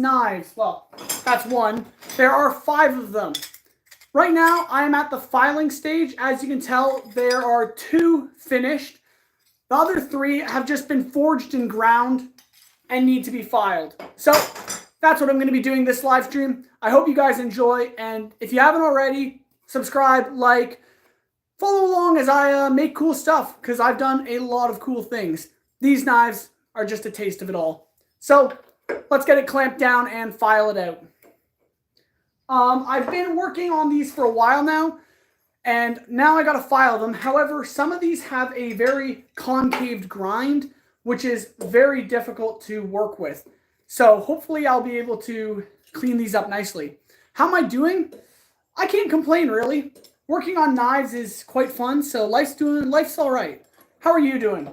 knives, well, that's one. There are 5 of them. Right now, I am at the filing stage. As you can tell, there are 2 finished. The other 3 have just been forged and ground and need to be filed. So that's what I'm going to be doing this live stream. I hope you guys enjoy. And if you haven't already, subscribe, like, follow along as I make cool stuff, because I've done a lot of cool things. These knives are just a taste of it all. So let's get it clamped down and file it out. I've been working on these for a while now, and now I got to file them. However, some of these have a very concave grind, which is very difficult to work with. So hopefully I'll be able to clean these up nicely. How am I doing? I can't complain, really. Working on knives is quite fun, so life's all right. How are you doing?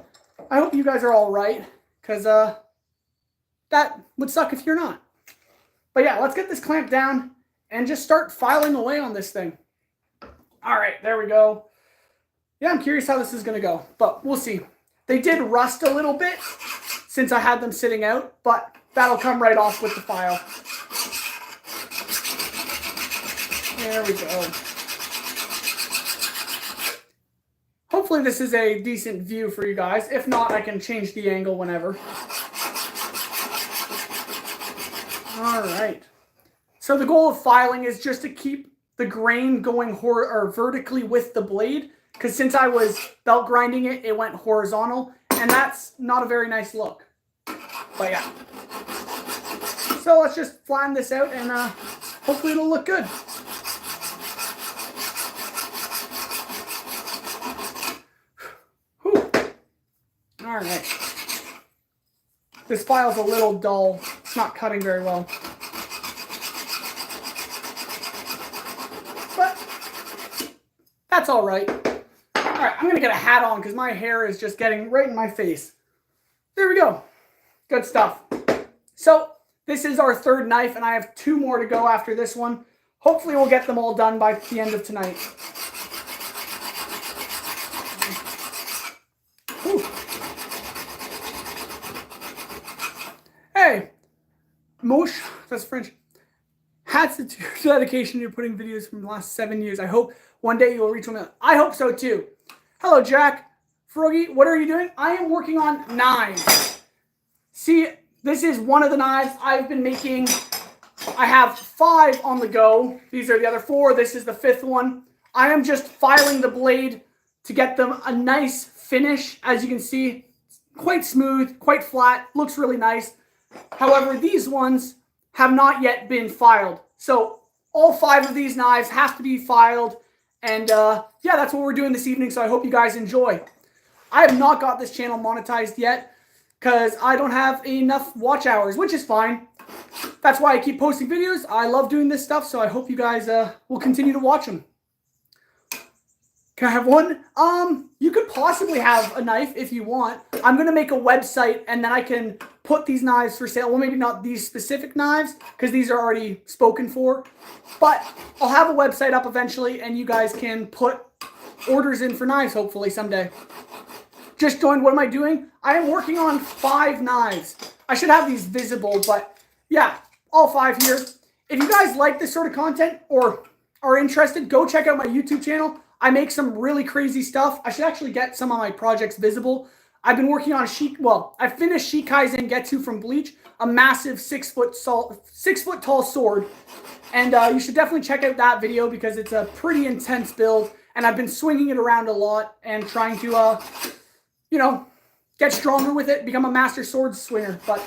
I hope you guys are all right, because that would suck if you're not. But yeah, let's get this clamped down and just start filing away on this thing. All right, there we go. Yeah, I'm curious how this is going to go, but we'll see. They did rust a little bit since I had them sitting out, but that'll come right off with the file. There we go. Hopefully this is a decent view for you guys. If not, I can change the angle whenever. All right. So the goal of filing is just to keep the grain going vertically with the blade, because since I was belt grinding it, it went horizontal, and that's not a very nice look. But yeah. So let's just flatten this out, and hopefully it'll look good. All right. This file's a little dull. It's not cutting very well. But that's all right. All right, I'm going to get a hat on because my hair is just getting right in my face. There we go. Good stuff. So this is our 3rd knife, and I have 2 more to go after this one. Hopefully we'll get them all done by the end of tonight. Whew. Hey, Mosh, that's French. Hats to your dedication. You're putting videos from the last 7 years. I hope one day you will reach 1 million. I hope so too. Hello, Jack. Froggy, what are you doing? I am working on knives. See, this is one of the knives I've been making. I have 5 on the go. These are the other 4. This is the 5th one. I am just filing the blade to get them a nice finish. As you can see, quite smooth, quite flat, looks really nice. However, these ones have not yet been filed. So all 5 of these knives have to be filed. And yeah, that's what we're doing this evening. So I hope you guys enjoy. I have not got this channel monetized yet because I don't have enough watch hours, which is fine. That's why I keep posting videos. I love doing this stuff. So I hope you guys will continue to watch them. Can I have one? You could possibly have a knife if you want. I'm going to make a website and then I can put these knives for sale. Well, maybe not these specific knives because these are already spoken for. But I'll have a website up eventually and you guys can put orders in for knives hopefully someday. Just joined. What am I doing? I am working on 5 knives. I should have these visible, but yeah, all 5 here. If you guys like this sort of content or are interested, go check out my YouTube channel. I make some really crazy stuff. I should actually get some of my projects visible. I've been working on I finished Shikai Zangetsu from Bleach, a massive 6 foot tall sword. And you should definitely check out that video because it's a pretty intense build. And I've been swinging it around a lot and trying to, you know, get stronger with it, become a master sword swinger. But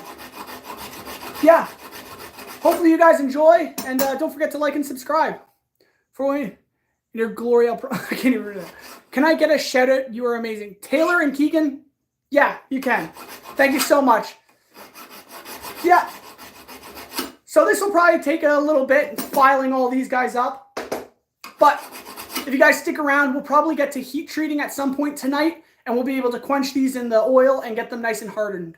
yeah, hopefully you guys enjoy. And don't forget to like and subscribe. For me. Your glory, I can't even read that. Can I get a shout out? You are amazing. Taylor and Keegan? Yeah, you can. Thank you so much. Yeah. So this will probably take a little bit filing all these guys up. But if you guys stick around, we'll probably get to heat treating at some point tonight. And we'll be able to quench these in the oil and get them nice and hardened.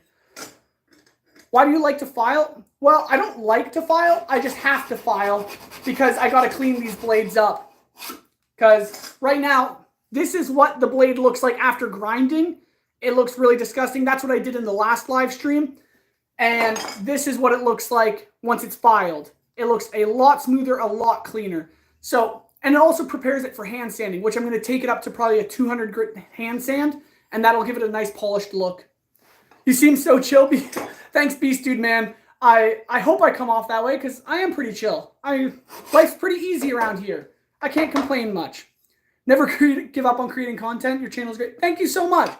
Why do you like to file? Well, I don't like to file. I just have to file because I got to clean these blades up. Because right now, this is what the blade looks like after grinding. It looks really disgusting. That's what I did in the last live stream. And this is what it looks like once it's filed. It looks a lot smoother, a lot cleaner. So, and it also prepares it for hand sanding, which I'm going to take it up to probably a 200 grit hand sand, and that'll give it a nice polished look. You seem so chill. Thanks, Beast Dude, man. I hope I come off that way because I am pretty chill. Life's pretty easy around here. I can't complain much. Never give up on creating content. Your channel's great. Thank you so much.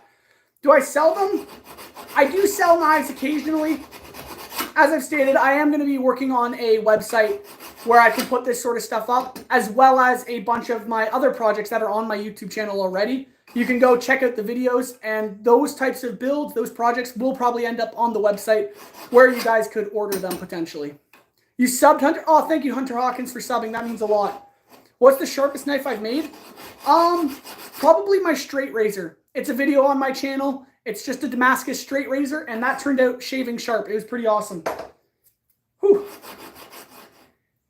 Do I sell them? I do sell knives occasionally. As I've stated, I am going to be working on a website where I can put this sort of stuff up, as well as a bunch of my other projects that are on my YouTube channel already. You can go check out the videos, and those types of builds, those projects will probably end up on the website where you guys could order them potentially. You subbed, Hunter? Oh, thank you, Hunter Hawkins, for subbing. That means a lot. What's the sharpest knife I've made? Probably my straight razor. It's a video on my channel. It's just a Damascus straight razor, and that turned out shaving sharp. It was pretty awesome. Whew.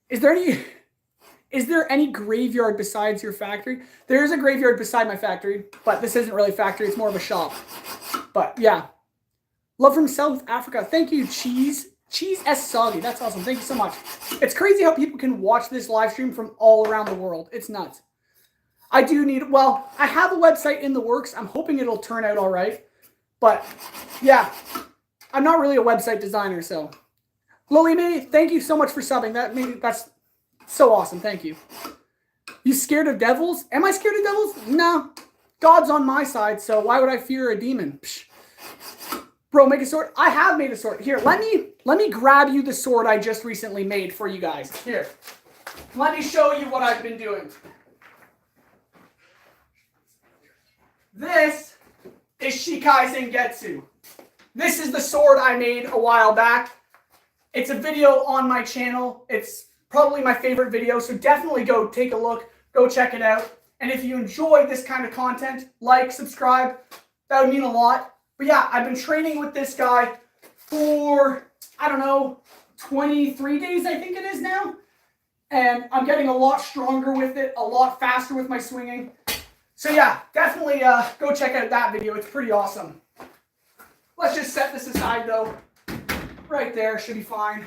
Is there any graveyard besides your factory? There is a graveyard beside my factory, but this isn't really a factory. It's more of a shop. But yeah. Love from South Africa. Thank you, Cheese. Cheese S Soggy. That's awesome. Thank you so much. It's crazy how people can watch this live stream from all around the world. It's nuts. I do need, well, I have a website in the works. I'm hoping it'll turn out all right. But yeah, I'm not really a website designer, so. Lily May, thank you so much for subbing. That's so awesome. Thank you. You scared of devils? Am I scared of devils? No. God's on my side, so why would I fear a demon? Psh. Bro, make a sword. I have made a sword. Here, let me grab you the sword I just recently made for you guys. Here. Let me show you what I've been doing. This is Shikai Sengetsu. This is the sword I made a while back. It's a video on my channel. It's probably my favorite video, so definitely go take a look. Go check it out. And if you enjoy this kind of content, like, subscribe. That would mean a lot. But yeah, I've been training with this guy for, I don't know, 23 days I think it is now. And I'm getting a lot stronger with it, a lot faster with my swinging. So yeah, definitely go check out that video. It's pretty awesome. Let's just set this aside though. Right there, should be fine.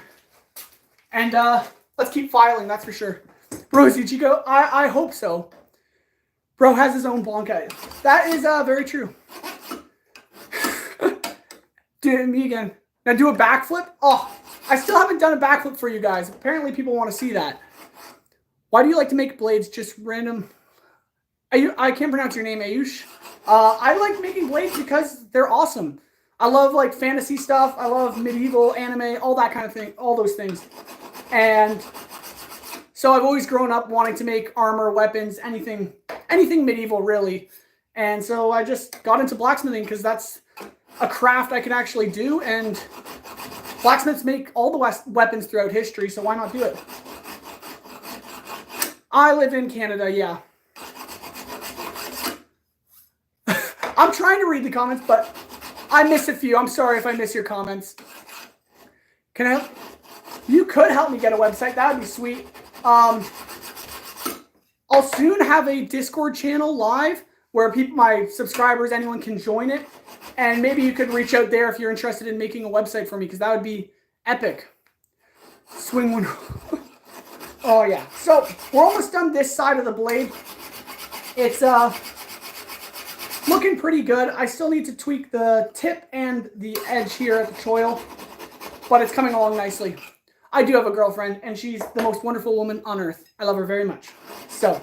And let's keep filing, that's for sure. Rosie Chico, I hope so. Bro has his own Blanca. That is very true. Dude, me again. Now do a backflip. Oh, I still haven't done a backflip for you guys. Apparently people want to see that. Why do you like to make blades? Just random. I can't pronounce your name, Ayush. I like making blades because they're awesome. I love like fantasy stuff. I love medieval anime, all that kind of thing, all those things. And so I've always grown up wanting to make armor, weapons, anything medieval really. And so I just got into blacksmithing because that's a craft I can actually do, and blacksmiths make all the weapons throughout history, so why not do it? I live in Canada, yeah. I'm trying to read the comments, but I miss a few. I'm sorry if I miss your comments. You could help me get a website. That would be sweet. I'll soon have a Discord channel live where my subscribers, anyone can join it. And maybe you could reach out there if you're interested in making a website for me, because that would be epic. Swing one. Oh, yeah. So, we're almost done this side of the blade. It's looking pretty good. I still need to tweak the tip and the edge here at the choil, but it's coming along nicely. I do have a girlfriend, and she's the most wonderful woman on earth. I love her very much. So,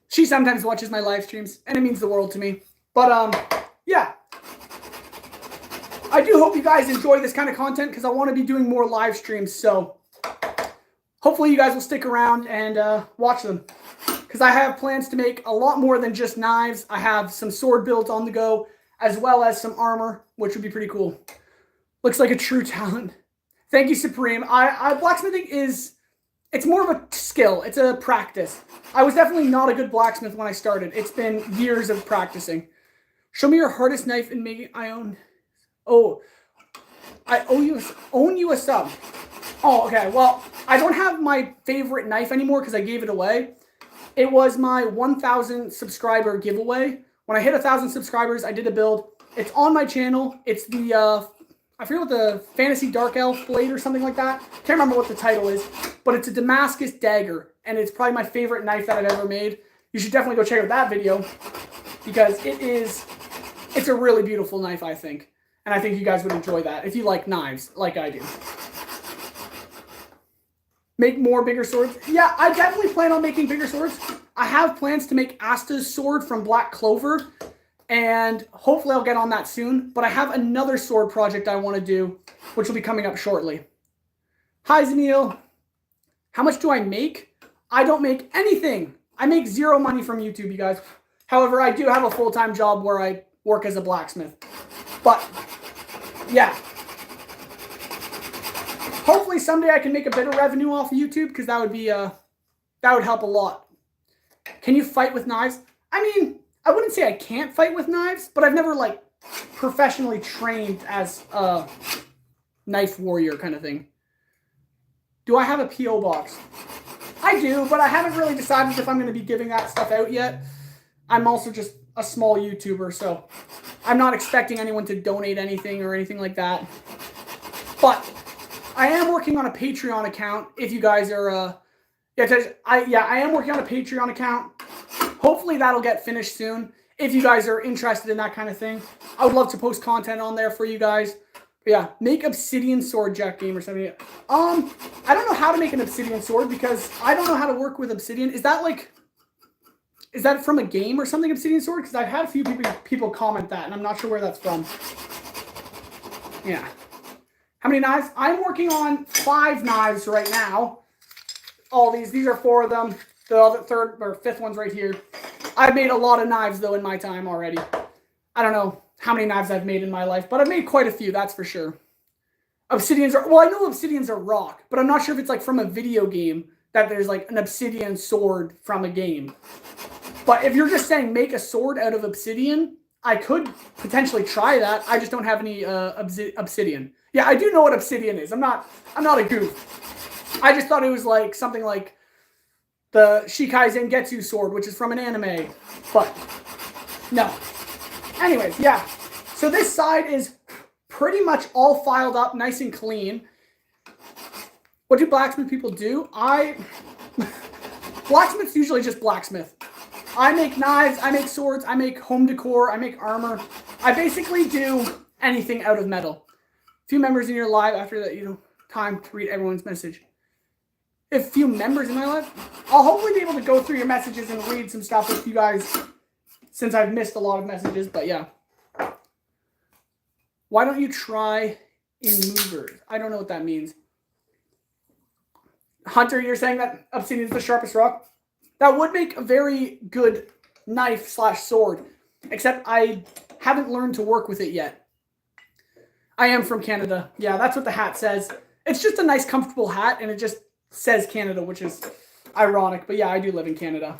she sometimes watches my live streams, and it means the world to me. But, yeah, I do hope you guys enjoy this kind of content because I want to be doing more live streams. So hopefully you guys will stick around and watch them because I have plans to make a lot more than just knives. I have some sword builds on the go as well as some armor, which would be pretty cool. Looks like a true talent. Thank you, Supreme. Blacksmithing it's more of a skill. It's a practice. I was definitely not a good blacksmith when I started. It's been years of practicing. Show me your hardest knife and maybe I own. Oh, I own you a sub. Oh, okay. Well, I don't have my favorite knife anymore because I gave it away. It was my 1,000 subscriber giveaway. When I hit 1,000 subscribers, I did a build. It's on my channel. It's the I forget what the Fantasy Dark Elf Blade or something like that. Can't remember what the title is, but it's a Damascus dagger, and it's probably my favorite knife that I've ever made. You should definitely go check out that video because it's a really beautiful knife, I think. And I think you guys would enjoy that if you like knives like I do. Make more bigger swords. Yeah, I definitely plan on making bigger swords. I have plans to make Asta's sword from Black Clover, and hopefully I'll get on that soon. But I have another sword project I want to do, which will be coming up shortly. Hi, Zanil. How much do I make? I don't make anything. I make zero money from YouTube, you guys. However, I do have a full-time job where I work as a blacksmith. But, yeah. Hopefully someday I can make a bit of revenue off of YouTube because that would be that would help a lot. Can you fight with knives? I mean, I wouldn't say I can't fight with knives, but I've never like professionally trained as a knife warrior kind of thing. Do I have a PO box? I do, but I haven't really decided if I'm going to be giving that stuff out yet. I'm also just a small YouTuber, so I'm not expecting anyone to donate anything or anything like that. But I am working on a Patreon account. If you guys are, I am working on a Patreon account. Hopefully that'll get finished soon. If you guys are interested in that kind of thing, I would love to post content on there for you guys. But yeah, make obsidian sword, Jack Gamer 70. I don't know how to make an obsidian sword because I don't know how to work with obsidian. Is that from a game or something, obsidian sword? Because I've had a few people comment that, and I'm not sure where that's from. Yeah. How many knives? I'm working on 5 knives right now. All these are 4 of them. The other 3rd or 5th one's right here. I've made a lot of knives, though, in my time already. I don't know how many knives I've made in my life, but I've made quite a few, that's for sure. Obsidians are, well, I know obsidians are rock, but I'm not sure if it's like from a video game that there's like an obsidian sword from a game. But if you're just saying make a sword out of obsidian, I could potentially try that. I just don't have any obsidian. Yeah, I do know what obsidian is. I'm not a goof. I just thought it was like something like the Shikai Zangetsu sword, which is from an anime. But no. Anyways, yeah. So this side is pretty much all filed up, nice and clean. What do blacksmith people do? Blacksmith's usually just blacksmith. I make knives, I make swords, I make home decor, I make armor. I basically do anything out of metal. Few members in your live after that, time to read everyone's message. If few members in my live, I'll hopefully be able to go through your messages and read some stuff with you guys since I've missed a lot of messages, but yeah. Why don't you try in movers? I don't know what that means. Hunter, you're saying that obsidian is the sharpest rock? That would make a very good knife/sword, except I haven't learned to work with it yet. I am from Canada. Yeah, that's what the hat says. It's just a nice, comfortable hat, and it just says Canada, which is ironic. But yeah, I do live in Canada.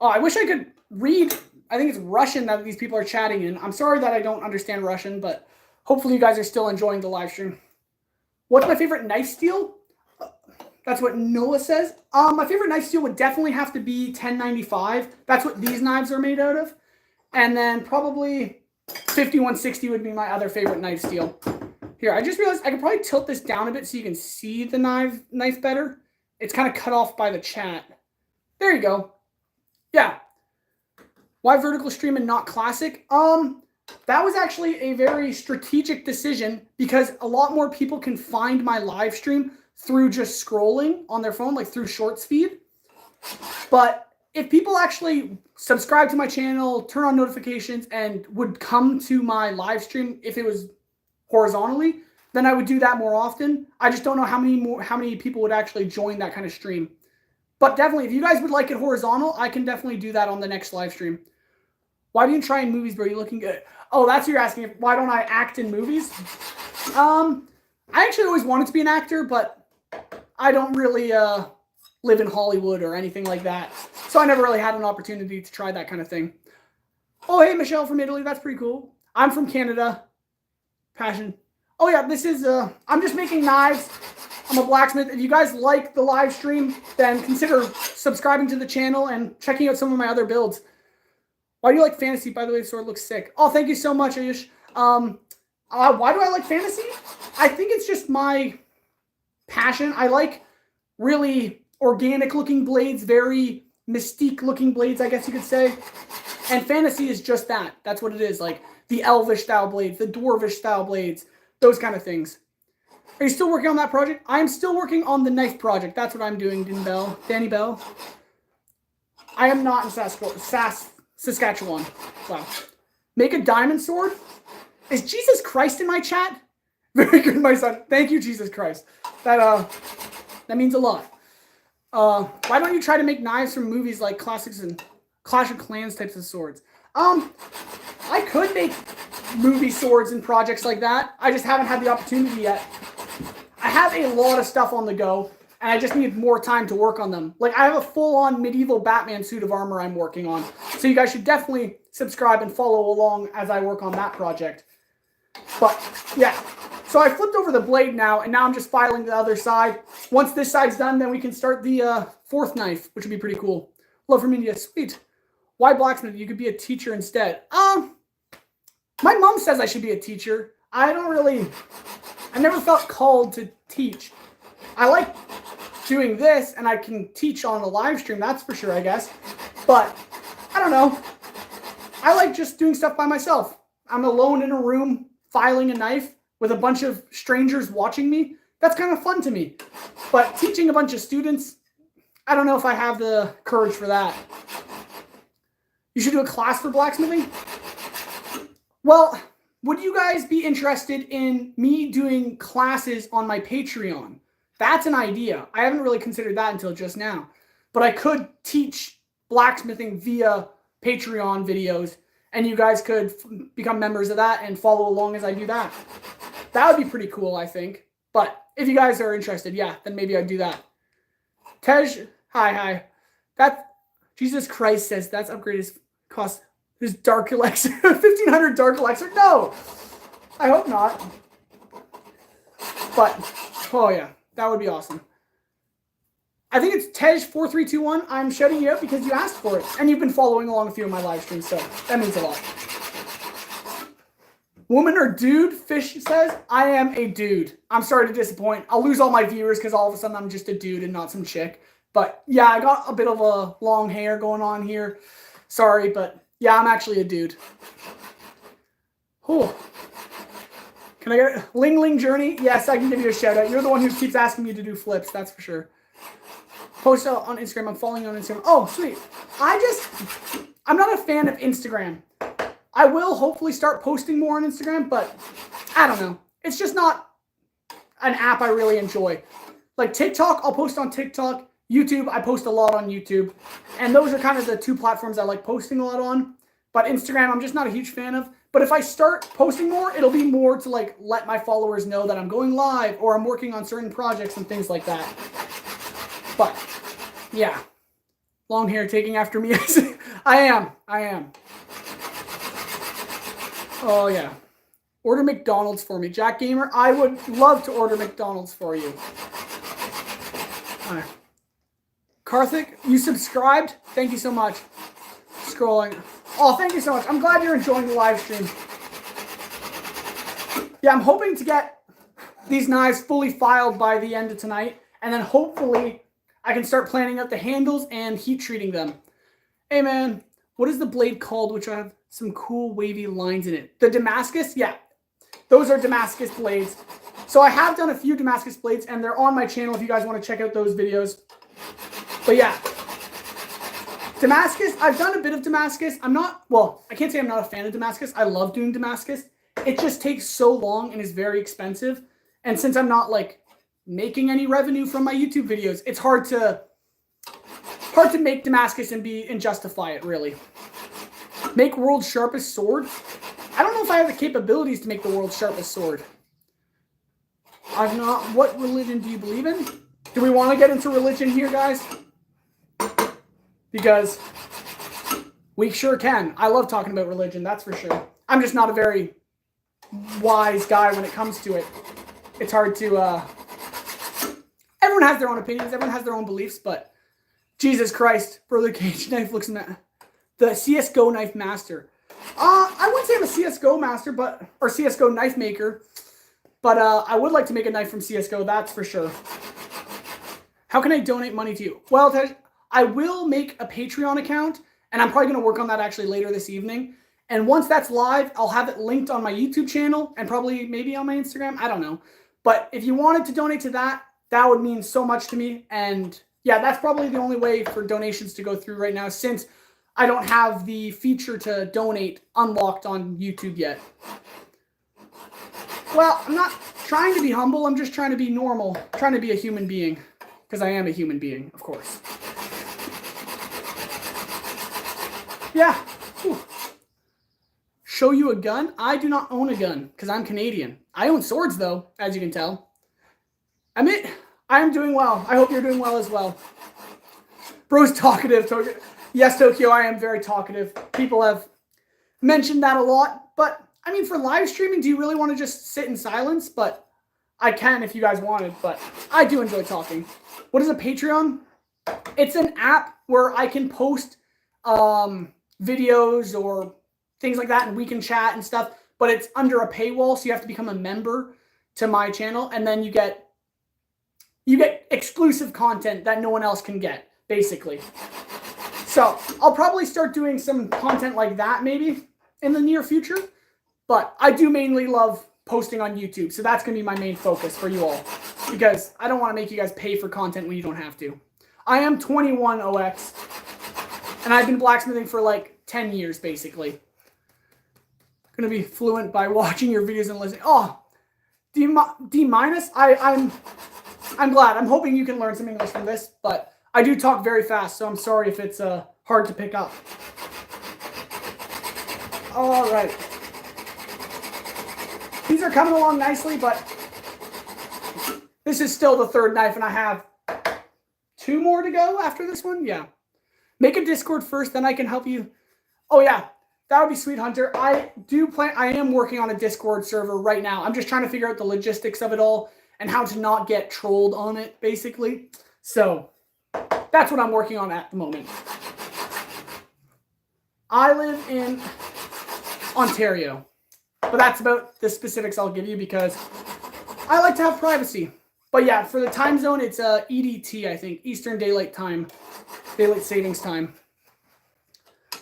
Oh, I wish I could read. I think it's Russian that these people are chatting in. I'm sorry that I don't understand Russian, but hopefully you guys are still enjoying the live stream. What's my favorite knife steel? That's what Noah says. My favorite knife steel would definitely have to be 1095. That's what these knives are made out of. And then probably 5160 would be my other favorite knife steel. Here, I just realized I could probably tilt this down a bit so you can see the knife better. It's kind of cut off by the chat. There you go. Yeah. Why vertical stream and not classic? That was actually a very strategic decision because a lot more people can find my live stream through just scrolling on their phone, like through Shorts feed. But if people actually subscribe to my channel, turn on notifications, and would come to my live stream if it was horizontally, then I would do that more often. I just don't know how many people would actually join that kind of stream. But definitely, if you guys would like it horizontal, I can definitely do that on the next live stream. Why do you try in movies, bro? You're looking good. Oh, that's what you're asking. Why don't I act in movies? I actually always wanted to be an actor, but I don't really live in Hollywood or anything like that. So I never really had an opportunity to try that kind of thing. Oh, hey, Michelle from Italy. That's pretty cool. I'm from Canada. Passion. Oh, yeah, this is, I'm just making knives. I'm a blacksmith. If you guys like the live stream, then consider subscribing to the channel and checking out some of my other builds. Why do you like fantasy? By the way, the sword looks sick. Oh, thank you so much, Ayush. Why do I like fantasy? I think it's just my passion. I like really organic looking blades, very mystique looking blades, I guess you could say. And fantasy is just that. That's what it is. Like the elvish style blades, the dwarvish style blades, those kind of things. Are you still working on that project? I am still working on the knife project. That's what I'm doing, Danny Bell. I am not in Saskatchewan. Wow. Make a diamond sword? Is Jesus Christ in my chat? Very good, my son. Thank you, Jesus Christ. That means a lot. Why don't you try to make knives from movies like classics and Clash of Clans types of swords? I could make movie swords and projects like that. I just haven't had the opportunity yet. I have a lot of stuff on the go, and I just need more time to work on them. Like, I have a full-on medieval Batman suit of armor I'm working on. So you guys should definitely subscribe and follow along as I work on that project. But, yeah. So I flipped over the blade now, and now I'm just filing the other side. Once this side's done, then we can start the fourth knife, which would be pretty cool. Love from India. Sweet. Why blacksmith? You could be a teacher instead. My mom says I should be a teacher. I never felt called to teach. I like doing this, and I can teach on a live stream, that's for sure, I guess. But, I don't know. I like just doing stuff by myself. I'm alone in a room, filing a knife with a bunch of strangers watching me. That's kind of fun to me. But teaching a bunch of students, I don't know if I have the courage for that. You should do a class for blacksmithing? Well, would you guys be interested in me doing classes on my Patreon? That's an idea. I haven't really considered that until just now. But I could teach blacksmithing via Patreon videos, and you guys could become members of that and follow along as I do that. That would be pretty cool, I think. But if you guys are interested, yeah, then maybe I'd do that. Tej, hi. That, Jesus Christ says that's upgraded cost. His Dark Elixir, 1500 Dark Elixir. No, I hope not. But, oh yeah, that would be awesome. I think it's Tej4321. I'm shouting you out because you asked for it. And you've been following along a few of my live streams, so that means a lot. Woman or dude, Fish says, I am a dude. I'm sorry to disappoint. I'll lose all my viewers because all of a sudden I'm just a dude and not some chick. But yeah, I got a bit of a long hair going on here. Sorry, but yeah, I'm actually a dude. Oh. Can I get a Ling Ling Journey? Yes, I can give you a shout out. You're the one who keeps asking me to do flips, that's for sure. Post on Instagram. I'm following you on Instagram. Oh, sweet. I'm not a fan of Instagram. I will hopefully start posting more on Instagram, but I don't know. It's just not an app I really enjoy. Like TikTok, I'll post on TikTok. YouTube, I post a lot on YouTube. And those are kind of the two platforms I like posting a lot on. But Instagram, I'm just not a huge fan of. But if I start posting more, it'll be more to like let my followers know that I'm going live or I'm working on certain projects and things like that. But, yeah. Long hair taking after me. I am. Oh, yeah. Order McDonald's for me. Jack Gamer, I would love to order McDonald's for you. All right. Karthik, you subscribed? Thank you so much. Scrolling. Oh, thank you so much. I'm glad you're enjoying the live stream. Yeah, I'm hoping to get these knives fully filed by the end of tonight. And then hopefully I can start planning out the handles and heat treating them. Hey, man. What is the blade called which I have some cool wavy lines in it? The Damascus? Yeah. Those are Damascus blades. So I have done a few Damascus blades and they're on my channel if you guys want to check out those videos. But yeah, Damascus, I've done a bit of Damascus. I can't say I'm not a fan of Damascus. I love doing Damascus. It just takes so long and is very expensive. And since I'm not like making any revenue from my YouTube videos, it's hard to make Damascus and justify it really. Make world's sharpest sword? I don't know if I have the capabilities to make the world's sharpest sword. What religion do you believe in? Do we want to get into religion here, guys? Because we sure can. I love talking about religion, that's for sure. I'm just not a very wise guy when it comes to it. It's hard to... Everyone has their own opinions. Everyone has their own beliefs, but... Jesus Christ. Brother Cage knife looks... The CSGO knife master. I I wouldn't say I'm a CSGO master, or CSGO knife maker, but I would like to make a knife from CSGO, that's for sure. How can I donate money to you? Well, I will make a Patreon account, and I'm probably going to work on that actually later this evening. And once that's live, I'll have it linked on my YouTube channel and probably maybe on my Instagram. I don't know. But if you wanted to donate to that, that would mean so much to me. And yeah, that's probably the only way for donations to go through right now, since I don't have the feature to donate unlocked on YouTube yet. Well, I'm not trying to be humble. I'm just trying to be normal, trying to be a human being, because I am a human being, of course. Yeah. Whew. Show you a gun? I do not own a gun because I'm Canadian. I own swords, though, as you can tell. I am doing well. I hope you're doing well as well. Bro's talkative. Yes, Tokyo, I am very talkative. People have mentioned that a lot. But, I mean, for live streaming, do you really want to just sit in silence? But I can if you guys wanted. But I do enjoy talking. What is a Patreon? It's an app where I can post videos or things like that, and we can chat and stuff, but it's under a paywall, so you have to become a member to my channel, and then you get exclusive content that no one else can get, basically. So I'll probably start doing some content like that maybe in the near future, but I do mainly love posting on YouTube, so that's going to be my main focus for you all, because I don't want to make you guys pay for content when you don't have to. I am 21 OX, and I've been blacksmithing for like 10 years, basically. Gonna be fluent by watching your videos and listening. Oh, D minus. I'm glad. I'm hoping you can learn some English from this, but I do talk very fast, so I'm sorry if it's hard to pick up. All right. These are coming along nicely, but this is still the third knife, and I have 2 more to go after this one. Yeah. Make a Discord first, then I can help you. Oh yeah. That would be sweet, Hunter. I am working on a Discord server right now. I'm just trying to figure out the logistics of it all and how to not get trolled on it, basically. So that's what I'm working on at the moment. I live in Ontario, but that's about the specifics I'll give you because I like to have privacy. But yeah, for the time zone, it's EDT, I think, Eastern Daylight Time, Daylight Savings Time.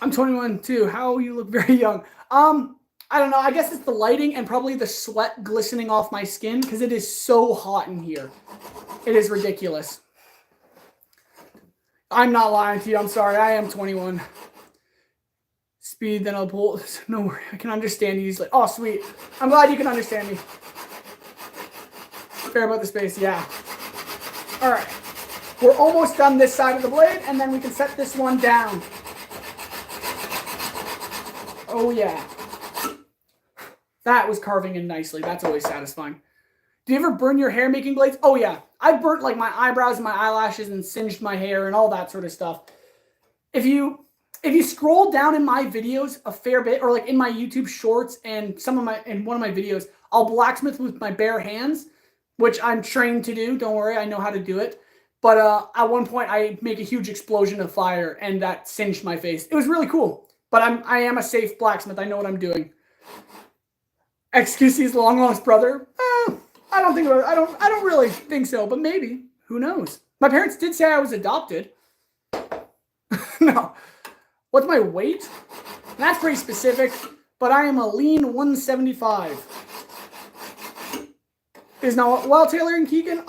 I'm 21 too. How you look very young. I don't know. I guess it's the lighting and probably the sweat glistening off my skin because it is so hot in here. It is ridiculous. I'm not lying to you. I'm sorry. I am 21. Speed, then I'll pull. No worry. I can understand you easily. Oh, sweet. I'm glad you can understand me. Fair about the space. Yeah. All right. We're almost done this side of the blade, and then we can set this one down. Oh, yeah. That was carving in nicely. That's always satisfying. Do you ever burn your hair making blades? Oh, yeah. I burnt like my eyebrows and my eyelashes and singed my hair and all that sort of stuff. If you scroll down in my videos a fair bit, or like in my YouTube shorts and in one of my videos, I'll blacksmith with my bare hands, which I'm trained to do. Don't worry, I know how to do it. But at one point, I make a huge explosion of fire, and that singed my face. It was really cool. But I am a safe blacksmith. I know what I'm doing. XQC's long lost brother. I don't really think so, but maybe. Who knows? My parents did say I was adopted. No. What's my weight? That's pretty specific, but I am a lean 175. Is now well, Taylor and Keegan,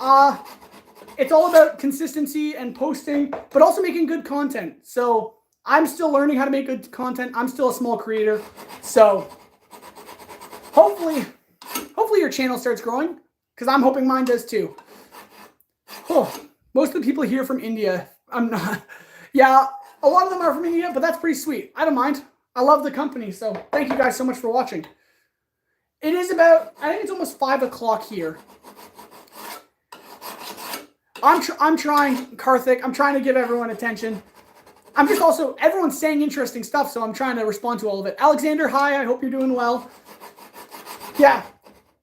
it's all about consistency and posting, but also making good content. So I'm still learning how to make good content. I'm still a small creator. So hopefully your channel starts growing, because I'm hoping mine does too. Oh, most of the people here from India. I'm not. Yeah, a lot of them are from India, but that's pretty sweet. I don't mind. I love the company, so thank you guys so much for watching. It is about, I think it's almost 5 o'clock here. I'm trying, Karthik, I'm trying to give everyone attention. I'm just also, everyone's saying interesting stuff, so I'm trying to respond to all of it. Alexander, hi, I hope you're doing well. Yeah,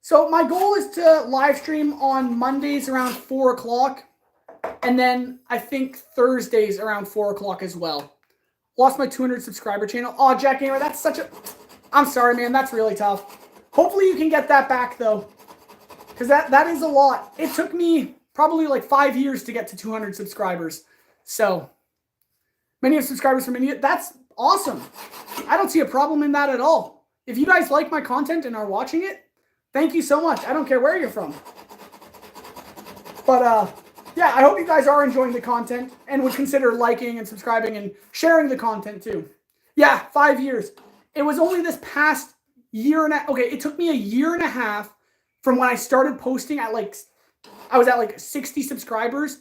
so my goal is to live stream on Mondays around 4 o'clock, and then I think Thursdays around 4 o'clock as well. Lost my 200 subscriber channel. Oh, Jack Gamer, that's such a... I'm sorry, man. That's really tough. Hopefully you can get that back, though. Because that is a lot. It took me probably like 5 years to get to 200 subscribers. So, many of subscribers from India. That's awesome. I don't see a problem in that at all. If you guys like my content and are watching it, thank you so much. I don't care where you're from. But, yeah, I hope you guys are enjoying the content and would consider liking and subscribing and sharing the content too. Yeah, 5 years. It was only this past year and a half. Okay, it took me a year and a half from when I started posting at I was at like 60 subscribers,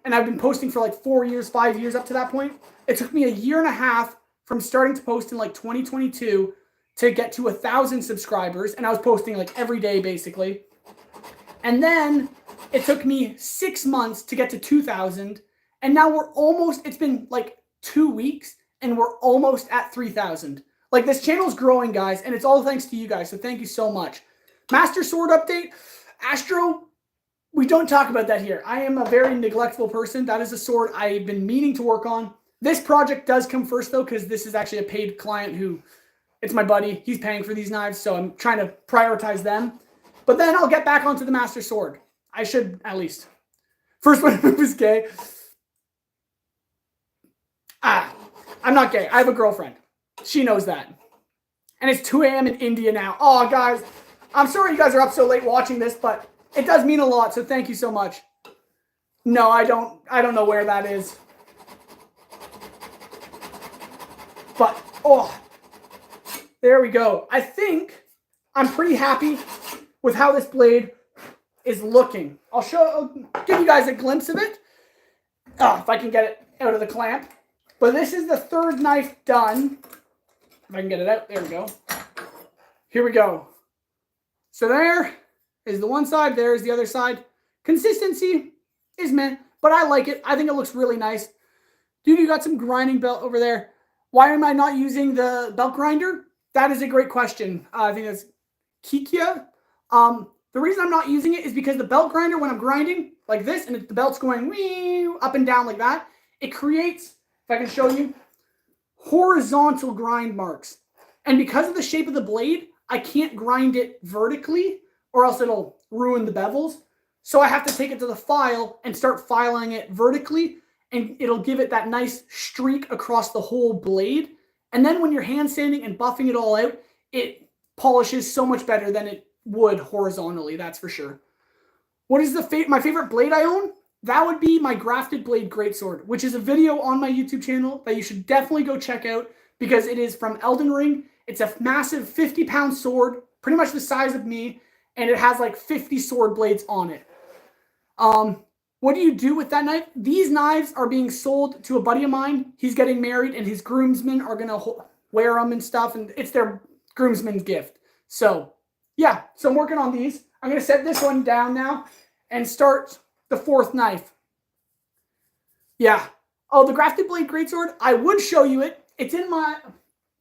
and I've been posting for like 4 years, 5 years up to that point. It took me a year and a half from starting to post in like 2022 to get to 1,000 subscribers, and I was posting like every day basically. And then it took me 6 months to get to 2,000, and now we're almost, it's been like 2 weeks, and we're almost at 3,000. Like, this channel's growing, guys, and it's all thanks to you guys, so thank you so much. Master Sword update. Astro, we don't talk about that here. I am a very neglectful person. That is a sword I've been meaning to work on. This project does come first, though, because this is actually a paid client who, it's my buddy. He's paying for these knives, so I'm trying to prioritize them. But then I'll get back onto the Master Sword. I should, at least. First one to move is gay. I'm not gay. I have a girlfriend. She knows that. And it's 2 a.m. in India now. Oh, guys. I'm sorry you guys are up so late watching this, but it does mean a lot, so thank you so much. No, I don't know where that is. But, oh, there we go. I think I'm pretty happy with how this blade is looking. I'll give you guys a glimpse of it. If I can get it out of the clamp. But this is the third knife done. If I can get it out, there we go. Here we go. So there is the one side, there is the other side. Consistency is meh, but I like it. I think it looks really nice. Dude, you got some grinding belt over there. Why am I not using the belt grinder? That is a great question. I think that's Kikia. The reason I'm not using it is because the belt grinder, when I'm grinding like this, and the belt's going wee, up and down like that, it creates, if I can show you, horizontal grind marks. And because of the shape of the blade, I can't grind it vertically or else it'll ruin the bevels. So I have to take it to the file and start filing it vertically, and it'll give it that nice streak across the whole blade. And then when you're hand sanding and buffing it all out, it polishes so much better than it would horizontally, that's for sure. What is my favorite blade I own? That would be my Grafted Blade Greatsword, which is a video on my YouTube channel that you should definitely go check out because it is from Elden Ring. It's a massive 50-pound sword, pretty much the size of me, and it has like 50 sword blades on it. What do you do with that knife? These knives are being sold to a buddy of mine. He's getting married, and his groomsmen are going to wear them and stuff, and it's their groomsmen's gift. So, yeah, so I'm working on these. I'm going to set this one down now and start the fourth knife. Yeah. Oh, the Grafted Blade Greatsword, I would show you it. It's in my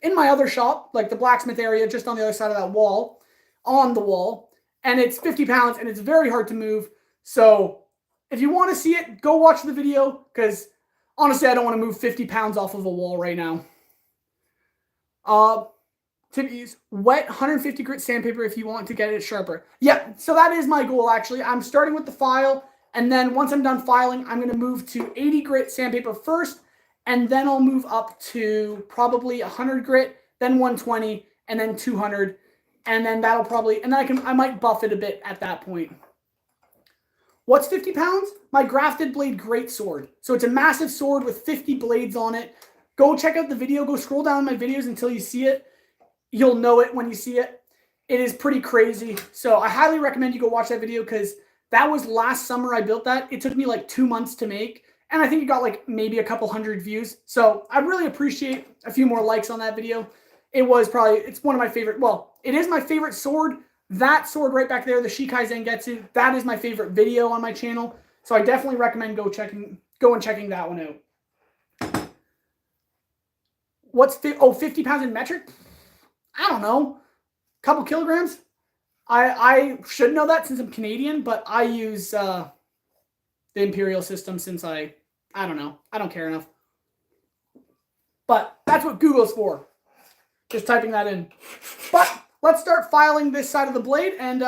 other shop, like the blacksmith area, just on the other side of that wall, on the wall. And it's 50 pounds, and it's very hard to move. So if you want to see it, go watch the video, because honestly, I don't want to move 50 pounds off of a wall right now. Tip use wet 150 grit sandpaper if you want to get it sharper. Yeah, so that is my goal, actually. I'm starting with the file, and then once I'm done filing, I'm going to move to 80 grit sandpaper first, and then I'll move up to probably 100 grit, then 120, and then 200, and then that'll probably, and then I might buff it a bit at that point. What's 50 pounds? My Grafted Blade Greatsword. So it's a massive sword with 50 blades on it. Go check out the video. Go scroll down my videos until you see it. You'll know it when you see it. It is pretty crazy. So I highly recommend you go watch that video because that was last summer I built that. It took me like 2 months to make. And I think it got like maybe a couple hundred views. So I'd really appreciate a few more likes on that video. It's one of my favorite, well, it is my favorite sword. That sword right back there, the Shikai Zangetsu, that is my favorite video on my channel. So I definitely recommend go and checking that one out. What's 50 pounds in metric? I don't know. A couple kilograms? I should know that since I'm Canadian, but I use the imperial system since I don't know. I don't care enough. But that's what Google's for. Just typing that in. But let's start filing this side of the blade, and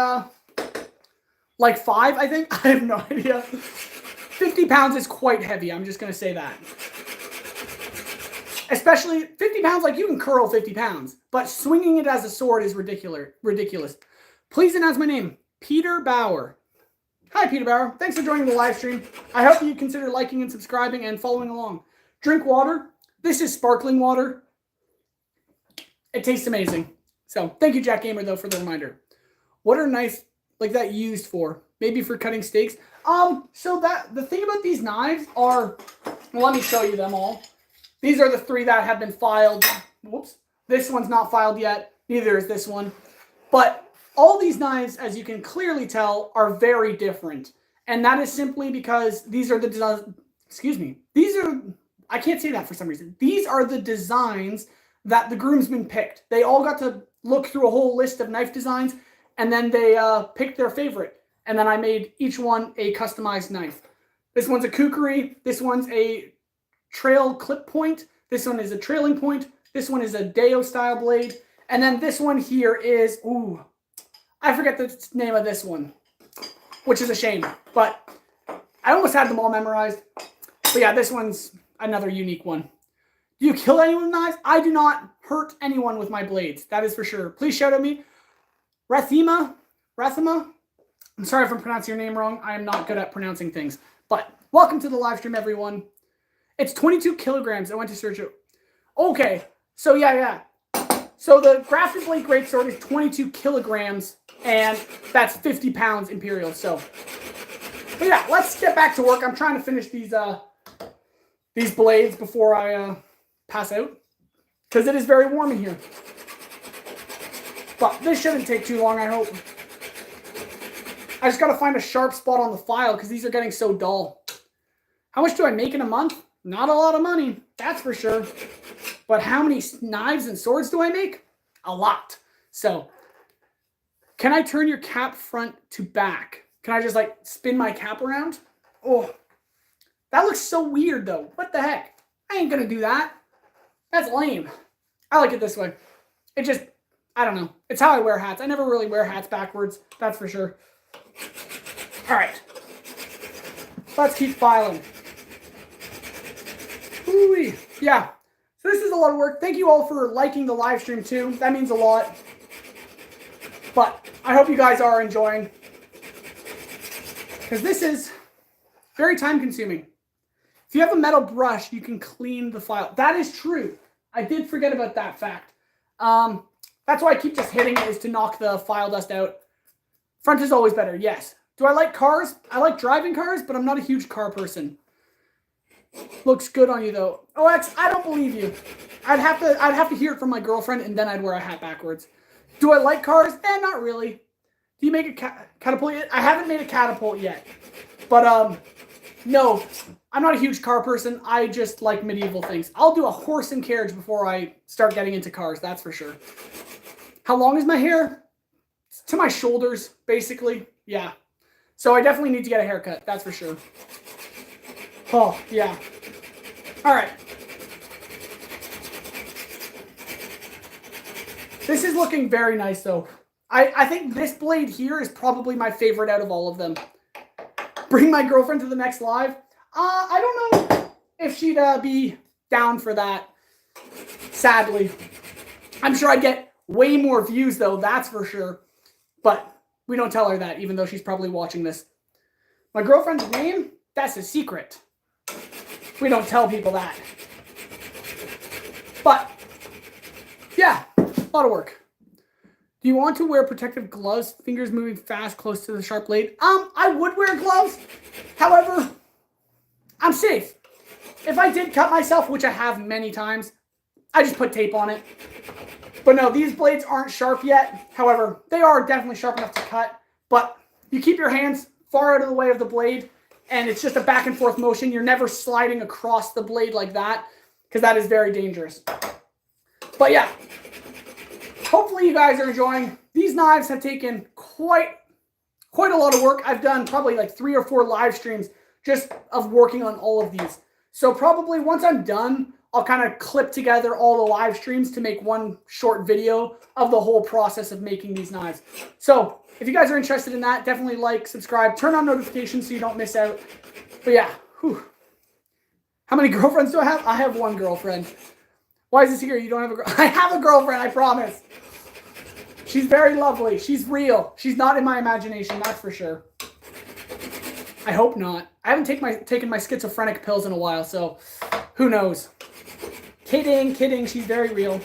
like 5, I think. I have no idea. 50 pounds is quite heavy. I'm just going to say that. Especially 50 pounds, like you can curl 50 pounds. But swinging it as a sword is ridiculous. Please announce my name. Peter Bauer. Hi, Peter Bauer. Thanks for joining the live stream. I hope you consider liking and subscribing and following along. Drink water. This is sparkling water. It tastes amazing. So thank you, Jack Gamer, though, for the reminder. What are knives like that used for? Maybe for cutting steaks? So the thing about these knives are, well, let me show you them all. These are the 3 that have been filed. Whoops. This one's not filed yet. Neither is this one. But all these knives, as you can clearly tell, are very different. And that is simply because these are the, I can't say that for some reason. These are the designs that the groomsmen picked. They all got to look through a whole list of knife designs, and then they picked their favorite. And then I made each one a customized knife. This one's a kukri. This one's a trail clip point. This one is a trailing point. This one is a Deo style blade. And then this one here is, ooh, I forget the name of this one, which is a shame. But I almost had them all memorized. But yeah, this one's another unique one. Do you kill anyone with knives? I do not hurt anyone with my blades. That is for sure. Please shout at me. Rathima? I'm sorry if I'm pronouncing your name wrong. I am not good at pronouncing things. But welcome to the live stream, everyone. It's 22 kilograms. I went to search it. Okay. So yeah. So the grafted blade greatsword is 22 kilograms, and that's 50 pounds imperial. So, but yeah, let's get back to work. I'm trying to finish these blades before I pass out, because it is very warm in here. But this shouldn't take too long, I hope. I just got to find a sharp spot on the file because these are getting so dull. How much do I make in a month? Not a lot of money, that's for sure. But how many knives and swords do I make? A lot. So, can I turn your cap front to back? Can I just like spin my cap around? Oh, that looks so weird though. What the heck? I ain't gonna do that. That's lame. I like it this way. It just, I don't know. It's how I wear hats. I never really wear hats backwards. That's for sure. All right. Let's keep filing. Ooh-wee. Yeah. So this is a lot of work. Thank you all for liking the live stream too. That means a lot. But I hope you guys are enjoying, because this is very time consuming. If you have a metal brush, you can clean the file. That is true. I did forget about that fact. That's why I keep just hitting it, is to knock the file dust out. Front is always better, yes. Do I like cars? I like driving cars, but I'm not a huge car person. Looks good on you though. OX, I don't believe you. I'd have to hear it from my girlfriend, and then I'd wear a hat backwards. Do I like cars? Not really. Do you make a catapult yet? I haven't made a catapult yet. But no, I'm not a huge car person. I just like medieval things. I'll do a horse and carriage before I start getting into cars, that's for sure. How long is my hair? It's to my shoulders, basically. Yeah. So I definitely need to get a haircut, that's for sure. Oh, yeah. All right. This is looking very nice, though. I think this blade here is probably my favorite out of all of them. Bring my girlfriend to the next live. I don't know if she'd be down for that, sadly. I'm sure I'd get way more views, though, that's for sure. But we don't tell her that, even though she's probably watching this. My girlfriend's name? That's a secret. We don't tell people that. But, yeah, a lot of work. Do you want to wear protective gloves? Fingers moving fast, close to the sharp blade. I would wear gloves. However, I'm safe. If I did cut myself, which I have many times, I just put tape on it. But no, these blades aren't sharp yet. However, they are definitely sharp enough to cut. But you keep your hands far out of the way of the blade, and it's just a back and forth motion. You're never sliding across the blade like that, because that is very dangerous. But yeah, hopefully you guys are enjoying. These knives have taken quite a lot of work. I've done probably like 3 or 4 live streams just of working on all of these. So probably once I'm done, I'll kind of clip together all the live streams to make one short video of the whole process of making these knives. So if you guys are interested in that, definitely like, subscribe, turn on notifications so you don't miss out. But yeah, whew. How many girlfriends do I have? I have one girlfriend. Why is this here? You don't have a girl? I have a girlfriend, I promise. She's very lovely. She's real. She's not in my imagination, that's for sure. I hope not. I haven't taken my schizophrenic pills in a while, so who knows? Kidding, kidding. She's very real.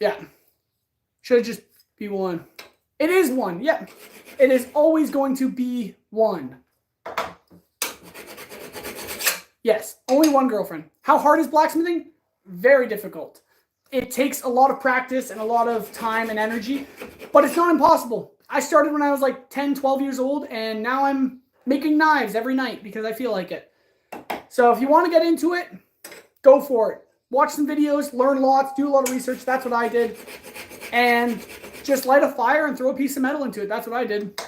Yeah. Should just be one. It is one. Yeah. It is always going to be one. Yes. Only one girlfriend. How hard is blacksmithing? Very difficult. It takes a lot of practice and a lot of time and energy, but it's not impossible. I started when I was like 10, 12 years old, and now I'm making knives every night because I feel like it. So if you want to get into it, go for it. Watch some videos, learn lots, do a lot of research. That's what I did. And just light a fire and throw a piece of metal into it. That's what I did.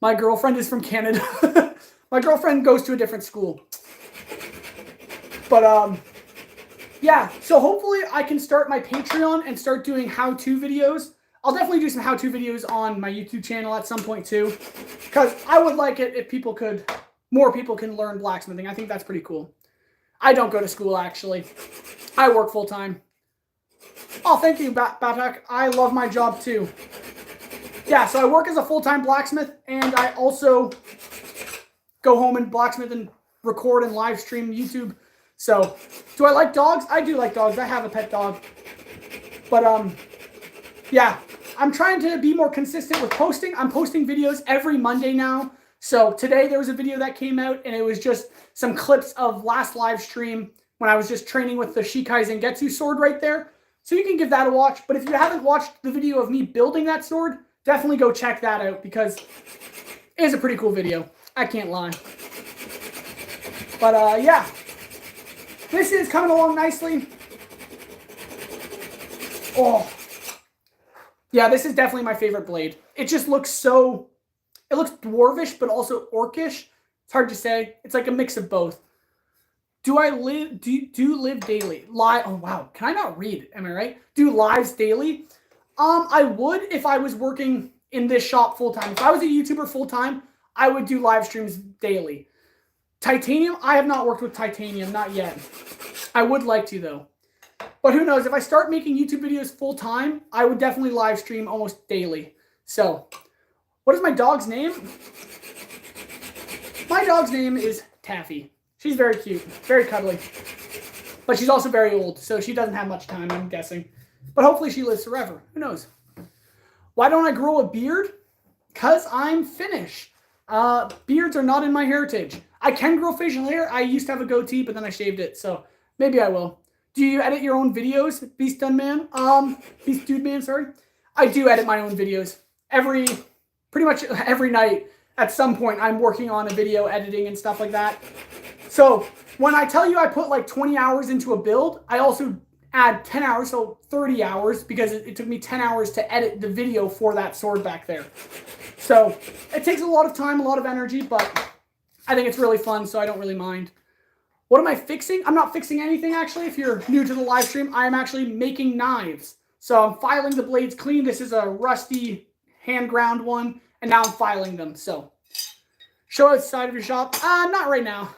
My girlfriend is from Canada. My girlfriend goes to a different school. But, yeah, so hopefully I can start my Patreon and start doing how-to videos. I'll definitely do some how-to videos on my YouTube channel at some point too, because I would like it if more people can learn blacksmithing. I think that's pretty cool. I don't go to school, actually. I work full-time. Oh, thank you, Batak. I love my job too. Yeah, so I work as a full-time blacksmith, and I also go home and blacksmith and record and live stream YouTube. So, do I like dogs? I do like dogs. I have a pet dog. But, yeah, I'm trying to be more consistent with posting. I'm posting videos every Monday now. So, today there was a video that came out, and it was just some clips of last live stream when I was just training with the Shikai Zangetsu sword right there. So, you can give that a watch. But if you haven't watched the video of me building that sword, definitely go check that out because it is a pretty cool video. I can't lie. But, yeah. This is coming along nicely. Oh. Yeah, this is definitely my favorite blade. It just looks so... It looks dwarvish, but also orcish. It's hard to say. It's like a mix of both. Do I live... Do live daily? Oh, wow. Can I not read? Am I right? Do lives daily? I would if I was working in this shop full-time. If I was a YouTuber full-time, I would do live streams daily. Titanium? I have not worked with titanium, not yet. I would like to, though. But who knows? If I start making YouTube videos full-time, I would definitely live stream almost daily. So, what is my dog's name? My dog's name is Taffy. She's very cute, very cuddly. But she's also very old, so she doesn't have much time, I'm guessing. But hopefully she lives forever. Who knows? Why don't I grow a beard? Because I'm Finnish. Beards are not in my heritage. I can grow facial hair. I used to have a goatee, but then I shaved it, so maybe I will. Do you edit your own videos, Beast Dude Man, sorry? I do edit my own videos. Pretty much every night, at some point, I'm working on a video editing and stuff like that. So, when I tell you I put like 20 hours into a build, I also add 10 hours, so 30 hours, because it took me 10 hours to edit the video for that sword back there. So, it takes a lot of time, a lot of energy, but I think it's really fun, so I don't really mind. What am I fixing? I'm not fixing anything, actually. If you're new to the live stream, I am actually making knives. So I'm filing the blades clean. This is a rusty hand-ground one, and now I'm filing them. So, show outside of your shop. Not right now.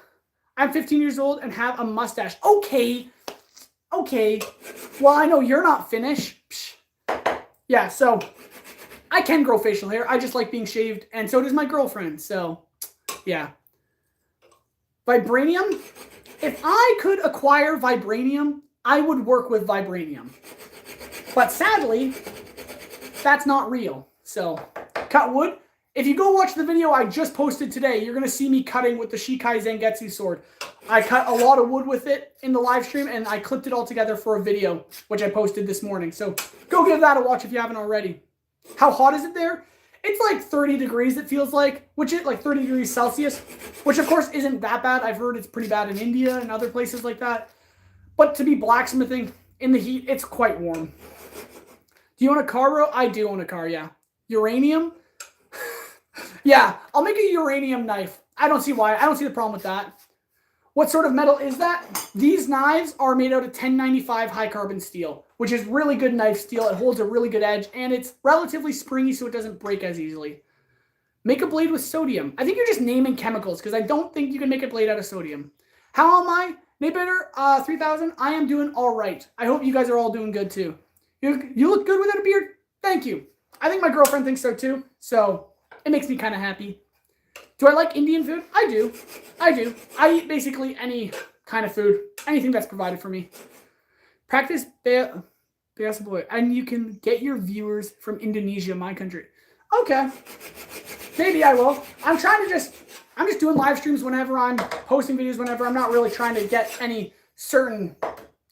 I'm 15 years old and have a mustache. Okay. Okay. Well, I know you're not Finnish. Psh. Yeah, so I can grow facial hair. I just like being shaved, and so does my girlfriend. So, yeah. Vibranium? If I could acquire vibranium, I would work with vibranium. But sadly, that's not real. So, cut wood. If you go watch the video I just posted today, you're going to see me cutting with the Shikai Zangetsu sword. I cut a lot of wood with it in the live stream, and I clipped it all together for a video, which I posted this morning. So, go give that a watch if you haven't already. How hot is it there? It's like 30 degrees, it feels like, which is like 30 degrees Celsius, which of course isn't that bad. I've heard it's pretty bad in India and other places like that. But to be blacksmithing in the heat, it's quite warm. Do you own a car, bro? I do own a car, yeah. Uranium? Yeah, I'll make a uranium knife. I don't see why. I don't see the problem with that. What sort of metal is that? These knives are made out of 1095 high carbon steel, which is really good knife steel. It holds a really good edge, and it's relatively springy so it doesn't break as easily. Make a blade with sodium. I think you're just naming chemicals because I don't think you can make a blade out of sodium. How am I? Natebader 3000, I am doing all right. I hope you guys are all doing good too. You look good without a beard. Thank you. I think my girlfriend thinks so too, so it makes me kind of happy. Do I like Indian food? I do. I eat basically any kind of food, anything that's provided for me. Practice boy, and you can get your viewers from Indonesia, my country. Okay, maybe I will. I'm just doing live streams whenever I'm posting videos, whenever I'm not really trying to get any certain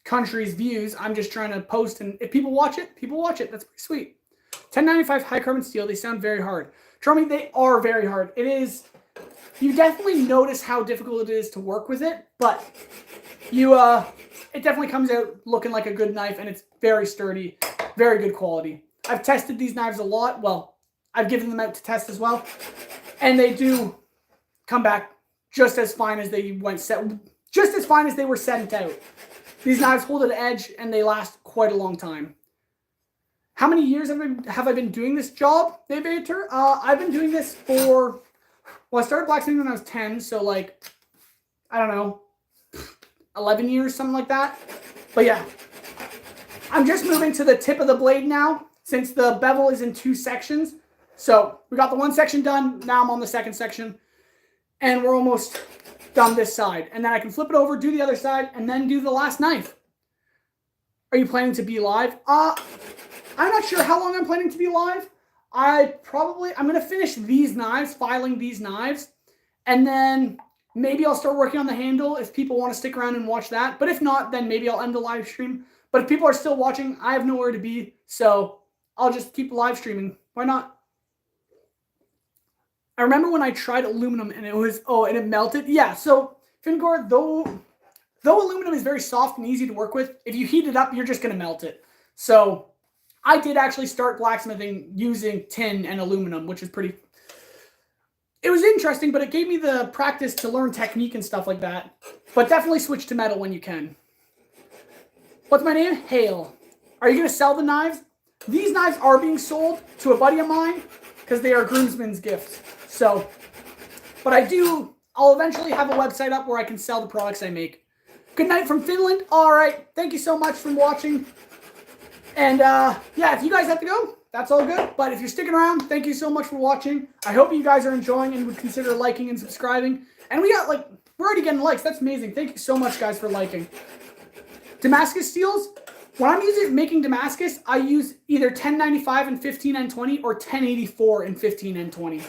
country's views. I'm just trying to post, and if people watch it, people watch it. That's pretty sweet. 1095 high carbon steel, they sound very hard. Trust me, they are very hard. It is, you definitely notice how difficult it is to work with it, but it definitely comes out looking like a good knife, and it's very sturdy, very good quality. I've tested these knives a lot. Well, I've given them out to test as well, and they do come back just as fine as they were sent out. These knives hold an edge, and they last quite a long time. How many years have I been doing this job, Navigator? I've been doing this for, well, I started blacksmithing when I was 10, so like, I don't know, 11 years, something like that. But yeah, I'm just moving to the tip of the blade now, since the bevel is in 2 sections. So we got the 1 section done, now I'm on the 2nd section, and we're almost done this side. And then I can flip it over, do the other side, and then do the last knife. Are you planning to be live? I'm not sure how long I'm planning to be live. I'm going to finish these knives, filing these knives, and then maybe I'll start working on the handle if people want to stick around and watch that. But if not, then maybe I'll end the live stream. But if people are still watching, I have nowhere to be, so I'll just keep live streaming. Why not? I remember when I tried aluminum and it melted. Yeah, so Fingor, though aluminum is very soft and easy to work with, if you heat it up, you're just going to melt it. So I did actually start blacksmithing using tin and aluminum, which is it was interesting, but it gave me the practice to learn technique and stuff like that. But definitely switch to metal when you can. What's my name? Hale. Are you going to sell the knives? These knives are being sold to a buddy of mine because they are groomsmen's gifts. So, but I'll eventually have a website up where I can sell the products I make. Good night from Finland. All right. Thank you so much for watching. And yeah, if you guys have to go, that's all good. But if you're sticking around, thank you so much for watching. I hope you guys are enjoying and would consider liking and subscribing. And we're already getting likes. That's amazing. Thank you so much, guys, for liking. Damascus steels. When I'm making Damascus, I use either 1095 and 15N20 or 1084 and 15N20.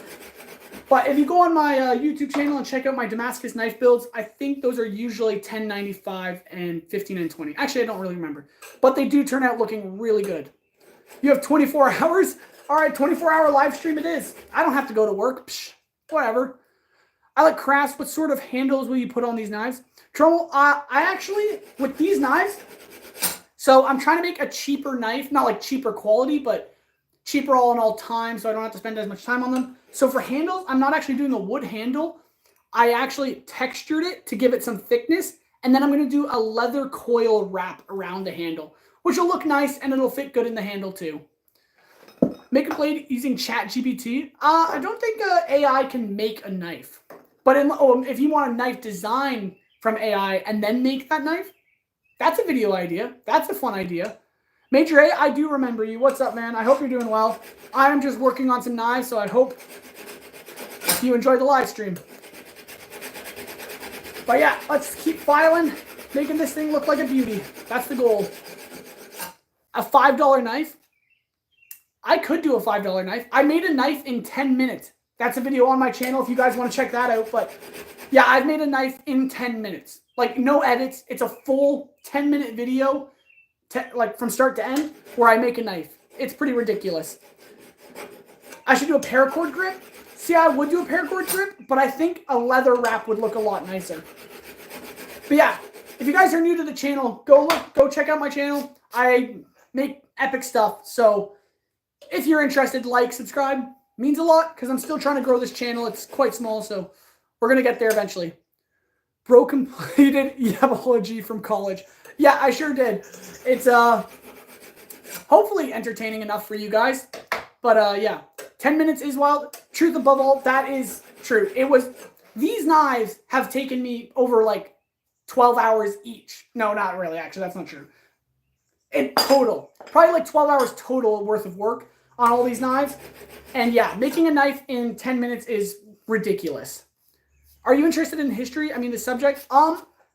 But if you go on my YouTube channel and check out my Damascus knife builds, I think those are usually 1095 and 15N20. Actually, I don't really remember. But they do turn out looking really good. You have 24 hours? All right, 24-hour live stream it is. I don't have to go to work. Psh, whatever. I like crafts. What sort of handles will you put on these knives? Troll, I actually, with these knives, so I'm trying to make a cheaper knife. Not like cheaper quality, but cheaper all in all time, so I don't have to spend as much time on them. So for handles, I'm not actually doing a wood handle. I actually textured it to give it some thickness, and then I'm going to do a leather coil wrap around the handle, which will look nice, and it'll fit good in the handle too. Make a blade using ChatGPT. I don't think AI can make a knife. But if you want a knife design from AI and then make that knife, that's a video idea. That's a fun idea. Major A, I do remember you. What's up, man? I hope you're doing well. I am just working on some knives, so I hope you enjoy the live stream. But yeah, let's keep filing, making this thing look like a beauty. That's the goal. A $5 knife? I could do a $5 knife. I made a knife in 10 minutes. That's a video on my channel if you guys want to check that out. But yeah, I've made a knife in 10 minutes. Like, no edits. It's a full 10-minute video, like from start to end, where I make a knife. It's pretty ridiculous. I should do a paracord grip. See, I would do a paracord grip, but I think a leather wrap would look a lot nicer. But yeah, if you guys are new to the channel, go check out my channel. I make epic stuff. So if you're interested, like, subscribe. Means a lot because I'm still trying to grow this channel. It's quite small, so we're going to get there eventually. Bro completed Yabology from college. Yeah, I sure did. It's hopefully entertaining enough for you guys. But yeah, 10 minutes is wild. Truth above all, that is true. These knives have taken me over like 12 hours each. No, not really, actually, that's not true. In total, probably like 12 hours total worth of work on all these knives. And yeah, making a knife in 10 minutes is ridiculous. Are you interested in history? I mean, the subject?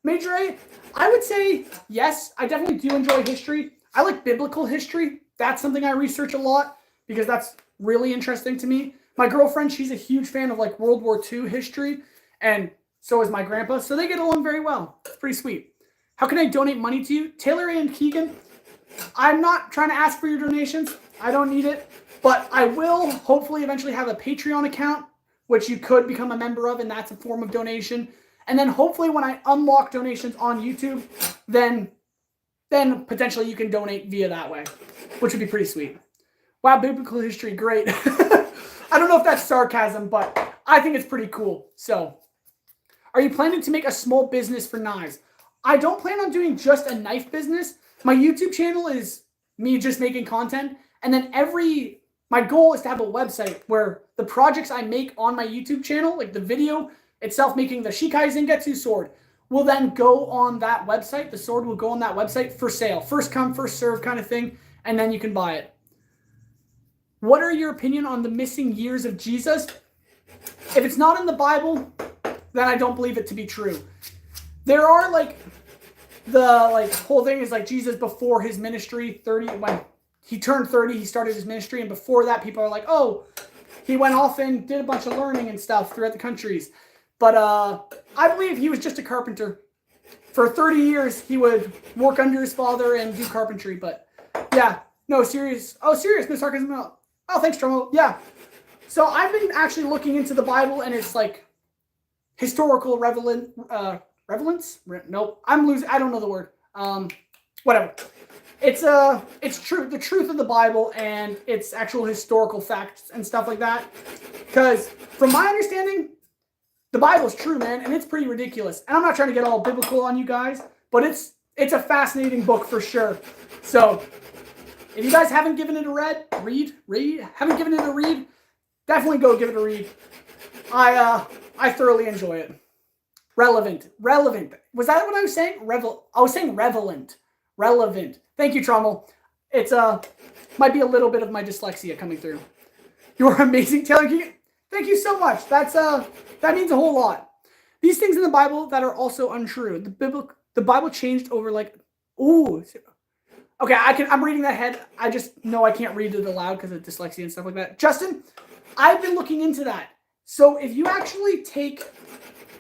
Major A, I would say yes. I definitely do enjoy history. I like biblical history. That's something I research a lot because that's really interesting to me. My girlfriend, she's a huge fan of like World War II history, and so is my grandpa. So they get along very well. It's pretty sweet. How can I donate money to you? Taylor and Keegan, I'm not trying to ask for your donations. I don't need it. But I will hopefully eventually have a Patreon account, which you could become a member of, and that's a form of donation. And then hopefully when I unlock donations on YouTube, then potentially you can donate via that way, which would be pretty sweet. Wow, biblical history, great. I don't know if that's sarcasm, but I think it's pretty cool. So, are you planning to make a small business for knives? I don't plan on doing just a knife business. My YouTube channel is me just making content. And then my goal is to have a website where the projects I make on my YouTube channel, like the video itself making the Shikai Zengetsu sword, will then go on that website. The sword will go on that website for sale. First come, first serve kind of thing. And then you can buy it. What are your opinion on the missing years of Jesus? If it's not in the Bible, then I don't believe it to be true. There are the whole thing is like Jesus before his ministry, 30, when he turned 30, he started his ministry. And before that, people are like, oh, he went off and did a bunch of learning and stuff throughout the countries. But I believe he was just a carpenter. For 30 years, he would work under his father and do carpentry. But yeah, no, serious. Oh, serious, no sarcasm. No. Oh, thanks, Tromo. Yeah. So I've been actually looking into the Bible, and it's like historical relevance. Nope, I'm losing. I don't know the word. Whatever. It's true. The truth of the Bible and its actual historical facts and stuff like that. Because from my understanding, the Bible's true, man, and it's pretty ridiculous. And I'm not trying to get all biblical on you guys, but it's a fascinating book for sure. So if you guys haven't given it a read, haven't given it a read, definitely go give it a read. I thoroughly enjoy it. Relevant. Was that what I was saying? I was saying relevant. Thank you, Trommel. It's might be a little bit of my dyslexia coming through. You're amazing, Taylor. Thank you so much. That means a whole lot. These things in the Bible that are also untrue. The Bible changed over Okay, I'm reading that head. I just know I can't read it aloud because of dyslexia and stuff like that. Justin, I've been looking into that. So if you actually take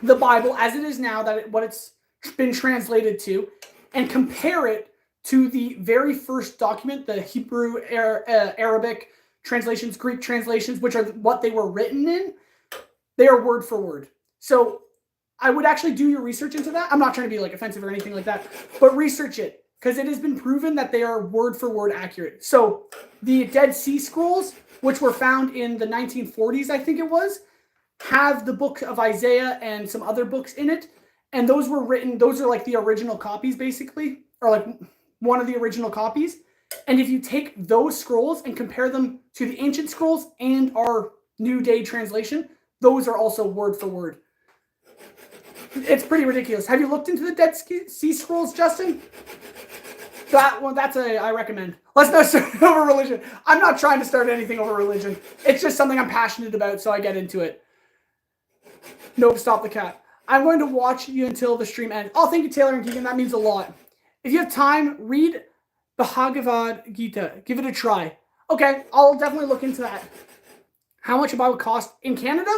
the Bible as it is now, what it's been translated to, and compare it to the very first document, the Hebrew, Arabic translations, Greek translations, which are what they were written in, they are word for word. So I would actually do your research into that. I'm not trying to be offensive or anything like that, but research it. Because it has been proven that they are word for word accurate. So the Dead Sea Scrolls, which were found in the 1940s, I think it was, have the book of Isaiah and some other books in it. And those are the original copies, basically, or one of the original copies. And if you take those scrolls and compare them to the ancient scrolls and our new day translation, those are also word for word. It's pretty ridiculous. Have you looked into the Dead Sea Scrolls, Justin? I recommend. Let's not start over religion. I'm not trying to start anything over religion. It's just something I'm passionate about, so I get into it. Nope, stop the cat. I'm going to watch you until the stream ends. Oh, thank you, Taylor and Keegan. That means a lot. If you have time, read the Bhagavad Gita. Give it a try. Okay, I'll definitely look into that. How much a Bible cost in Canada?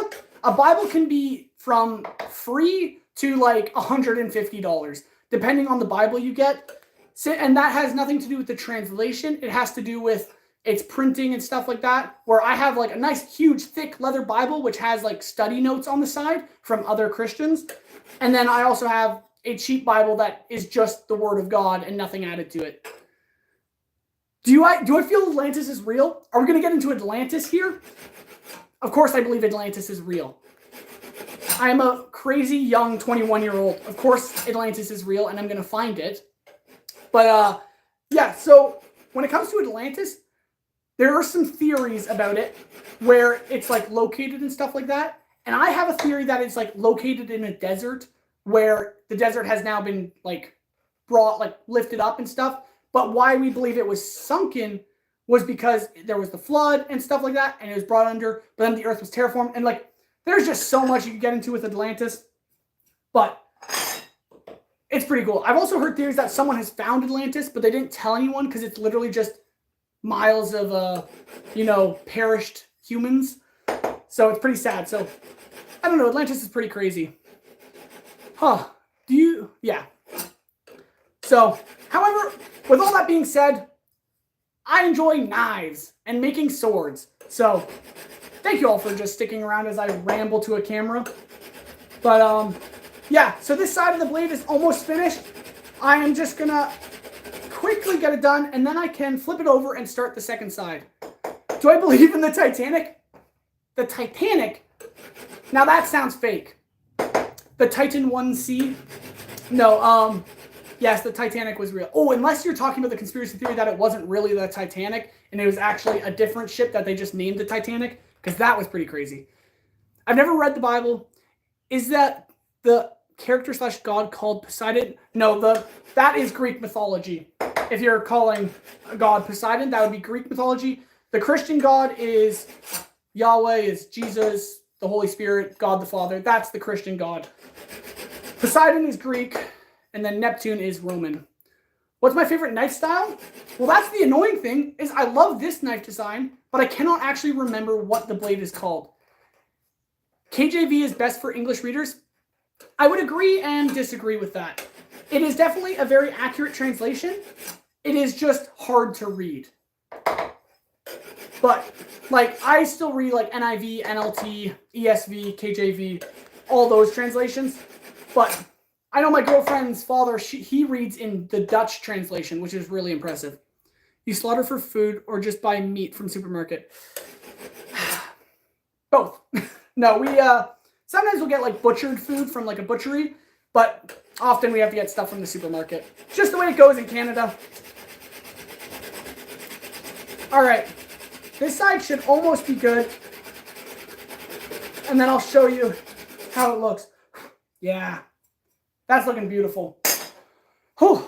A Bible can be from free to $150, depending on the Bible you get. And that has nothing to do with the translation. It has to do with its printing and stuff like that, where I have a nice, huge, thick leather Bible, which has study notes on the side from other Christians. And then I also have a cheap Bible that is just the Word of God and nothing added to it. Do I feel Atlantis is real? Are we going to get into Atlantis here? Of course I believe Atlantis is real. I'm a crazy young 21-year-old. Of course, Atlantis is real, and I'm going to find it. But, yeah, so when it comes to Atlantis, there are some theories about it where it's, like, located and stuff like that. And I have a theory that it's, like, located in a desert where the desert has now been, like, brought, like, lifted up and stuff. But why we believe it was sunken was because there was the flood and stuff like that, and it was brought under, but then the earth was terraformed. And, like, there's just so much you can get into with Atlantis. But it's pretty cool. I've also heard theories that someone has found Atlantis, but they didn't tell anyone because it's literally just miles of, perished humans. So it's pretty sad. So, I don't know. Atlantis is pretty crazy. Huh. Yeah. So, however, with all that being said, I enjoy knives and making swords. So, thank you all for just sticking around as I ramble to a camera. But, yeah, so this side of the blade is almost finished. I am just going to quickly get it done, and then I can flip it over and start the second side. Do I believe in the Titanic? The Titanic? Now that sounds fake. The Titan 1C? No, yes, the Titanic was real. Oh, unless you're talking about the conspiracy theory that it wasn't really the Titanic, and it was actually a different ship that they just named the Titanic, because that was pretty crazy. I've never read the Bible. Is that the character / god called Poseidon? No, that is Greek mythology. If you're calling a god Poseidon, that would be Greek mythology. The Christian God is Yahweh, is Jesus, the Holy Spirit, God the Father. That's the Christian God. Poseidon is Greek, and then Neptune is Roman. What's my favorite knife style? Well, that's the annoying thing, is I love this knife design, but I cannot actually remember what the blade is called. KJV is best for English readers. I would agree and disagree with that. It is definitely a very accurate translation. It is just hard to read. But, like, I still read, like, NIV, NLT, ESV, KJV, all those translations. But I know my girlfriend's father, he reads in the Dutch translation, which is really impressive. You slaughter for food or just buy meat from supermarket? Both. No, we, sometimes we'll get, like, butchered food from, like, a butchery, but often we have to get stuff from the supermarket. Just the way it goes in Canada. Alright. This side should almost be good. And then I'll show you how it looks. Yeah. That's looking beautiful. Whew.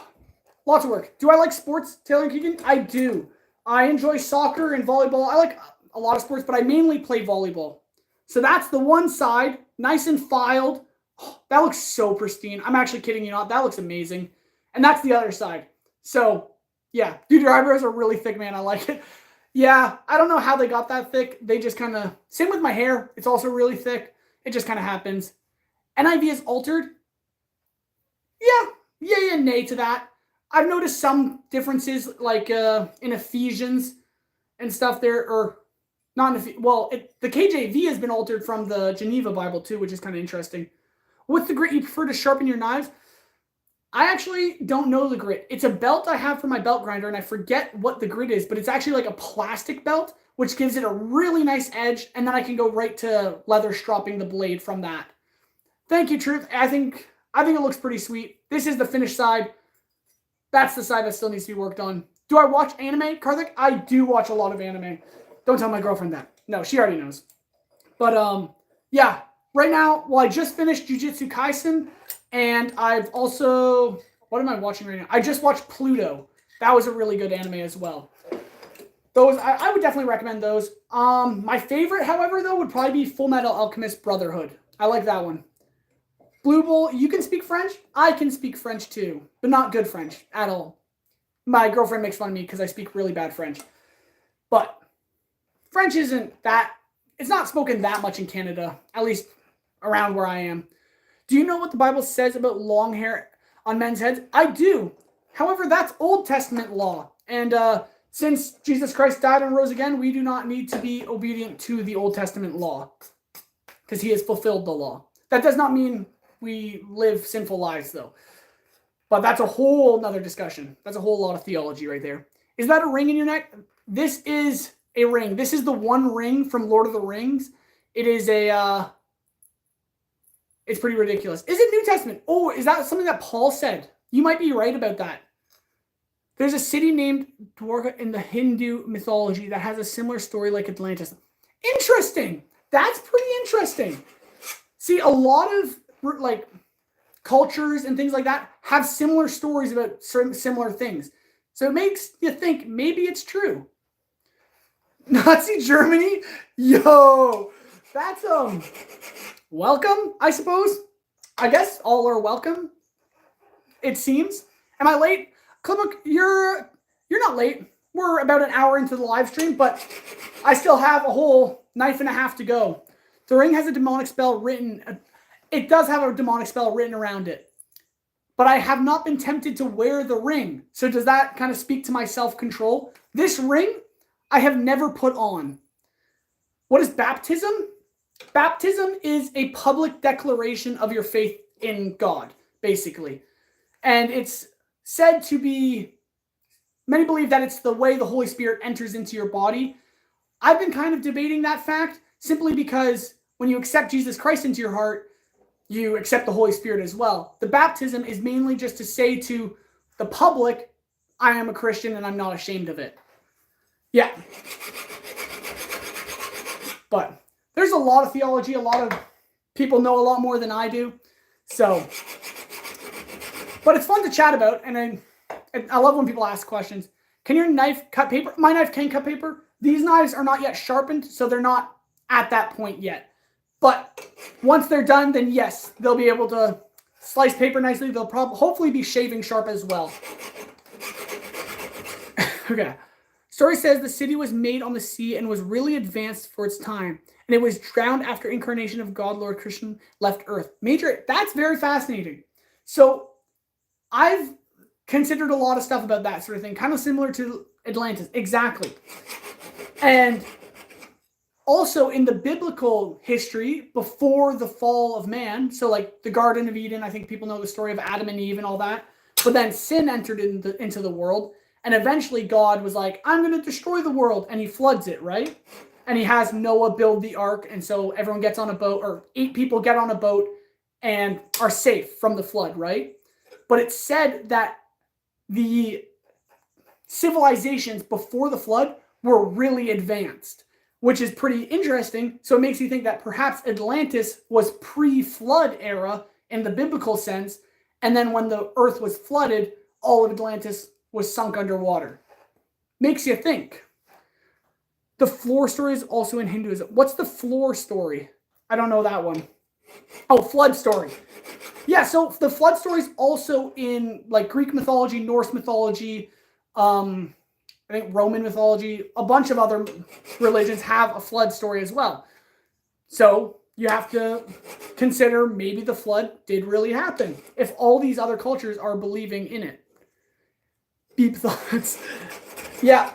Lots of work. Do I like sports, Taylor and Keegan? I do. I enjoy soccer and volleyball. I like a lot of sports, but I mainly play volleyball. So that's the one side, nice and filed. Oh, that looks so pristine. I'm actually kidding you not. That looks amazing. And that's the other side. So, yeah. Dude, your eyebrows are really thick, man. I like it. Yeah, I don't know how they got that thick. They just kind of... Same with my hair. It's also really thick. It just kind of happens. NIV is altered. Yeah. Yay and nay to that. I've noticed some differences, like in Ephesians and stuff there, or not in the KJV has been altered from the Geneva Bible too, which is kind of interesting. What's the grit you prefer to sharpen your knives? I actually don't know the grit. It's a belt I have for my belt grinder, and I forget what the grit is, but it's actually like a plastic belt, which gives it a really nice edge, and then I can go right to leather stropping the blade from that. Thank you, Truth. I think it looks pretty sweet. This is the finished side. That's the side that still needs to be worked on. Do I watch anime, Karthik? I do watch a lot of anime. Don't tell my girlfriend that. No, she already knows. But, yeah. Right now, well, I just finished Jujutsu Kaisen, and I've also... What am I watching right now? I just watched Pluto. That was a really good anime as well. Those, I would definitely recommend those. My favorite, however, though, would probably be Full Metal Alchemist Brotherhood. I like that one. Blue Bull, you can speak French? I can speak French too, but not good French at all. My girlfriend makes fun of me because I speak really bad French. But French isn't that... It's not spoken that much in Canada, at least around where I am. Do you know what the Bible says about long hair on men's heads? I do. However, that's Old Testament law. And since Jesus Christ died and rose again, we do not need to be obedient to the Old Testament law, because he has fulfilled the law. That does not mean we live sinful lives, though. But that's a whole nother discussion. That's a whole lot of theology right there. Is that a ring in your neck? This is a ring. This is the one ring from Lord of the Rings. It is a... It's pretty ridiculous. Is it New Testament? Oh, is that something that Paul said? You might be right about that. There's a city named Dwarka in the Hindu mythology that has a similar story like Atlantis. Interesting. That's pretty interesting. See, a lot of like cultures and things like that have similar stories about certain similar things. So it makes you think maybe it's true. Nazi Germany? Yo, that's welcome, I suppose. I guess all are welcome. It seems. Am I late? Clipbook, you're not late. We're about an hour into the live stream, but I still have a whole knife and a half to go. The ring has a demonic spell written. It does have a demonic spell written around it. But I have not been tempted to wear the ring. So does that kind of speak to my self-control? This ring, I have never put on. What is baptism? Baptism is a public declaration of your faith in God, basically. And it's said to be, many believe that it's the way the Holy Spirit enters into your body. I've been kind of debating that fact simply because when you accept Jesus Christ into your heart, you accept the Holy Spirit as well. The baptism is mainly just to say to the public, I am a Christian and I'm not ashamed of it. Yeah. But there's a lot of theology. A lot of people know a lot more than I do. So, but it's fun to chat about. And I love when people ask questions. Can your knife cut paper? My knife can cut paper. These knives are not yet sharpened, so they're not at that point yet. But once they're done, then yes, they'll be able to slice paper nicely. They'll hopefully be shaving sharp as well. Okay. Story says the city was made on the sea and was really advanced for its time. And it was drowned after incarnation of God, Lord Christian left Earth. That's very fascinating. So I've considered a lot of stuff about that sort of thing. Kind of similar to Atlantis. Exactly. And also in the biblical history, before the fall of man, so like the Garden of Eden, I think people know the story of Adam and Eve and all that. But then sin entered into the world. And eventually God was like, I'm going to destroy the world. And he floods it, right? And he has Noah build the ark. And so everyone gets on a boat, or 8 people get on a boat and are safe from the flood, right? But it said that the civilizations before the flood were really advanced, which is pretty interesting. So it makes you think that perhaps Atlantis was pre-flood era in the biblical sense. And then when the earth was flooded, all of Atlantis was sunk underwater. Makes you think. The floor story is also in Hinduism. What's the floor story? I don't know that one. Oh, flood story. Yeah, so the flood story is also in like Greek mythology, Norse mythology, I think Roman mythology. A bunch of other religions have a flood story as well. So you have to consider maybe the flood did really happen if all these other cultures are believing in it. Beep thoughts. Yeah.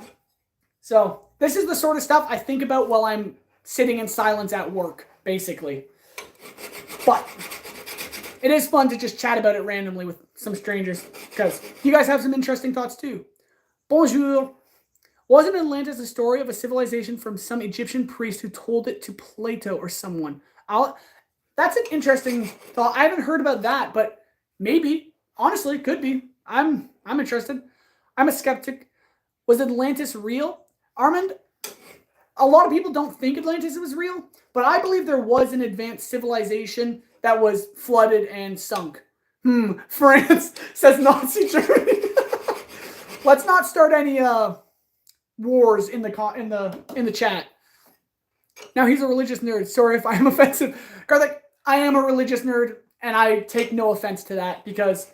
So this is the sort of stuff I think about while I'm sitting in silence at work, basically. But it is fun to just chat about it randomly with some strangers because you guys have some interesting thoughts too. Bonjour. Wasn't Atlantis a story of a civilization from some Egyptian priest who told it to Plato or someone? That's an interesting thought. I haven't heard about that, but maybe. Honestly, could be. I'm interested. I'm a skeptic. Was Atlantis real? Armand, a lot of people don't think Atlantis was real, but I believe there was an advanced civilization that was flooded and sunk. France says Nazi Germany. Let's not start any wars in the chat. Now he's a religious nerd. Sorry if I am offensive. Garlic, I am a religious nerd, and I take no offense to that because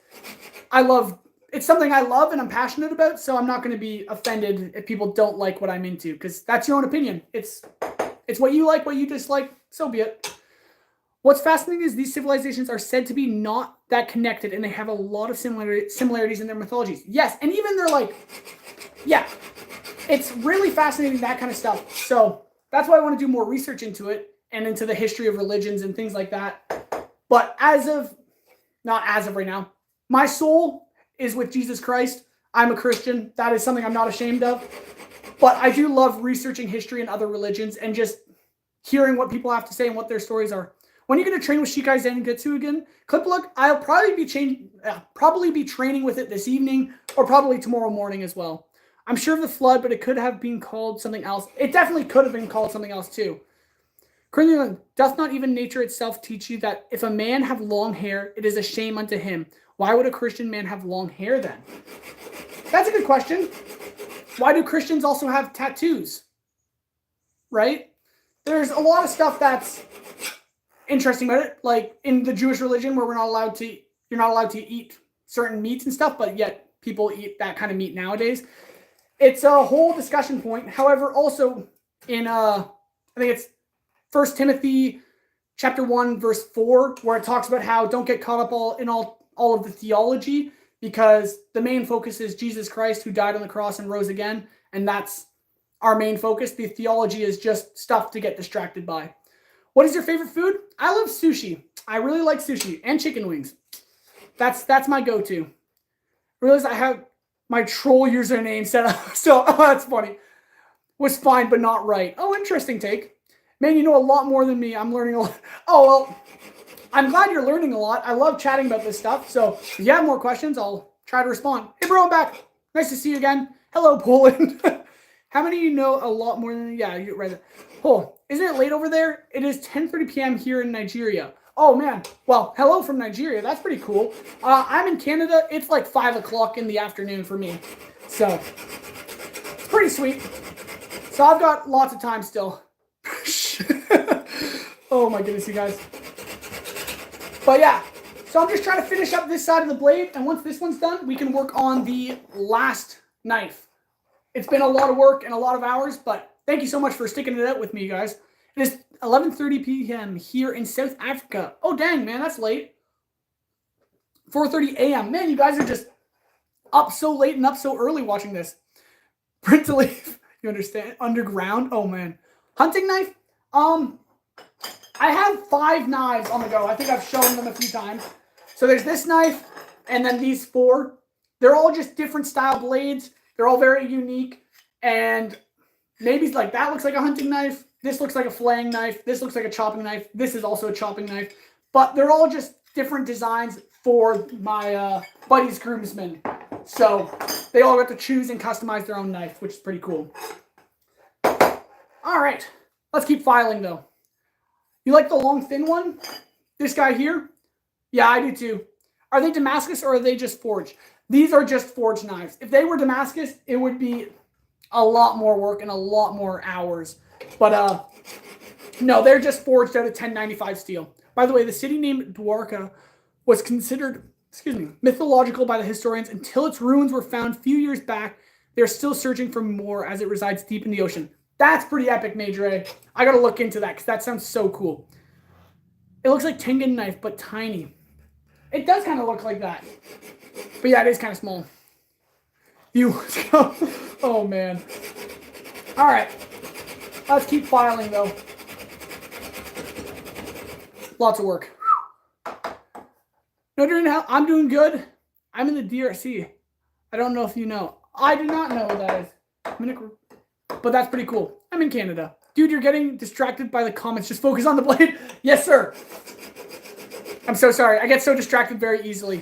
it's something I love and I'm passionate about, so I'm not going to be offended if people don't like what I'm into, because that's your own opinion. It's what you like, what you dislike, so be it. What's fascinating is these civilizations are said to be not that connected, and they have a lot of similarities in their mythologies. Yes, and even they're like, yeah, it's really fascinating, that kind of stuff. So that's why I want to do more research into it and into the history of religions and things like that. But not as of right now, my soul is with Jesus Christ. I'm a Christian. That is something I'm not ashamed of. But I do love researching history and other religions and just hearing what people have to say and what their stories are. When are you going to train with Shikai Zangetsu again? Clip look, I'll probably be training with it this evening or probably tomorrow morning as well. I'm sure of the flood, but it could have been called something else. It definitely could have been called something else too. Corinthians, doth not even nature itself teach you that if a man have long hair, it is a shame unto him? Why would a Christian man have long hair then? That's a good question. Why do Christians also have tattoos? Right? There's a lot of stuff that's interesting about it, like in the Jewish religion where you're not allowed to eat certain meats and stuff, but yet people eat that kind of meat nowadays. It's a whole discussion point. However, also in I think it's 1 Timothy chapter 1 verse 4, where it talks about how don't get caught up all of the theology, because the main focus is Jesus Christ who died on the cross and rose again, and that's our main focus. The theology is just stuff to get distracted by. What is your favorite food? I love sushi. I really like sushi and chicken wings. That's my go-to. I realize I have my troll username set up, so that's funny. Was fine, but not right. Oh, interesting take. Man, you know a lot more than me. I'm learning a lot. Oh, well, I'm glad you're learning a lot. I love chatting about this stuff. So if you have more questions, I'll try to respond. Hey, bro, I'm back. Nice to see you again. Hello, Poland. How many of you know a lot more than... Yeah, you read it. Oh, isn't it late over there? It is 10:30 p.m. here in Nigeria. Oh, man. Well, hello from Nigeria. That's pretty cool. I'm in Canada. It's like 5 o'clock in the afternoon for me. So, it's pretty sweet. So, I've got lots of time still. Oh, my goodness, you guys. But, yeah. So, I'm just trying to finish up this side of the blade. And once this one's done, we can work on the last knife. It's been a lot of work and a lot of hours, but thank you so much for sticking it out with me, you guys. It is 11:30 p.m. here in South Africa. Oh, dang, man, that's late. 4:30 a.m. Man, you guys are just up so late and up so early watching this. Print to leave. You understand? Underground. Oh, man. Hunting knife? I have 5 knives on the go. I think I've shown them a few times. So there's this knife and then these 4. They're all just different style blades. They're all very unique. And maybe like that looks like a hunting knife. This looks like a flaying knife. This looks like a chopping knife. This is also a chopping knife. But they're all just different designs for my buddy's groomsmen. So they all got to choose and customize their own knife, which is pretty cool. All right. Let's keep filing, though. You like the long, thin one? This guy here? Yeah, I do too. Are they Damascus or are they just forged? These are just forged knives. If they were Damascus, it would be a lot more work and a lot more hours. But no, they're just forged out of 1095 steel. By the way, the city named Dwarka was considered, mythological by the historians until its ruins were found a few years back. They're still searching for more as it resides deep in the ocean. That's pretty epic, Major A. I gotta look into that because that sounds so cool. It looks like Tengen knife, but tiny. It does kind of look like that. But yeah, it is kind of small. Oh, man. All right. Let's keep filing, though. Lots of work. No, I'm doing good. I'm in the DRC. I don't know if you know. I do not know what that is. But that's pretty cool. I'm in Canada. Dude, you're getting distracted by the comments. Just focus on the blade. Yes, sir. I'm so sorry. I get so distracted very easily.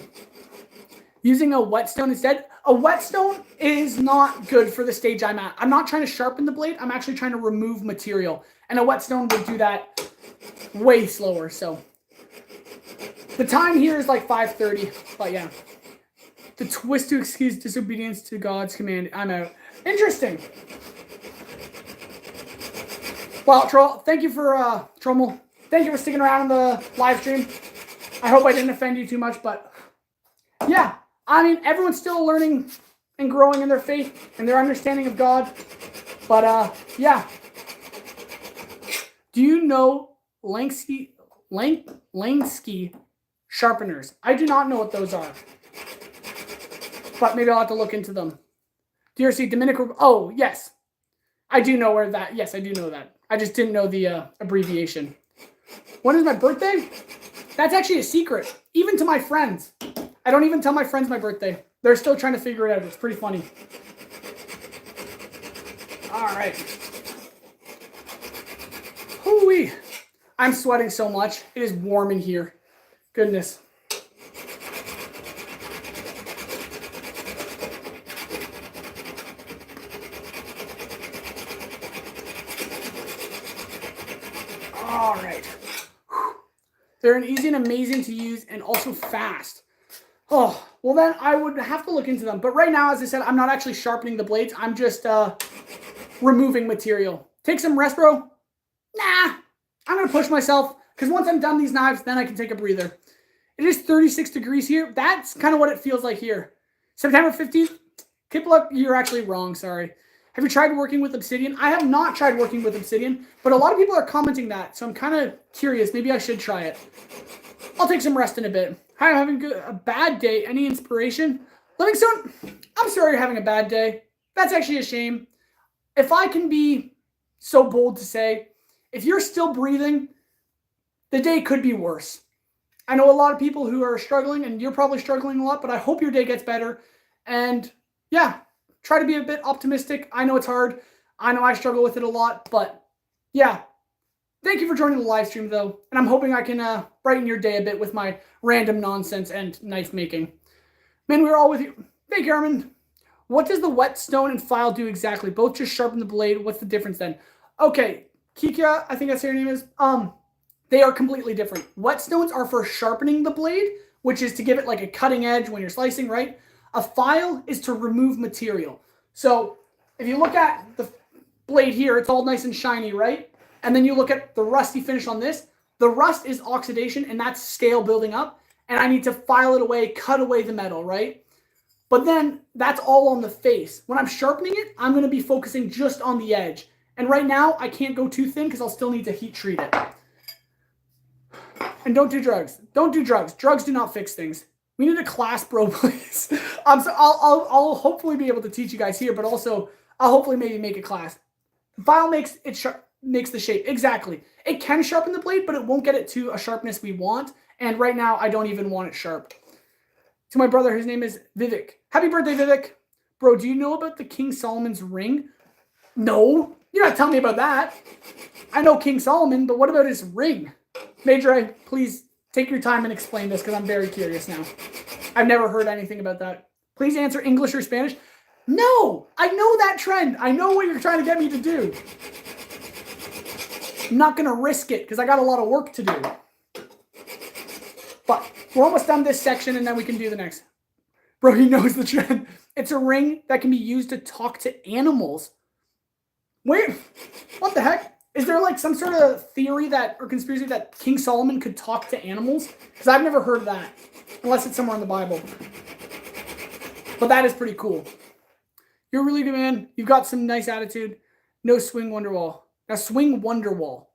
Using a whetstone instead. A whetstone is not good for the stage I'm at. I'm not trying to sharpen the blade. I'm actually trying to remove material. And a whetstone would do that way slower. So the time here is like 5:30. But yeah. The twist to excuse disobedience to God's command. I'm out. Interesting. Well, Troll, thank you for Trommel. Thank you for sticking around in the live stream. I hope I didn't offend you too much, but yeah. I mean, everyone's still learning and growing in their faith and their understanding of God. But, yeah. Do you know Langsky sharpeners? I do not know what those are. But maybe I'll have to look into them. DRC, Dominican... Oh, yes. I do know where that... Yes, I do know that. I just didn't know the abbreviation. When is my birthday? That's actually a secret. Even to my friends. I don't even tell my friends my birthday. They're still trying to figure it out. It's pretty funny. All right. Hoo-wee. I'm sweating so much. It is warm in here. Goodness. All right. They're an easy and amazing to use and also fast. Oh, well then I would have to look into them. But right now, as I said, I'm not actually sharpening the blades. I'm just removing material. Take some rest, bro. Nah, I'm going to push myself because once I'm done these knives, then I can take a breather. It is 36 degrees here. That's kind of what it feels like here. September 15th. Kipluck, you're actually wrong. Sorry. Have you tried working with obsidian? I have not tried working with obsidian, but a lot of people are commenting that, so I'm kind of curious. Maybe I should try it. I'll take some rest in a bit. Hi, I'm having a bad day. Any inspiration? Livingstone, I'm sorry you're having a bad day. That's actually a shame. If I can be so bold to say, if you're still breathing, the day could be worse. I know a lot of people who are struggling, and you're probably struggling a lot, but I hope your day gets better. And yeah, try to be a bit optimistic. I know it's hard. I know I struggle with it a lot, but yeah. Thank you for joining the live stream, though, and I'm hoping I can brighten your day a bit with my random nonsense and knife making. Man, we're all with you. Thank you, Armin. What does the whetstone and file do exactly? Both just sharpen the blade. What's the difference then? Okay, Kikia, I think that's what your name is. They are completely different. Whetstones are for sharpening the blade, which is to give it like a cutting edge when you're slicing, right? A file is to remove material. So if you look at the blade here, it's all nice and shiny, right? And then you look at the rusty finish on this. The rust is oxidation, and that's scale building up. And I need to file it away, cut away the metal, right? But then that's all on the face. When I'm sharpening it, I'm going to be focusing just on the edge. And right now, I can't go too thin because I'll still need to heat treat it. And don't do drugs. Don't do drugs. Drugs do not fix things. We need a class, bro, please. I'll hopefully be able to teach you guys here, but also I'll hopefully maybe make a class. File makes it makes the shape. Exactly. It can sharpen the blade, but it won't get it to a sharpness we want. And right now, I don't even want it sharp. To my brother, his name is Vivek. Happy birthday, Vivek. Bro, do you know about the King Solomon's ring? No. You're not telling me about that. I know King Solomon, but what about his ring? Major, please take your time and explain this because I'm very curious now. I've never heard anything about that. Please answer English or Spanish. No, I know that trend. I know what you're trying to get me to do. I'm not going to risk it because I got a lot of work to do. But we're almost done this section and then we can do the next. Bro, he knows the trend. It's a ring that can be used to talk to animals. Wait, what the heck? Is there like some sort of theory that, or conspiracy that King Solomon could talk to animals? Because I've never heard that, unless it's somewhere in the Bible. But that is pretty cool. You're a really good man. You've got some nice attitude. No swing Wonderwall. Now swing Wonderwall.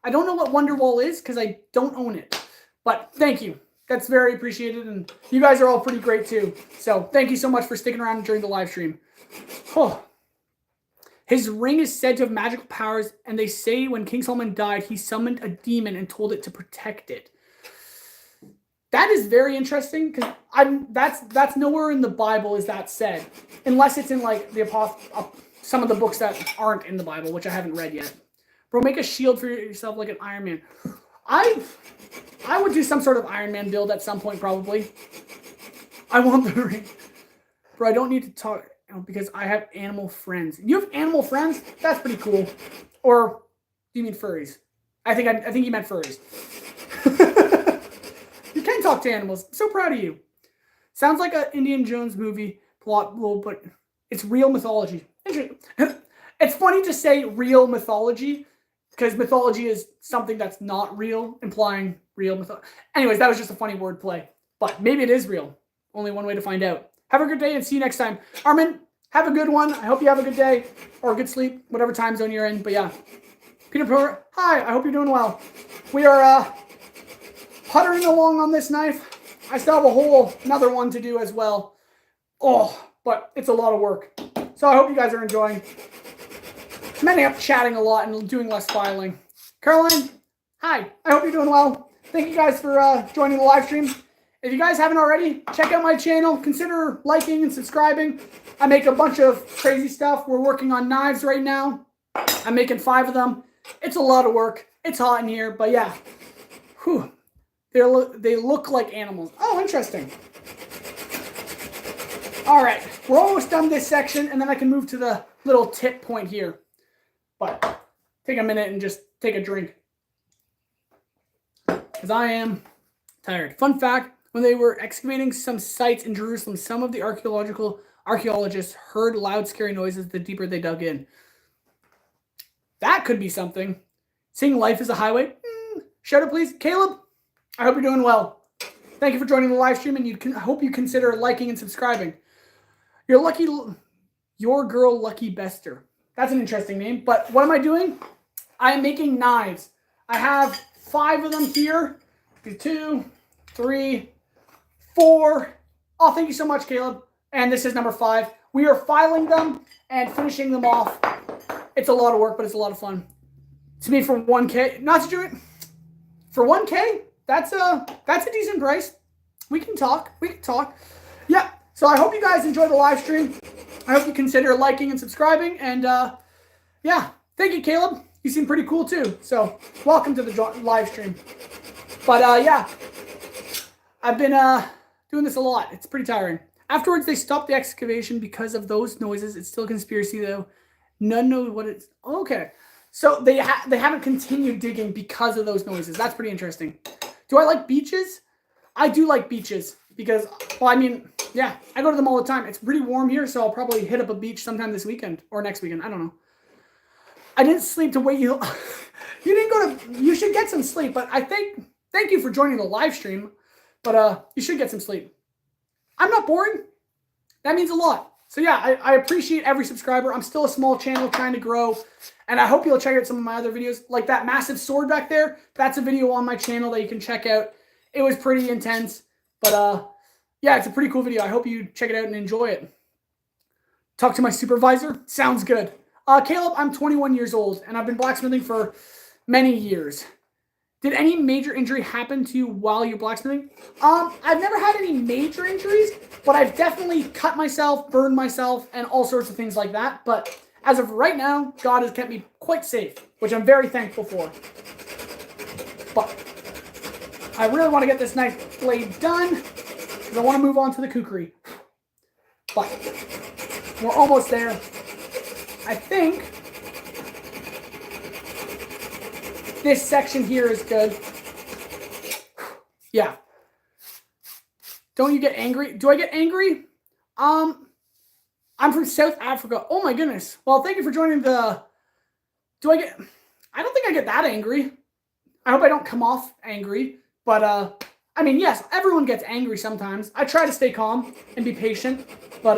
I don't know what Wonderwall is because I don't own it. But thank you. That's very appreciated. And you guys are all pretty great too. So thank you so much for sticking around during the live stream. Oh. His ring is said to have magical powers, and they say when King Solomon died, he summoned a demon and told it to protect it. That is very interesting because that's nowhere in the Bible is that said, unless it's in like the some of the books that aren't in the Bible, which I haven't read yet. Bro, make a shield for yourself like an Iron Man. I would do some sort of Iron Man build at some point probably. I want the ring, bro. I don't need to talk. Because I have animal friends. You have animal friends? That's pretty cool. Or do you mean furries? I think you meant furries. You can talk to animals. I'm so proud of you. Sounds like an Indiana Jones movie plot, but it's real mythology. It's funny to say real mythology because mythology is something that's not real, implying real mythology. Anyways, that was just a funny wordplay. But maybe it is real. Only one way to find out. Have a good day and see you next time. Armin, have a good one. I hope you have a good day or a good sleep, whatever time zone you're in. But yeah. Peter Porter, hi. I hope you're doing well. We are puttering along on this knife. I still have another one to do as well. Oh, but it's a lot of work. So I hope you guys are enjoying. I'm ending up chatting a lot and doing less filing. Caroline, hi. I hope you're doing well. Thank you guys for joining the live stream. If you guys haven't already, check out my channel. Consider liking and subscribing. I make a bunch of crazy stuff. We're working on knives right now. I'm making 5 of them. It's a lot of work. It's hot in here, but yeah. Whew. They look like animals. Oh, interesting. All right, we're almost done this section, and then I can move to the little tip point here. But take a minute and just take a drink, because I am tired. Fun fact, when they were excavating some sites in Jerusalem, some of the archaeologists heard loud, scary noises the deeper they dug in. That could be something. Seeing life as a highway. Shout out, please. Caleb, I hope you're doing well. Thank you for joining the live stream, and I hope you consider liking and subscribing. Your girl Lucky Bester. That's an interesting name. But what am I doing? I am making knives. I have 5 of them here. 2, 3, 4. Oh, thank you so much, Caleb. And this is number 5. We are filing them and finishing them off. It's a lot of work, but it's a lot of fun. To me, for 1K, not to do it for 1K. That's a decent price. We can talk. Yeah. So I hope you guys enjoy the live stream. I hope you consider liking and subscribing. And yeah, thank you, Caleb. You seem pretty cool too. So welcome to the live stream. But yeah, I've been doing this a lot. It's pretty tiring. Afterwards, they stopped the excavation because of those noises. It's still a conspiracy though. None know what it's. Okay. So they haven't continued digging because of those noises. That's pretty interesting. Do I like beaches? I do like beaches because, well, I mean, yeah, I go to them all the time. It's pretty warm here, so I'll probably hit up a beach sometime this weekend or next weekend. I don't know. I didn't sleep to wait you. You didn't go to. You should get some sleep. But thank you for joining the live stream. But you should get some sleep. I'm not boring. That means a lot. So yeah, I appreciate every subscriber. I'm still a small channel trying to grow. And I hope you'll check out some of my other videos. Like that massive sword back there. That's a video on my channel that you can check out. It was pretty intense. But yeah, it's a pretty cool video. I hope you check it out and enjoy it. Talk to my supervisor. Sounds good. Caleb, I'm 21 years old. And I've been blacksmithing for many years. Did any major injury happen to you while you're blacksmithing? I've never had any major injuries. But I've definitely cut myself, burned myself, and all sorts of things like that. But as of right now, God has kept me quite safe, which I'm very thankful for. But I really want to get this knife blade done because I want to move on to the kukri. But we're almost there. I think this section here is good. Yeah. Don't you get angry? Do I get angry? I'm from South Africa. Oh my goodness. Well, thank you for joining the... I don't think I get that angry. I hope I don't come off angry. But, I mean, yes, everyone gets angry sometimes. I try to stay calm and be patient. But,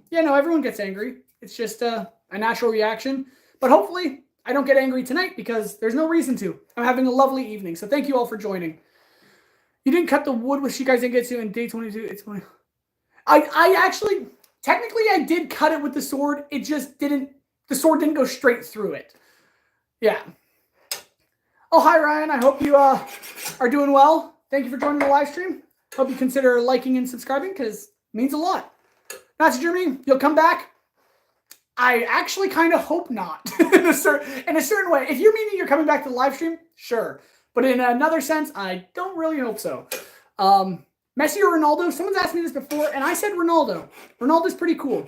yeah, no, everyone gets angry. It's just a natural reaction. But hopefully I don't get angry tonight because there's no reason to. I'm having a lovely evening. So thank you all for joining. You didn't cut the wood with Shikai Zangetsu in day 22. It's funny. I actually, technically I did cut it with the sword. It just didn't, the sword didn't go straight through it. Yeah. Oh, hi Ryan. I hope you are doing well. Thank you for joining the live stream. Hope you consider liking and subscribing because it means a lot. Nazi Germany, you'll come back? I actually kind of hope not. in a certain way. If you're meaning you're coming back to the live stream, sure. But in another sense, I don't really hope so. Messi or Ronaldo? Someone's asked me this before, and I said Ronaldo. Ronaldo's pretty cool.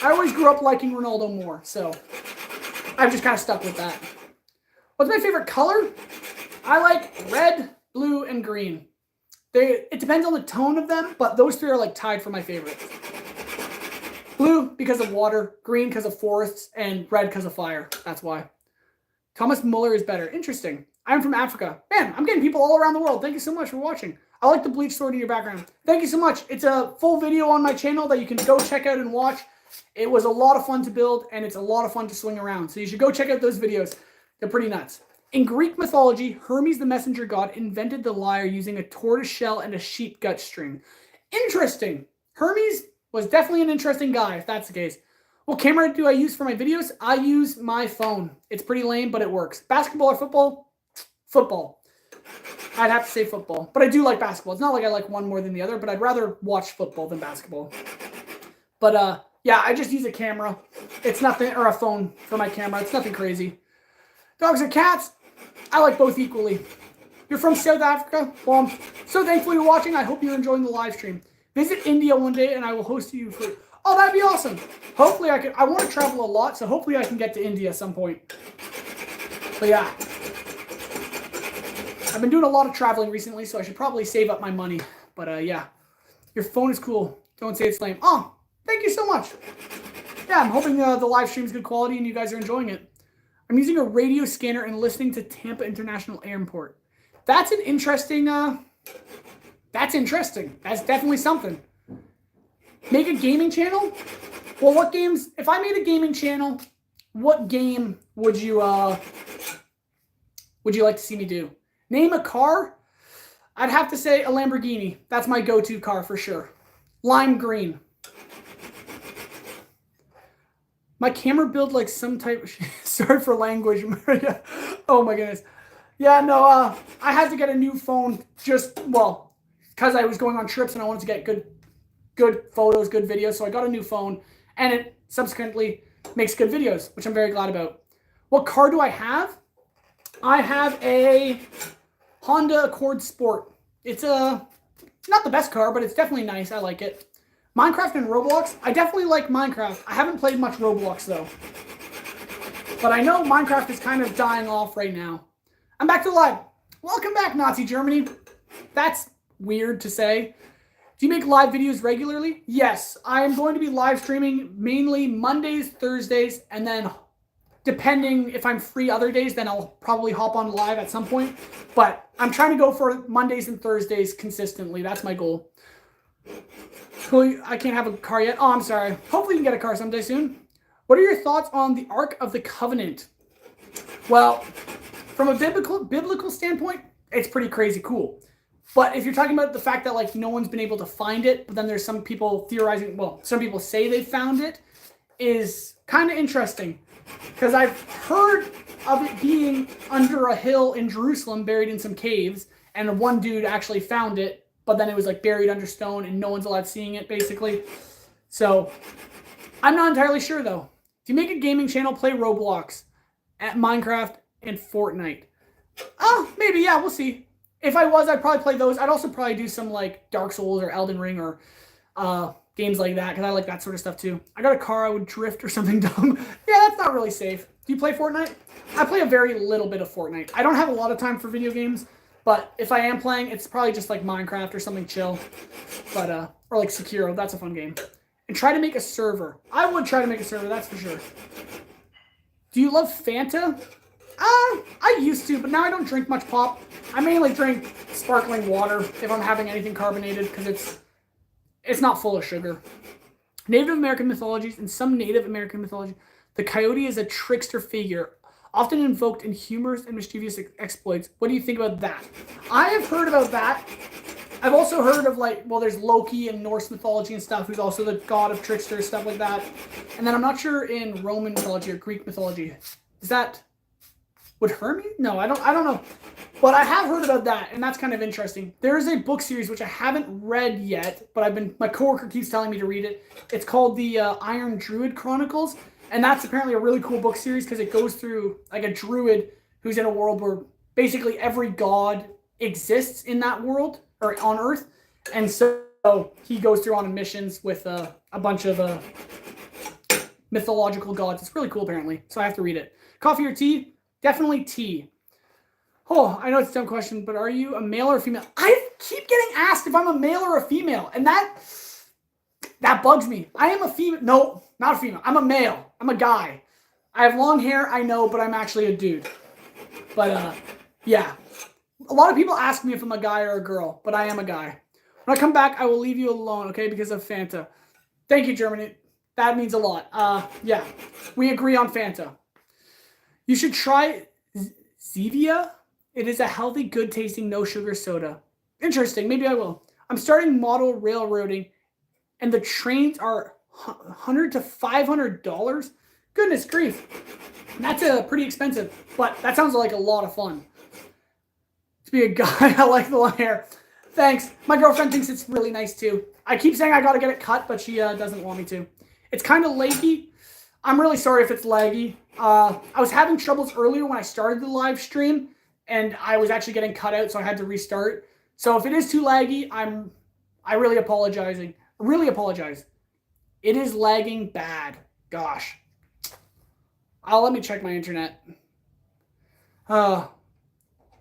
I always grew up liking Ronaldo more, so I've just kind of stuck with that. What's my favorite color? I like red, blue, and green. It depends on the tone of them, but those 3 are like tied for my favorites. Blue because of water, green because of forests, and red because of fire. That's why. Thomas Muller is better. Interesting. I'm from Africa. Man, I'm getting people all around the world. Thank you so much for watching. I like the bleach sword in your background. Thank you so much. It's a full video on my channel that you can go check out and watch. It was a lot of fun to build, and it's a lot of fun to swing around. So you should go check out those videos. They're pretty nuts. In Greek mythology, Hermes the messenger god invented the lyre using a tortoise shell and a sheep gut string. Interesting. Hermes was definitely an interesting guy, if that's the case. What camera do I use for my videos? I use my phone. It's pretty lame, but it works. Basketball or football? Football. I'd have to say football. But I do like basketball. It's not like I like one more than the other, but I'd rather watch football than basketball. But, yeah, I just use a camera. It's nothing, or a phone for my camera. It's nothing crazy. Dogs or cats? I like both equally. You're from South Africa? Well, I'm so thankful you're watching. I hope you're enjoying the live stream. Visit India one day and I will host you for... Oh, that'd be awesome. Hopefully I can... I want to travel a lot, so hopefully I can get to India at some point. But yeah. I've been doing a lot of traveling recently, so I should probably save up my money. But yeah. Your phone is cool. Don't say it's lame. Oh, thank you so much. Yeah, I'm hoping the live stream is good quality and you guys are enjoying it. I'm using a radio scanner and listening to Tampa International Airport. That's an interesting, that's interesting. That's definitely something. Make a gaming channel? Well, what games, if I made a gaming channel, what game would you like to see me do? Name a car? I'd have to say a Lamborghini. That's my go-to car for sure. Lime green. My camera build like some type of... Sorry for language. Oh my goodness. Yeah, no, I had to get a new phone just, well, because I was going on trips and I wanted to get good photos, good videos. So I got a new phone and it subsequently makes good videos, which I'm very glad about. What car do I have? I have a Honda Accord Sport. It's not the best car, but it's definitely nice. I like it. Minecraft and Roblox. I definitely like Minecraft. I haven't played much Roblox though. But I know Minecraft is kind of dying off right now. I'm back to live. Welcome back, Nazi Germany. That's weird to say. Do you make live videos regularly? Yes. I am going to be live streaming mainly Mondays, Thursdays, and then depending if I'm free other days, then I'll probably hop on live at some point. But I'm trying to go for Mondays and Thursdays consistently. That's my goal. Cool. I can't have a car yet. Oh, I'm sorry. Hopefully you can get a car someday soon. What are your thoughts on the Ark of the Covenant? Well, from a biblical standpoint, it's pretty crazy cool. But if you're talking about the fact that like no one's been able to find it, but then there's some people theorizing, well, some people say they found it, is kind of interesting. Because I've heard of it being under a hill in Jerusalem, buried in some caves, and one dude actually found it, but then it was like buried under stone and no one's allowed seeing it, basically. So, I'm not entirely sure though. If you make a gaming channel, play Roblox, at Minecraft, and Fortnite. Oh, maybe, yeah, we'll see. If I was, I'd probably play those. I'd also probably do some like Dark Souls or Elden Ring or games like that, because I like that sort of stuff too. I got a car, I would drift or something dumb. Yeah, that's not really safe. Do you play Fortnite? I play a very little bit of Fortnite. I don't have a lot of time for video games, but if I am playing, it's probably just like Minecraft or something chill. But, or like Sekiro, that's a fun game. And try to make a server. I would try to make a server, that's for sure. Do you love Fanta? I used to, but now I don't drink much pop. I mainly drink sparkling water if I'm having anything carbonated, because it's not full of sugar. Native American mythologies. In some Native American mythology, the coyote is a trickster figure, often invoked in humorous and mischievous exploits. What do you think about that? I have heard about that. I've also heard of like, well, there's Loki in Norse mythology and stuff, who's also the god of tricksters, stuff like that. And then I'm not sure in Roman mythology or Greek mythology. Is that... Would Hermes? No, I don't know. But I have heard about that, and that's kind of interesting. There is a book series which I haven't read yet, but my coworker keeps telling me to read it. It's called the Iron Druid Chronicles, and that's apparently a really cool book series because it goes through like a druid who's in a world where basically every god exists in that world, or on Earth, and so he goes through on missions with a bunch of mythological gods. It's really cool apparently, so I have to read it. Coffee or tea? Definitely tea. Oh, I know it's a dumb question, but are you a male or a female? I keep getting asked if I'm a male or a female, and that bugs me. I am a female. No, not a female. I'm a male. I'm a guy. I have long hair, I know, but I'm actually a dude. But, yeah. A lot of people ask me if I'm a guy or a girl, but I am a guy. When I come back, I will leave you alone, okay, because of Fanta. Thank you, Germany. That means a lot. Yeah. We agree on Fanta. You should try Zevia. It is a healthy, good-tasting, no-sugar soda. Interesting. Maybe I will. I'm starting model railroading, and the trains are $100 to $500. Goodness grief. That's pretty expensive, but that sounds like a lot of fun. To be a guy, I like the long hair. Thanks. My girlfriend thinks it's really nice, too. I keep saying I got to get it cut, but she doesn't want me to. It's kind of lakey. I'm really sorry if it's laggy. I was having troubles earlier when I started the live stream, and I was actually getting cut out, so I had to restart. So if it is too laggy, I really apologizing. Really apologize. It is lagging bad. Gosh. Let me check my internet. Well,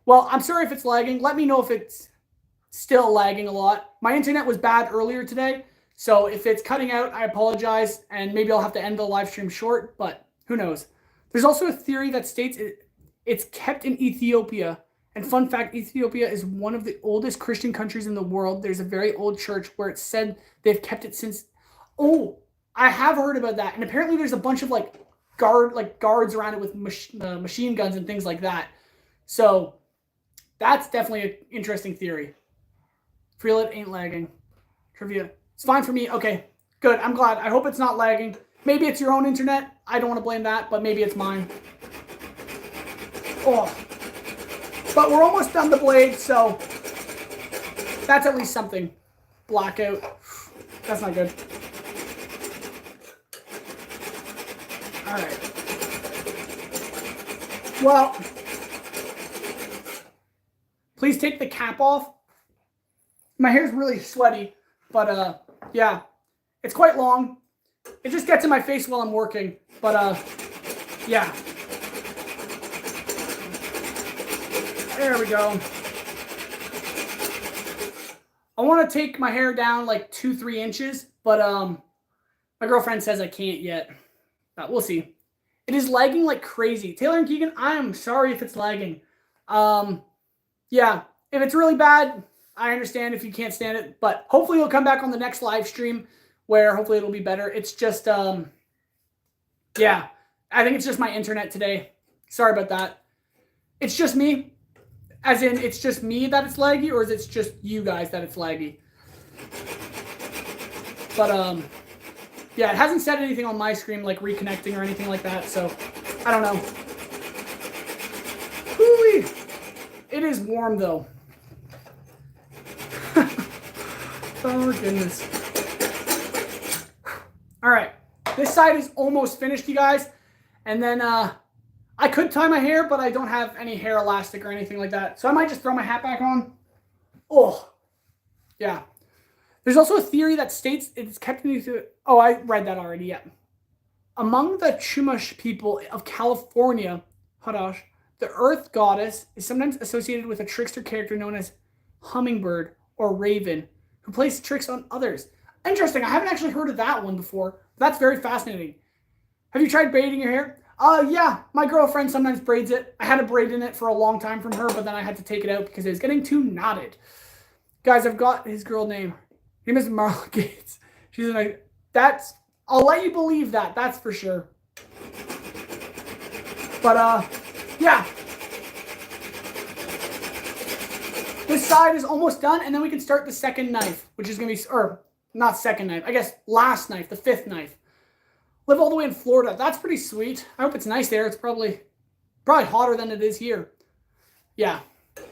I'm sorry if it's lagging. Let me know if it's still lagging a lot. My internet was bad earlier today, so if it's cutting out, I apologize, and maybe I'll have to end the live stream short, but who knows. There's also a theory that states it's kept in Ethiopia. And fun fact, Ethiopia is one of the oldest Christian countries in the world. There's a very old church where it's said they've kept it since... Oh, I have heard about that. And apparently there's a bunch of guards around it with machine guns and things like that. So that's definitely an interesting theory. Freelit ain't lagging. Trivia. It's fine for me. Okay, good. I'm glad. I hope it's not lagging. Maybe it's your own internet. I don't want to blame that, but maybe it's mine. Oh. But we're almost done the blade, so that's at least something. Blackout. That's not good. All right. Well, please take the cap off. My hair's really sweaty, but yeah, it's quite long. It just gets in my face while I'm working, but yeah. There we go. I want to take my hair down like 2-3 inches, but my girlfriend says I can't yet. We'll see. It is lagging like crazy. Taylor and Keegan, I am sorry if it's lagging. Yeah, if it's really bad, I understand if you can't stand it, but hopefully it'll come back on the next live stream where hopefully it'll be better. It's just, yeah, I think it's just my internet today. Sorry about that. It's just me. As in, it's just me that it's laggy, or is it just you guys that it's laggy? But, yeah, it hasn't said anything on my screen, like reconnecting or anything like that, so I don't know. Whoo-wee. It is warm, though. Oh, goodness. All right. This side is almost finished, you guys. And then, I could tie my hair, but I don't have any hair elastic or anything like that. So I might just throw my hat back on. Oh, yeah. There's also a theory that states it's kept in Ethiopia. Oh, I read that already, yeah. Among the Chumash people of California, Hadash, the earth goddess is sometimes associated with a trickster character known as Hummingbird or Raven, who plays tricks on others. Interesting. I haven't actually heard of that one before. That's very fascinating. Have you tried braiding your hair? Yeah, my girlfriend sometimes braids it. I had a braid in it for a long time from her, but then I had to take it out because it was getting too knotted. Guys, I've got his girl name. Her name is Marla Gates. She's a... That's... I'll let you believe that. That's for sure. But, yeah. This side is almost done, and then we can start the second knife, which is going to be... Or, not second knife. I guess last knife, the 5th knife. Live all the way in Florida. That's pretty sweet. I hope it's nice there. It's probably hotter than it is here. Yeah.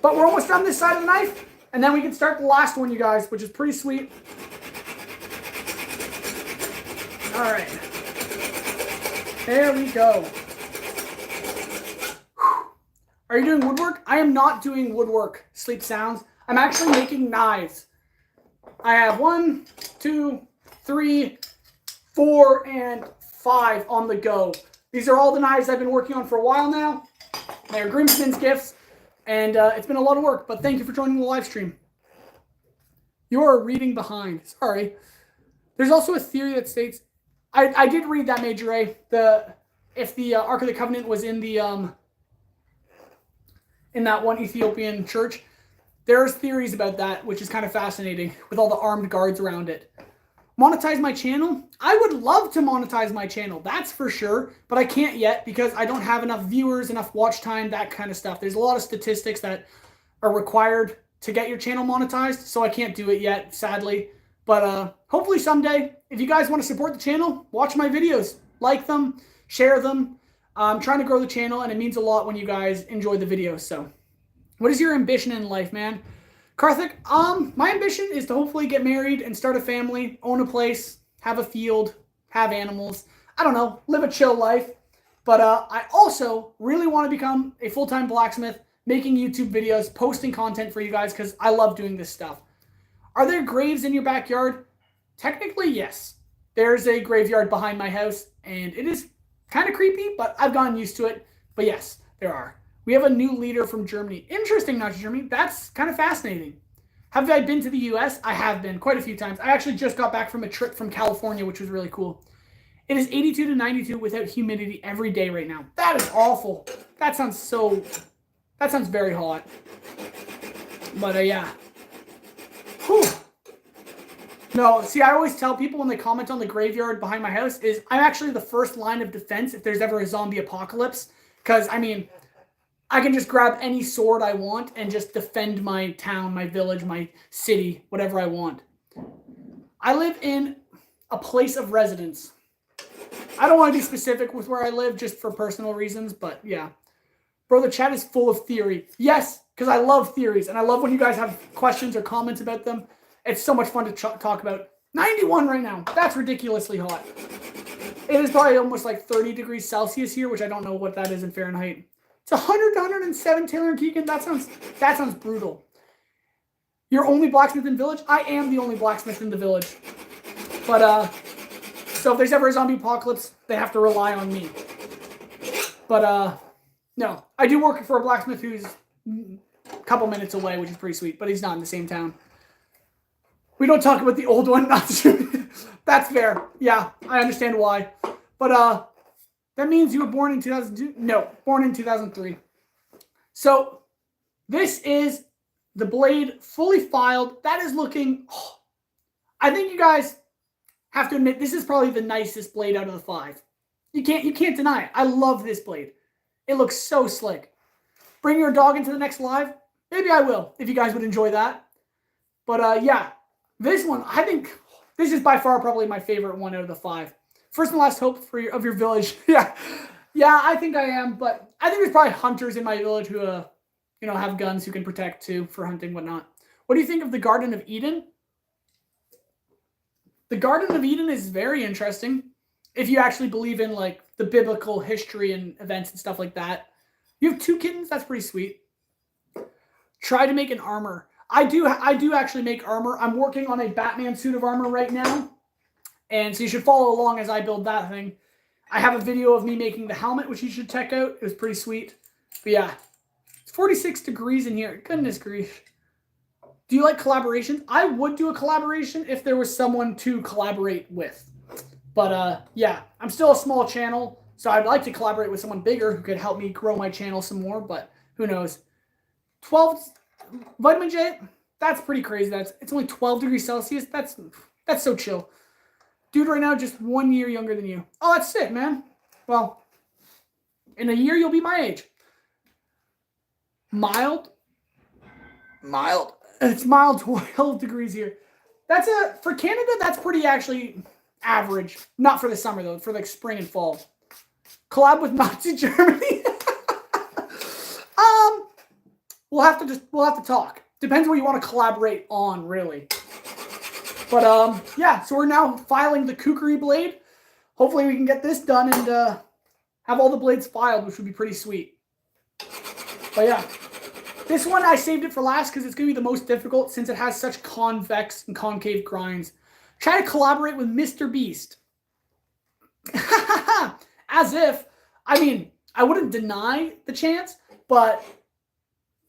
But we're almost done this side of the knife. And then we can start the last one, you guys, which is pretty sweet. All right. There we go. Are you doing woodwork? I am not doing woodwork, Sleep Sounds. I'm actually making knives. I have 1, 2, 3, 4, and 5 on the go. These are all the knives I've been working on for a while now. They're Grimsman's gifts, and it's been a lot of work, but thank you for joining the live stream. You're reading behind. Sorry. There's also a theory that states... I did read that, Major A. If the Ark of the Covenant was in the... in that one Ethiopian church, there's theories about that, which is kind of fascinating, with all the armed guards around it. Monetize my channel? I would love to monetize my channel, that's for sure, but I can't yet because I don't have enough viewers, enough watch time, that kind of stuff. There's a lot of statistics that are required to get your channel monetized, so I can't do it yet, sadly. But hopefully someday, if you guys want to support the channel, watch my videos, like them, share them. I'm trying to grow the channel, and it means a lot when you guys enjoy the videos. So, what is your ambition in life, man? Karthik, my ambition is to hopefully get married and start a family, own a place, have a field, have animals. I don't know, live a chill life. But I also really want to become a full-time blacksmith, making YouTube videos, posting content for you guys because I love doing this stuff. Are there graves in your backyard? Technically, yes. There's a graveyard behind my house, and it is kind of creepy, but I've gotten used to it. But yes, there are. We have a new leader from Germany. Interesting, not Germany. That's kind of fascinating. Have I been to the US? I have been quite a few times. I actually just got back from a trip from California, which was really cool. It is 82 to 92 without humidity every day right now. That is awful. That sounds very hot. But yeah. Whew. No, see, I always tell people when they comment on the graveyard behind my house is I'm actually the first line of defense if there's ever a zombie apocalypse. Because, I mean, I can just grab any sword I want and just defend my town, my village, my city, whatever I want. I live in a place of residence. I don't want to be specific with where I live just for personal reasons, but yeah. Bro, the chat is full of theory. Yes, because I love theories, and I love when you guys have questions or comments about them. It's so much fun to talk about. 91 right now. That's ridiculously hot. It is probably almost like 30 degrees Celsius here, which I don't know what that is in Fahrenheit. It's 100 to 107, Taylor and Keegan. That sounds brutal. You're only blacksmith in the village? I am the only blacksmith in the village. But, so if there's ever a zombie apocalypse, they have to rely on me. But, no. I do work for a blacksmith who's a couple minutes away, which is pretty sweet, but he's not in the same town. We don't talk about the old one. That's fair. Yeah, I understand why. But, that means you were born in 2002? No, born in 2003. So, this is the blade fully filed. That is looking... Oh, I think you guys have to admit, this is probably the nicest blade out of the 5. You can't deny it. I love this blade. It looks so slick. Bring your dog into the next live? Maybe I will, if you guys would enjoy that. But, yeah. This one, I think... This is by far probably my favorite one out of the 5. First and last hope of your village. Yeah, I think I am. But I think there's probably hunters in my village who, have guns who can protect too for hunting, whatnot. What do you think of the Garden of Eden? The Garden of Eden is very interesting. If you actually believe in like the biblical history and events and stuff like that. You have 2 kittens. That's pretty sweet. Try to make an armor. I do actually make armor. I'm working on a Batman suit of armor right now. And so you should follow along as I build that thing. I have a video of me making the helmet, which you should check out. It was pretty sweet. But yeah, it's 46 degrees in here. Goodness grief. Do you like collaborations? I would do a collaboration if there was someone to collaborate with. But yeah, I'm still a small channel. So I'd like to collaborate with someone bigger who could help me grow my channel some more. But who knows. 12 vitamin J, that's pretty crazy. It's only 12 degrees Celsius. That's so chill. Dude, right now, just 1 year younger than you. Oh, that's sick, man. Well, in a year, you'll be my age. Mild. It's mild 12 degrees here. For Canada, that's pretty actually average. Not for the summer, though. For like spring and fall. Collab with Nazi Germany. We'll have to talk. Depends what you want to collaborate on, really. But, yeah, so we're now filing the kukri blade. Hopefully we can get this done and have all the blades filed, which would be pretty sweet. But, yeah. This one, I saved it for last because it's going to be the most difficult since it has such convex and concave grinds. Try to collaborate with Mr. Beast. As if, I mean, I wouldn't deny the chance, but,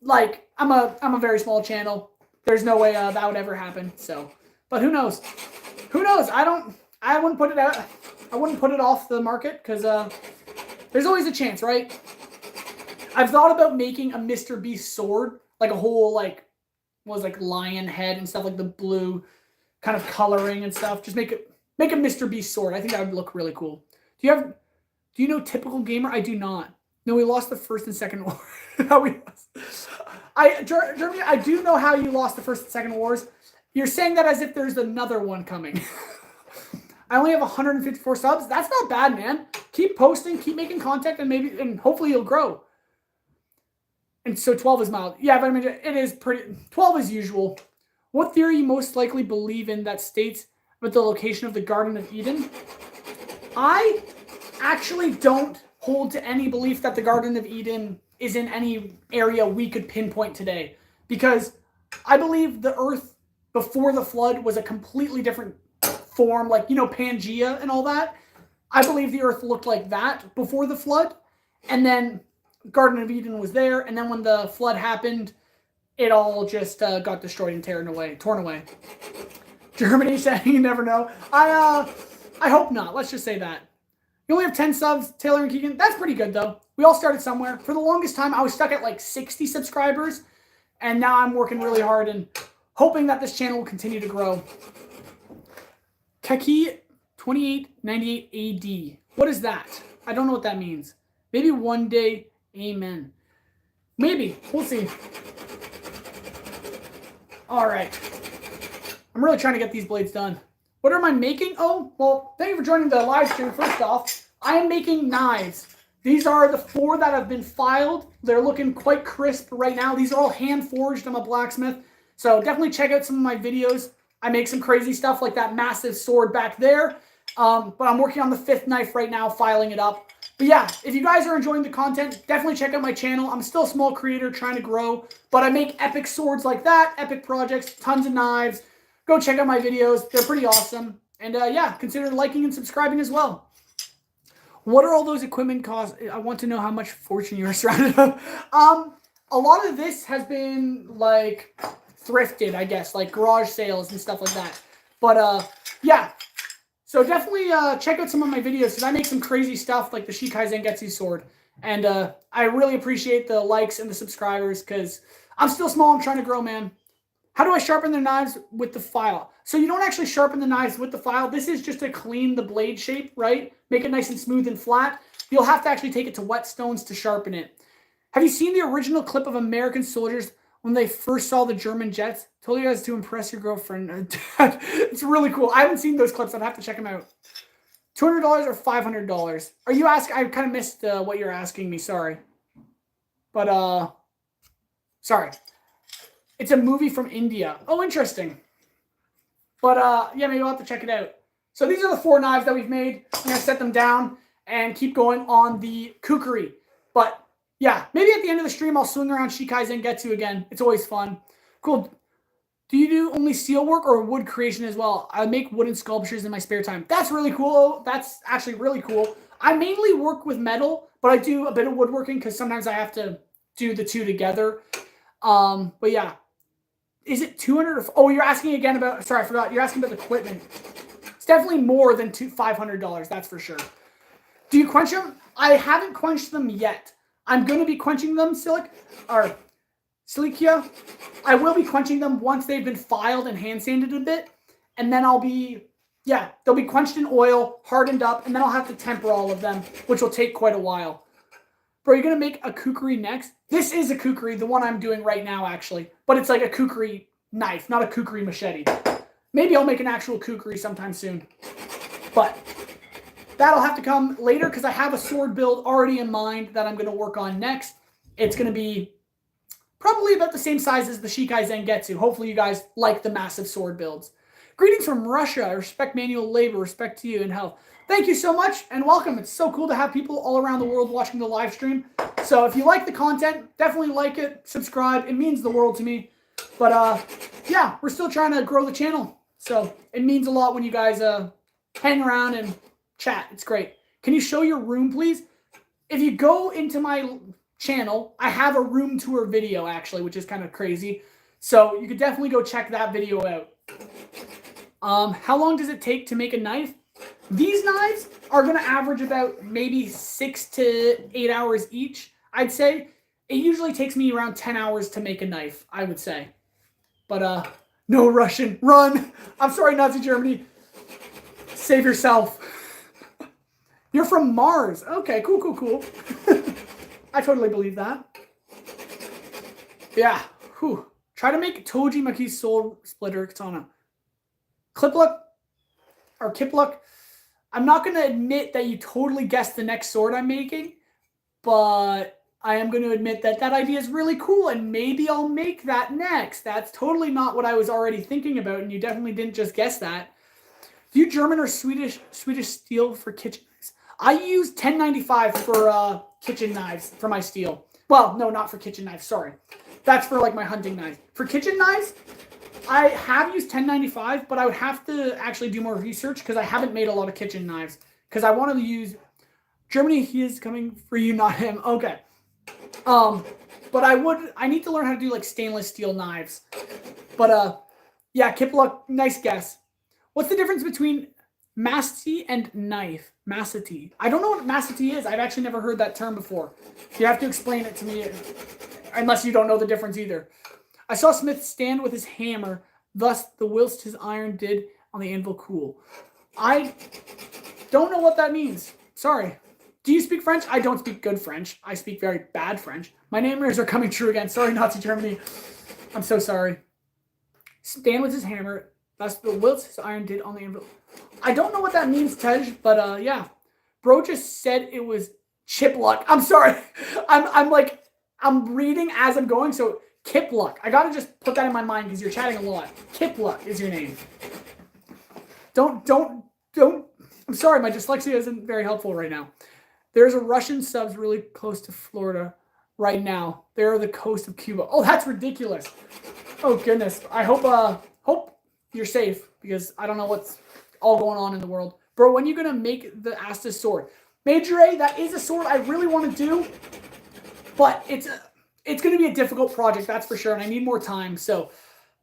like, I'm a very small channel. There's no way that would ever happen, so... But who knows? Who knows? I wouldn't put it out. I wouldn't put it off the market because there's always a chance, right? I've thought about making a Mr. Beast sword, like a whole lion head and stuff, like the blue kind of coloring and stuff. Just make a Mr. Beast sword. I think that would look really cool. Do you know Typical Gamer? I do not. No, we lost the first and second war. Germany, I do know how you lost the first and second wars. You're saying that as if there's another one coming. I only have 154 subs. That's not bad, man. Keep posting, keep making content, and hopefully you'll grow. And so 12 is mild. Yeah, but I mean, it is pretty... 12 is usual. What theory you most likely believe in that states about the location of the Garden of Eden? I actually don't hold to any belief that the Garden of Eden is in any area we could pinpoint today, because I believe the earth before the flood was a completely different form, like, you know, Pangea and all that. I believe the earth looked like that before the flood, and then Garden of Eden was there, and then when the flood happened, it all just got destroyed and torn away. Germany said, you never know. I hope not. Let's just say that. You only have 10 subs, Taylor and Keegan. That's pretty good, though. We all started somewhere. For the longest time, I was stuck at like 60 subscribers, and now I'm working really hard and hoping that this channel will continue to grow. Keki 2898 AD. What is that? I don't know what that means. Maybe one day, amen. Maybe. We'll see. All right. I'm really trying to get these blades done. What am I making? Oh, well, thank you for joining the live stream. First off, I am making knives. These are the 4 that have been filed. They're looking quite crisp right now. These are all hand forged. I'm a blacksmith. So definitely check out some of my videos. I make some crazy stuff like that massive sword back there. But I'm working on the 5th knife right now, filing it up. But yeah, if you guys are enjoying the content, definitely check out my channel. I'm still a small creator trying to grow, but I make epic swords like that, epic projects, tons of knives. Go check out my videos. They're pretty awesome. And yeah, consider liking and subscribing as well. What are all those equipment costs? I want to know how much fortune you're surrounded of. A lot of this has been like thrifted, I guess, like garage sales and stuff like that. But yeah. So definitely check out some of my videos, because I make some crazy stuff like the Shikai Zangetsu sword. And I really appreciate the likes and the subscribers, because I'm still small. I'm trying to grow, man. How do I sharpen the knives with the file? So you don't actually sharpen the knives with the file. This is just to clean the blade shape, right? Make it nice and smooth and flat. You'll have to actually take it to whetstones to sharpen it. Have you seen the original clip of American soldiers when they first saw the German jets? Told you guys to impress your girlfriend. It's really cool. I haven't seen those clips. I'd have to check them out. $200 or $500? Are you asking? I kind of missed what you're asking me. Sorry. But, sorry. It's a movie from India. Oh, interesting. But, yeah, maybe I'll have to check it out. So these are the 4 knives that we've made. I'm going to set them down and keep going on the kukri. But, yeah, maybe at the end of the stream, I'll swing around Shikai Zangetsu again. It's always fun. Cool. Do you do only steel work or wood creation as well? I make wooden sculptures in my spare time. That's really cool. That's actually really cool. I mainly work with metal, but I do a bit of woodworking because sometimes I have to do the 2 together. But, yeah. Is it 200 or... Oh, you're asking again about... Sorry, I forgot. You're asking about the equipment. It's definitely more than $500. That's for sure. Do you quench them? I haven't quenched them yet. I'm going to be quenching them, Silikia. I will be quenching them once they've been filed and hand sanded a bit. And then I'll be... Yeah, they'll be quenched in oil, hardened up, and then I'll have to temper all of them, which will take quite a while. Bro, you're going to make a kukri next? This is a kukri, the one I'm doing right now, actually. But it's like a kukri knife, not a kukri machete. Maybe I'll make an actual kukri sometime soon. But that'll have to come later, because I have a sword build already in mind that I'm going to work on next. It's going to be probably about the same size as the Shikai Zangetsu. Hopefully you guys like the massive sword builds. Greetings from Russia. I respect manual labor. Respect to you and health. Thank you so much and welcome. It's so cool to have people all around the world watching the live stream. So if you like the content, definitely like it, subscribe. It means the world to me. But yeah, we're still trying to grow the channel. So it means a lot when you guys hang around and chat. It's great. Can you show your room, please? If you go into my channel, I have a room tour video, actually, which is kind of crazy. So you could definitely go check that video out. How long does it take to make a knife? These knives are going to average about maybe 6 to 8 hours each, I'd say. It usually takes me around 10 hours to make a knife, I would say. But, no Russian. Run! I'm sorry, Nazi Germany. Save yourself. You're from Mars. Okay, cool, cool, cool. I totally believe that. Yeah. Whew. Try to make Toji Maki's Soul Splitter Katana. Kipluk. I'm not going to admit that you totally guessed the next sword I'm making, but I am going to admit that that idea is really cool, and maybe I'll make that next. That's totally not what I was already thinking about, and you definitely didn't just guess that. Do you German or Swedish steel for kitchen knives? I use 1095 for kitchen knives for my steel. Well, no, not for kitchen knives. Sorry. That's for like my hunting knives. For kitchen knives, I have used 1095, but I would have to actually do more research because I haven't made a lot of kitchen knives. Because I want to use Germany. He is coming for you, not him. Okay. But I need to learn how to do like stainless steel knives. But yeah, Kipluck, nice guess. What's the difference between macety and knife? Macety. I don't know what macety is. I've actually never heard that term before. You have to explain it to me, unless you don't know the difference either. I saw Smith stand with his hammer, thus the whilst his iron did on the anvil cool. I don't know what that means. Sorry. Do you speak French? I don't speak good French. I speak very bad French. My nightmares are coming true again. Sorry, Nazi Germany. I'm so sorry. Stand with his hammer, thus the whilst his iron did on the anvil. I don't know what that means, Tej, but yeah. Bro just said it was Chipluck. I'm sorry. I'm reading as I'm going, so Kipluck. I gotta just put that in my mind because you're chatting a lot. Kipluck is your name. Don't. I'm sorry, my dyslexia isn't very helpful right now. There's a Russian subs really close to Florida right now. They're the coast of Cuba. Oh, that's ridiculous. Oh goodness. I hope you're safe because I don't know what's all going on in the world. Bro, when are you gonna make the Astus sword? Major A, that is a sword I really want to do, but it's going to be a difficult project, that's for sure, and I need more time. So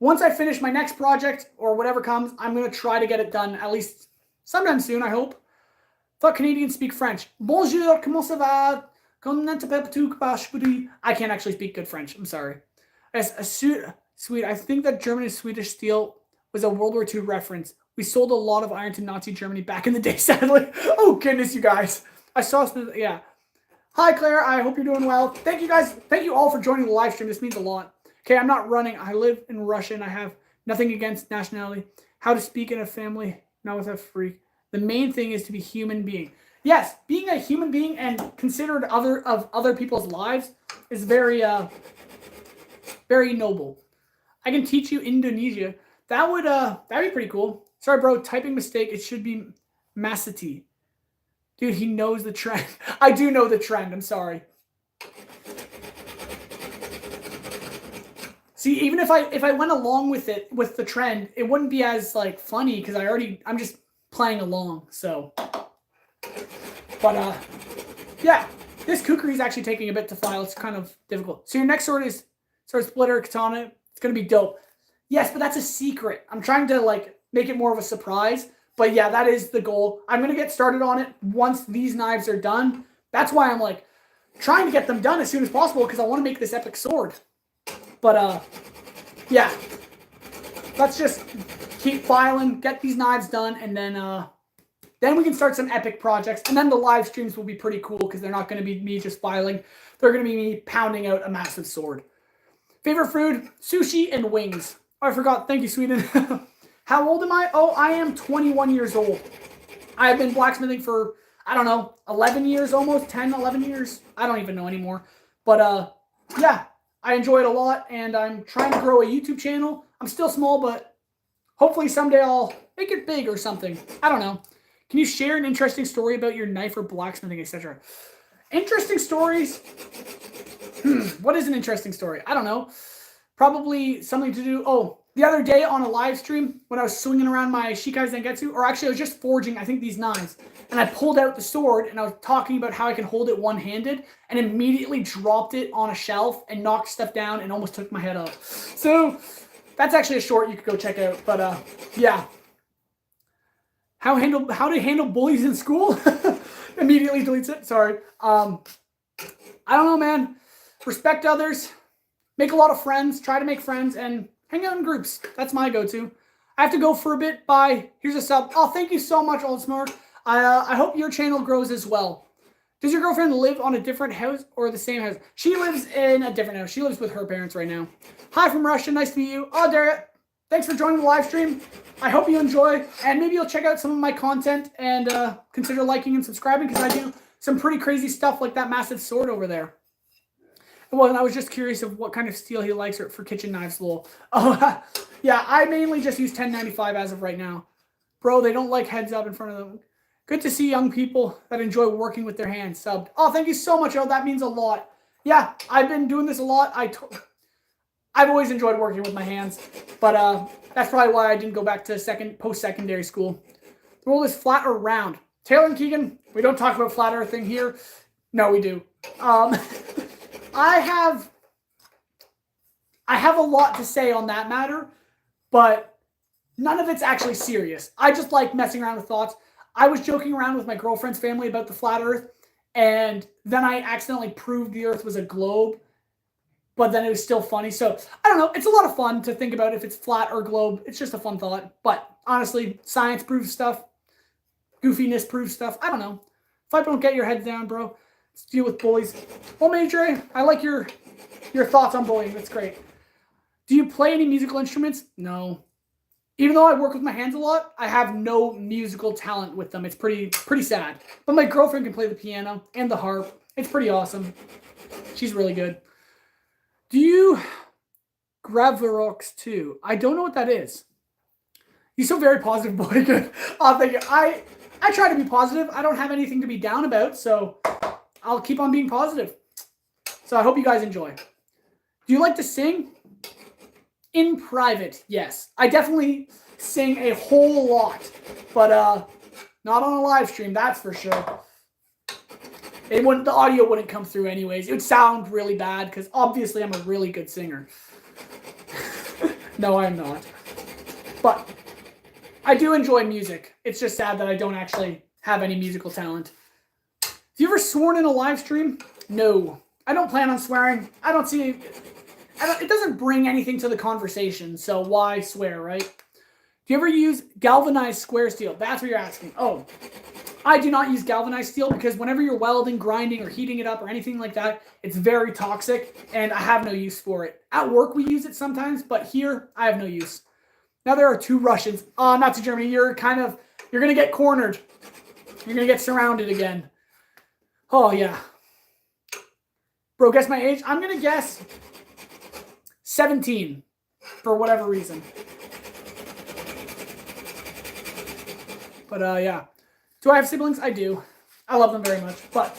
once I finish my next project or whatever comes, I'm going to try to get it done at least sometime soon, I hope. Thought Canadians speak French. Bonjour, comment ça va? I can't actually speak good French. I'm sorry. Sweet. I think that German and Swedish steel was a World War II reference. We sold a lot of iron to Nazi Germany back in the day, sadly. Oh, goodness, you guys. I saw, yeah. Hi, Claire. I hope you're doing well. Thank you, guys. Thank you all for joining the live stream. This means a lot. Okay, I'm not running. I live in Russia, and I have nothing against nationality. How to speak in a family, not with a freak. The main thing is to be human being. Yes, being a human being and considered other people's lives is very noble. I can teach you Indonesia. That'd be pretty cool. Sorry, bro. Typing mistake. It should be macety. Dude, he knows the trend. I do know the trend. I'm sorry. See, even if I went along with it with the trend, it wouldn't be as like funny because I'm just playing along. So, but yeah, this kukri is actually taking a bit to file. It's kind of difficult. So your next sword is sword splitter katana. It's gonna be dope. Yes, but that's a secret. I'm trying to like make it more of a surprise. But yeah, that is the goal. I'm going to get started on it once these knives are done. That's why I'm like trying to get them done as soon as possible because I want to make this epic sword. But yeah, let's just keep filing, get these knives done, and then we can start some epic projects. And then the live streams will be pretty cool because they're not going to be me just filing. They're going to be me pounding out a massive sword. Favorite food? Sushi and wings. Oh, I forgot. Thank you, Sweden. How old am I? Oh, I am 21 years old. I have been blacksmithing for, I don't know, 11 years almost, 10, 11 years. I don't even know anymore. But yeah, I enjoy it a lot, and I'm trying to grow a YouTube channel. I'm still small, but hopefully someday I'll make it big or something. I don't know. Can you share an interesting story about your knife or blacksmithing, etc.? Interesting stories? What is an interesting story? I don't know. Probably something to do. Oh, the other day on a live stream when I was swinging around my Shikai Zangetsu, or actually I was just forging, I think, these knives, and I pulled out the sword and I was talking about how I can hold it one-handed and immediately dropped it on a shelf and knocked stuff down and almost took my head off. So that's actually a short you could go check out. But yeah. How to handle bullies in school? Immediately deletes it. Sorry. I don't know, man. Respect others. Make a lot of friends. Try to make friends and hang out in groups. That's my go-to. I have to go for a bit. Bye. Here's a sub. Oh, thank you so much, Old Smart. I hope your channel grows as well. Does your girlfriend live on a different house or the same house? She lives in a different house. She lives with her parents right now. Hi from Russia. Nice to meet you. Oh, Daria. Thanks for joining the live stream. I hope you enjoy. And maybe you'll check out some of my content and consider liking and subscribing because I do some pretty crazy stuff like that massive sword over there. Well, and I was just curious of what kind of steel he likes for kitchen knives, lol. Oh, yeah, I mainly just use 1095 as of right now. Bro, they don't like heads up in front of them. Good to see young people that enjoy working with their hands subbed. Oh, thank you so much, that means a lot. Yeah, I've been doing this a lot. I've always enjoyed working with my hands, but that's probably why I didn't go back to post-secondary school. The world is flat or round. Taylor and Keegan, we don't talk about flat earth thing here. No, we do. I have a lot to say on that matter, but none of it's actually serious. I just like messing around with thoughts. I was joking around with my girlfriend's family about the flat earth, and then I accidentally proved the earth was a globe, but then it was still funny. So, I don't know. It's a lot of fun to think about if it's flat or globe. It's just a fun thought. But honestly, science proves stuff. Goofiness proves stuff. I don't know. If I don't get your head down, bro, let's deal with bullies. Well, Major, I like your thoughts on bullying. That's great. Do you play any musical instruments? No. Even though I work with my hands a lot, I have no musical talent with them. It's pretty sad. But my girlfriend can play the piano and the harp. It's pretty awesome. She's really good. Do you Graverox too? I don't know what that is. You're so very positive, boy. Good. Thank you. I try to be positive. I don't have anything to be down about, so I'll keep on being positive. So I hope you guys enjoy. Do you like to sing? In private, yes. I definitely sing a whole lot, but not on a live stream, that's for sure. The audio wouldn't come through anyways. It would sound really bad because obviously I'm a really good singer. No, I'm not. But I do enjoy music. It's just sad that I don't actually have any musical talent. Have you ever sworn in a live stream? No. I don't plan on swearing. It doesn't bring anything to the conversation, so why swear, right? Do you ever use galvanized square steel? That's what you're asking. Oh, I do not use galvanized steel because whenever you're welding, grinding, or heating it up or anything like that, it's very toxic, and I have no use for it. At work, we use it sometimes, but here, I have no use. Now there are 2 Russians. Nazi Germany, you're going to get cornered. You're going to get surrounded again. Oh, yeah. Bro, guess my age? I'm going to guess 17, for whatever reason. But, yeah. Do I have siblings? I do. I love them very much, but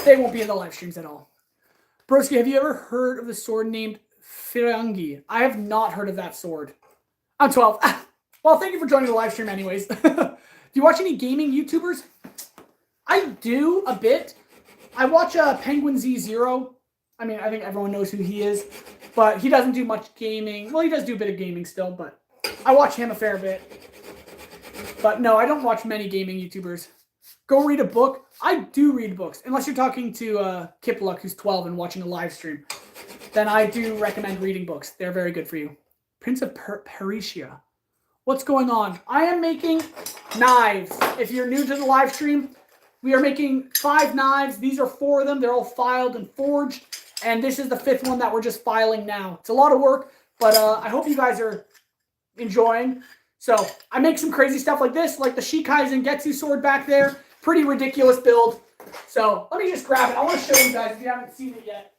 they won't be in the live streams at all. Broski, have you ever heard of the sword named Firangi? I have not heard of that sword. I'm 12. Well, thank you for joining the live stream anyways. Do you watch any gaming YouTubers? I do, a bit. I watch Penguin Z0. I mean, I think everyone knows who he is, but he doesn't do much gaming. Well, he does do a bit of gaming still, but I watch him a fair bit. But no, I don't watch many gaming YouTubers. Go read a book. I do read books, unless you're talking to Kipluck, who's 12 and watching a live stream. Then I do recommend reading books. They're very good for you. Prince of Persia. What's going on? I am making knives. If you're new to the live stream, we are making 5 knives. These are 4 of them. They're all filed and forged. And this is the 5th one that we're just filing now. It's a lot of work, but I hope you guys are enjoying. So I make some crazy stuff like this, like the Shikai Zangetsu sword back there. Pretty ridiculous build. So let me just grab it. I want to show you guys if you haven't seen it yet.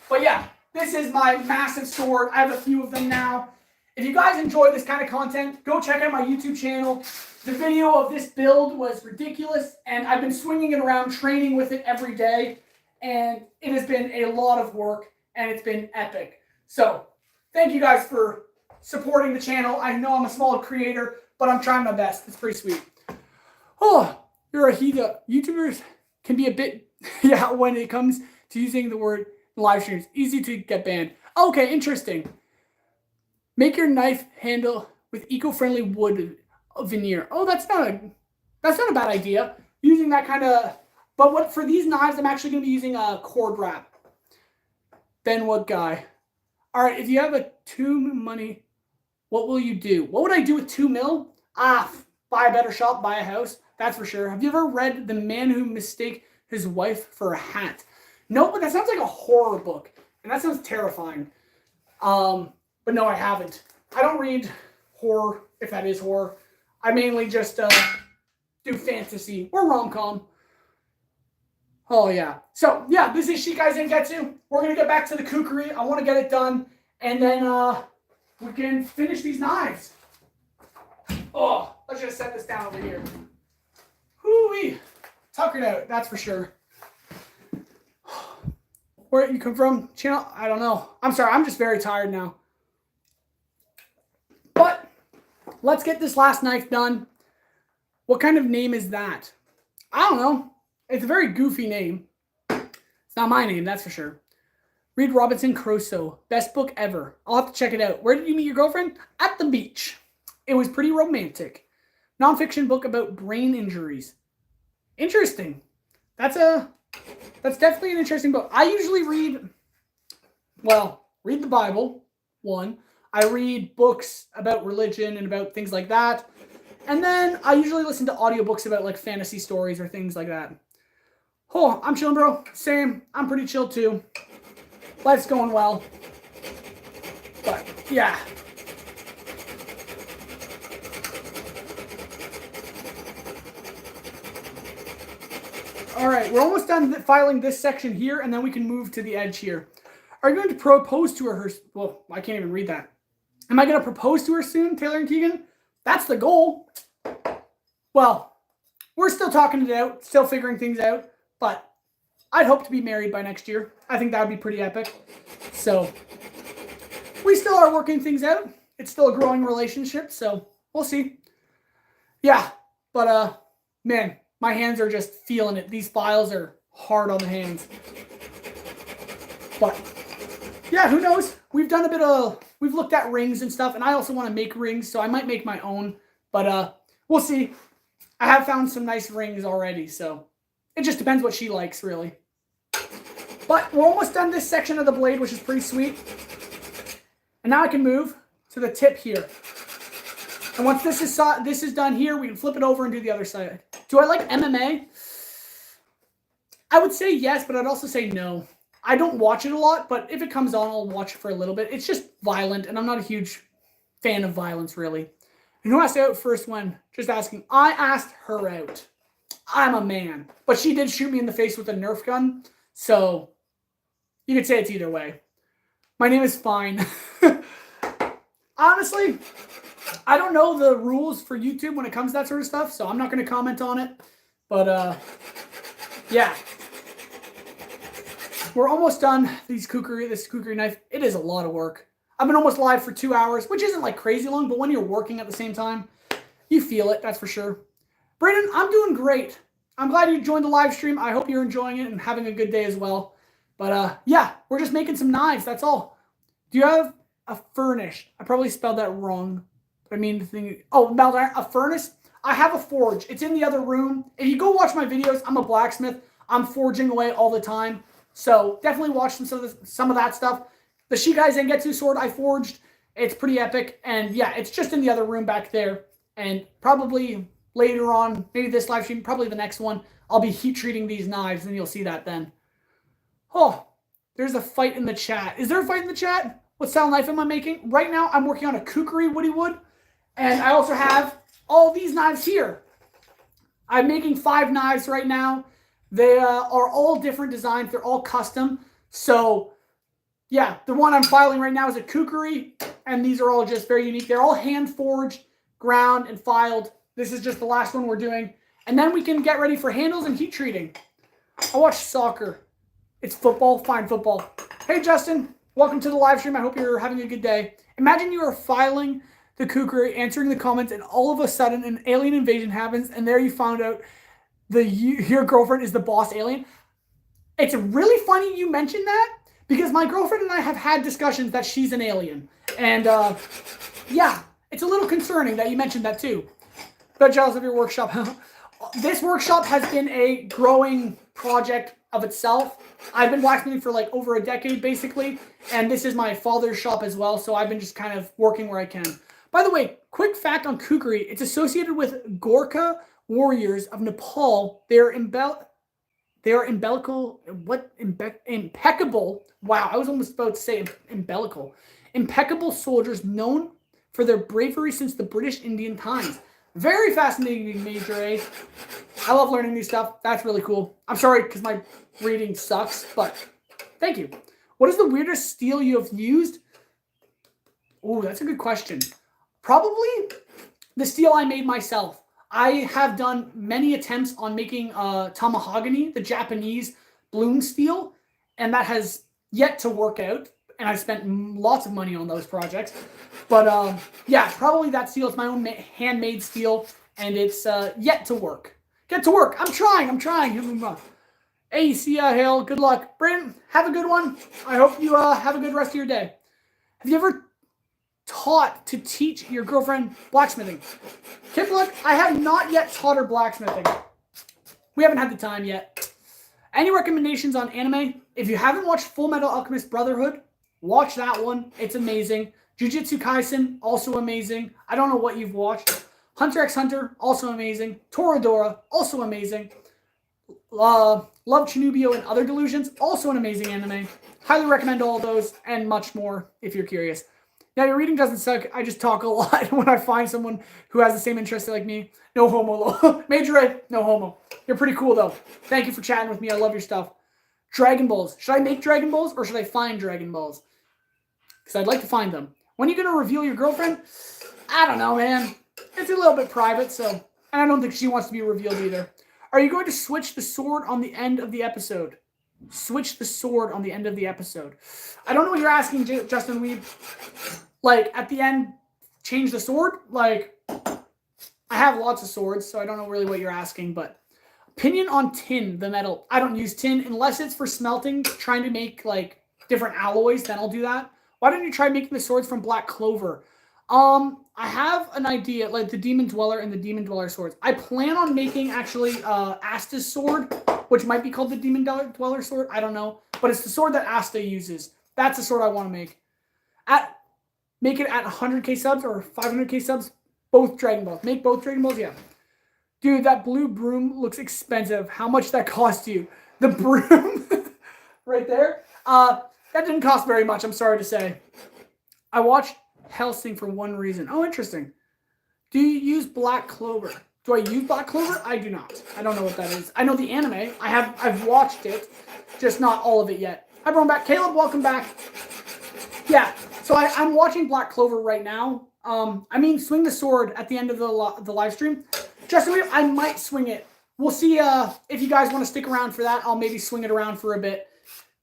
But yeah, this is my massive sword. I have a few of them now. If you guys enjoy this kind of content, go check out my YouTube channel. The video of this build was ridiculous, and I've been swinging it around, training with it every day, and it has been a lot of work, and it's been epic. So thank you guys for supporting the channel. I know I'm a small creator, but I'm trying my best. It's pretty sweet. Oh, you're a Hida. YouTubers can be a bit, yeah, when it comes to using the word live streams. Easy to get banned. Okay, interesting. Make your knife handle with eco-friendly wood veneer. Oh, that's not a bad idea. Using that kind of, but what for these knives, I'm actually going to be using a cord wrap. Benwood guy. All right, if you have a 2 money, what will you do? What would I do with 2 mil? Buy a better shop, buy a house. That's for sure. Have you ever read The Man Who Mistake His Wife for a Hat? No, but that sounds like a horror book, and that sounds terrifying. But no, I haven't. I don't read horror, if that is horror. I mainly just do fantasy or rom-com. Oh, yeah. So, yeah, this is Shikai Zangetsu. We're going to get back to the kukri. I want to get it done, and then we can finish these knives. Oh, let's just set this down over here. Hoo-wee. Tuckered out, that's for sure. Where you come from? Channel? I don't know. I'm sorry, I'm just very tired now. But let's get this last knife done. What kind of name is that? I don't know. It's a very goofy name. It's not my name, that's for sure. Read Robinson Crusoe. Best book ever. I'll have to check it out. Where did you meet your girlfriend? At the beach. It was pretty romantic. Nonfiction book about brain injuries. Interesting. That's definitely an interesting book. I usually read the Bible, one. I read books about religion and about things like that. And then I usually listen to audiobooks about like fantasy stories or things like that. Oh, I'm chilling, bro. Same. I'm pretty chill too. Life's going well. But, yeah. All right, we're almost done filing this section here, and then we can move to the edge here. Are you going to propose to her? Well, I can't even read that. Am I going to propose to her soon, Taylor and Keegan? That's the goal. Well, we're still talking it out, still figuring things out, but I'd hope to be married by next year. I think that would be pretty epic. So, we still are working things out. It's still a growing relationship, so we'll see. Yeah, but, man, my hands are just feeling it. These files are hard on the hands. But, yeah, who knows? We've looked at rings and stuff, and I also want to make rings, so I might make my own. But, we'll see. I have found some nice rings already, so it just depends what she likes, really. But we're almost done this section of the blade, which is pretty sweet. And now I can move to the tip here. And once this is done here, we can flip it over and do the other side. Do I like MMA? I would say yes, but I'd also say no. I don't watch it a lot, but if it comes on, I'll watch it for a little bit. It's just violent, and I'm not a huge fan of violence, really. And who asked out first when? Just asking. I asked her out. I'm a man. But she did shoot me in the face with a Nerf gun, so you could say it's either way. My name is Fine. Honestly, I don't know the rules for YouTube when it comes to that sort of stuff, so I'm not going to comment on it. But, yeah. We're almost done. This kukri knife, it is a lot of work. I've been almost live for 2 hours, which isn't like crazy long, but when you're working at the same time, you feel it, that's for sure. Brayden, I'm doing great. I'm glad you joined the live stream. I hope you're enjoying it and having a good day as well. But, yeah, we're just making some knives, that's all. Do you have a furnish? I probably spelled that wrong. But I mean, the thing. Oh, a furnace? I have a forge. It's in the other room. If you go watch my videos, I'm a blacksmith. I'm forging away all the time. So definitely watch some of that stuff. The Shigai Zangetsu sword I forged, it's pretty epic. And yeah, it's just in the other room back there. And probably later on, maybe this live stream, probably the next one, I'll be heat treating these knives and you'll see that then. Oh, there's a fight in the chat. Is there a fight in the chat? What style knife am I making? Right now, I'm working on a kukri woody wood. And I also have all these knives here. I'm making 5 knives right now. They are all different designs. They're all custom. So, yeah, the one I'm filing right now is a kukri. And these are all just very unique. They're all hand-forged, ground, and filed. This is just the last one we're doing. And then we can get ready for handles and heat treating. I watch soccer. It's football. Fine, football. Hey, Justin. Welcome to the live stream. I hope you're having a good day. Imagine you are filing the kukri, answering the comments, and all of a sudden an alien invasion happens, and there you found out your girlfriend is the boss alien. It's really funny you mentioned that, because my girlfriend and I have had discussions that she's an alien. And, yeah, it's a little concerning that you mentioned that too. But jealous of your workshop. This workshop has been a growing project of itself. I've been blacksmithing for like over a decade, basically. And this is my father's shop as well, so I've been just kind of working where I can. By the way, quick fact on kukri, it's associated with Gorkha warriors of Nepal. They are impeccable. Wow, I was almost about to say umbilical. Impeccable soldiers known for their bravery since the British Indian times. Very fascinating, Major A. I love learning new stuff. That's really cool. I'm sorry because my reading sucks, but thank you. What is the weirdest steel you have used? Oh, that's a good question. Probably the steel I made myself. I have done many attempts on making Tamahogany, the Japanese bloom steel, and that has yet to work out. And I spent lots of money on those projects. But yeah, probably that steel. It's my own handmade steel, and it's yet to work. Get to work. I'm trying. Hey, see ya, Hale. Good luck. Brandon, have a good one. I hope you have a good rest of your day. Have you ever taught to teach your girlfriend blacksmithing? Kipluck, I have not yet taught her blacksmithing. We haven't had the time yet. Any recommendations on anime? If you haven't watched Full Metal Alchemist Brotherhood, watch that one. It's amazing. Jujutsu Kaisen, also amazing. I don't know what you've watched. Hunter x Hunter, also amazing. Toradora, also amazing. Love Chinubio and Other Delusions, also an amazing anime. Highly recommend all those and much more if you're curious. Now, your reading doesn't suck. I just talk a lot when I find someone who has the same interest like me. No homo. Major A, no homo. You're pretty cool, though. Thank you for chatting with me. I love your stuff. Dragon Balls. Should I make Dragon Balls or should I find Dragon Balls? Because I'd like to find them. When are you going to reveal your girlfriend? I don't know, man. It's a little bit private, so... And I don't think she wants to be revealed either. Are you going to switch the sword on the end of the episode? Switch the sword on the end of the episode. I don't know what you're asking, Justin Weeb. Like, at the end, change the sword? Like, I have lots of swords, so I don't know really what you're asking, but opinion on tin, the metal. I don't use tin unless it's for smelting, trying to make, like, different alloys, then I'll do that. Why don't you try making the swords from black clover? I have an idea, like the Demon Dweller and the Demon Dweller swords. I plan on making, actually, Asta's sword, which might be called the Demon Dweller sword. I don't know. But it's the sword that Asta uses. That's the sword I want to make. Make it at 100k subs or 500k subs. Both Dragon Balls. Make both Dragon Balls? Yeah. Dude, that blue broom looks expensive. How much that cost you? The broom? Right there? That didn't cost very much, I'm sorry to say. I watched Hellsing for one reason. Oh, interesting. Do you use black clover? Do I use black clover? I do not. I don't know what that is. I know the anime. I've watched it, just not all of it yet. Hi, everyone back. Caleb, welcome back. Yeah, so I'm watching Black Clover right now. I mean, swing the sword at the end of the live stream. Justin, I might swing it. We'll see if you guys want to stick around for that. I'll maybe swing it around for a bit.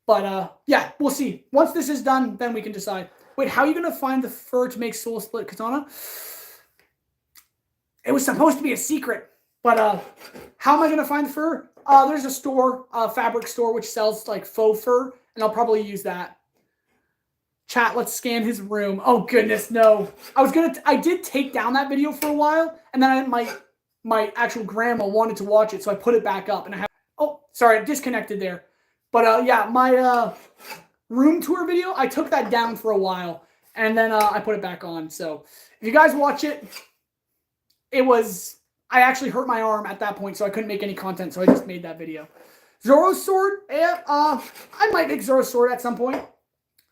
But yeah, we'll see. Once this is done, then we can decide. Wait, how are you going to find the fur to make Soul Split Katana? It was supposed to be a secret. But how am I going to find the fur? There's a store, a fabric store, which sells like faux fur. And I'll probably use that. Chat, let's scan his room. Oh, goodness, no. I did take down that video for a while. And then my actual grandma wanted to watch it. So I put it back up. And oh, sorry, I disconnected there. But yeah, my... room tour video, I took that down for a while, and then I put it back on. So if you guys watch it, I actually hurt my arm at that point, so I couldn't make any content, so I just made that video. Zoro's sword, yeah, I might make Zoro's sword at some point.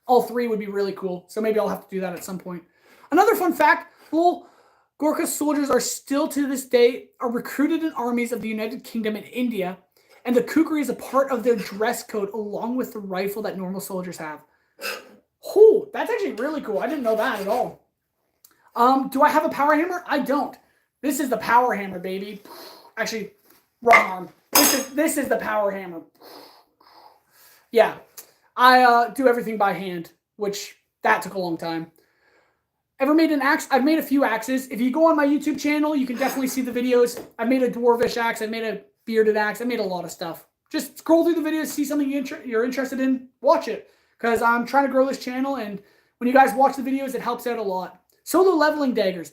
All three would be really cool, so maybe I'll have to do that at some point. Another fun fact, Gorkha soldiers are still to this day are recruited in armies of the United Kingdom and India, and the kukri is a part of their dress code along with the rifle that normal soldiers have. Oh, that's actually really cool. I didn't know that at all. Do I have a power hammer? I don't. This is the power hammer, baby. Actually, wrong arm. This is the power hammer. Yeah. I do everything by hand, which that took a long time. Ever made an axe? I've made a few axes. If you go on my YouTube channel, you can definitely see the videos. I've made a dwarvish axe. I've made a bearded axe. I made a lot of stuff. Just scroll through the videos, see something you're interested in, watch it. Because I'm trying to grow this channel, and when you guys watch the videos, it helps out a lot. Solo leveling daggers.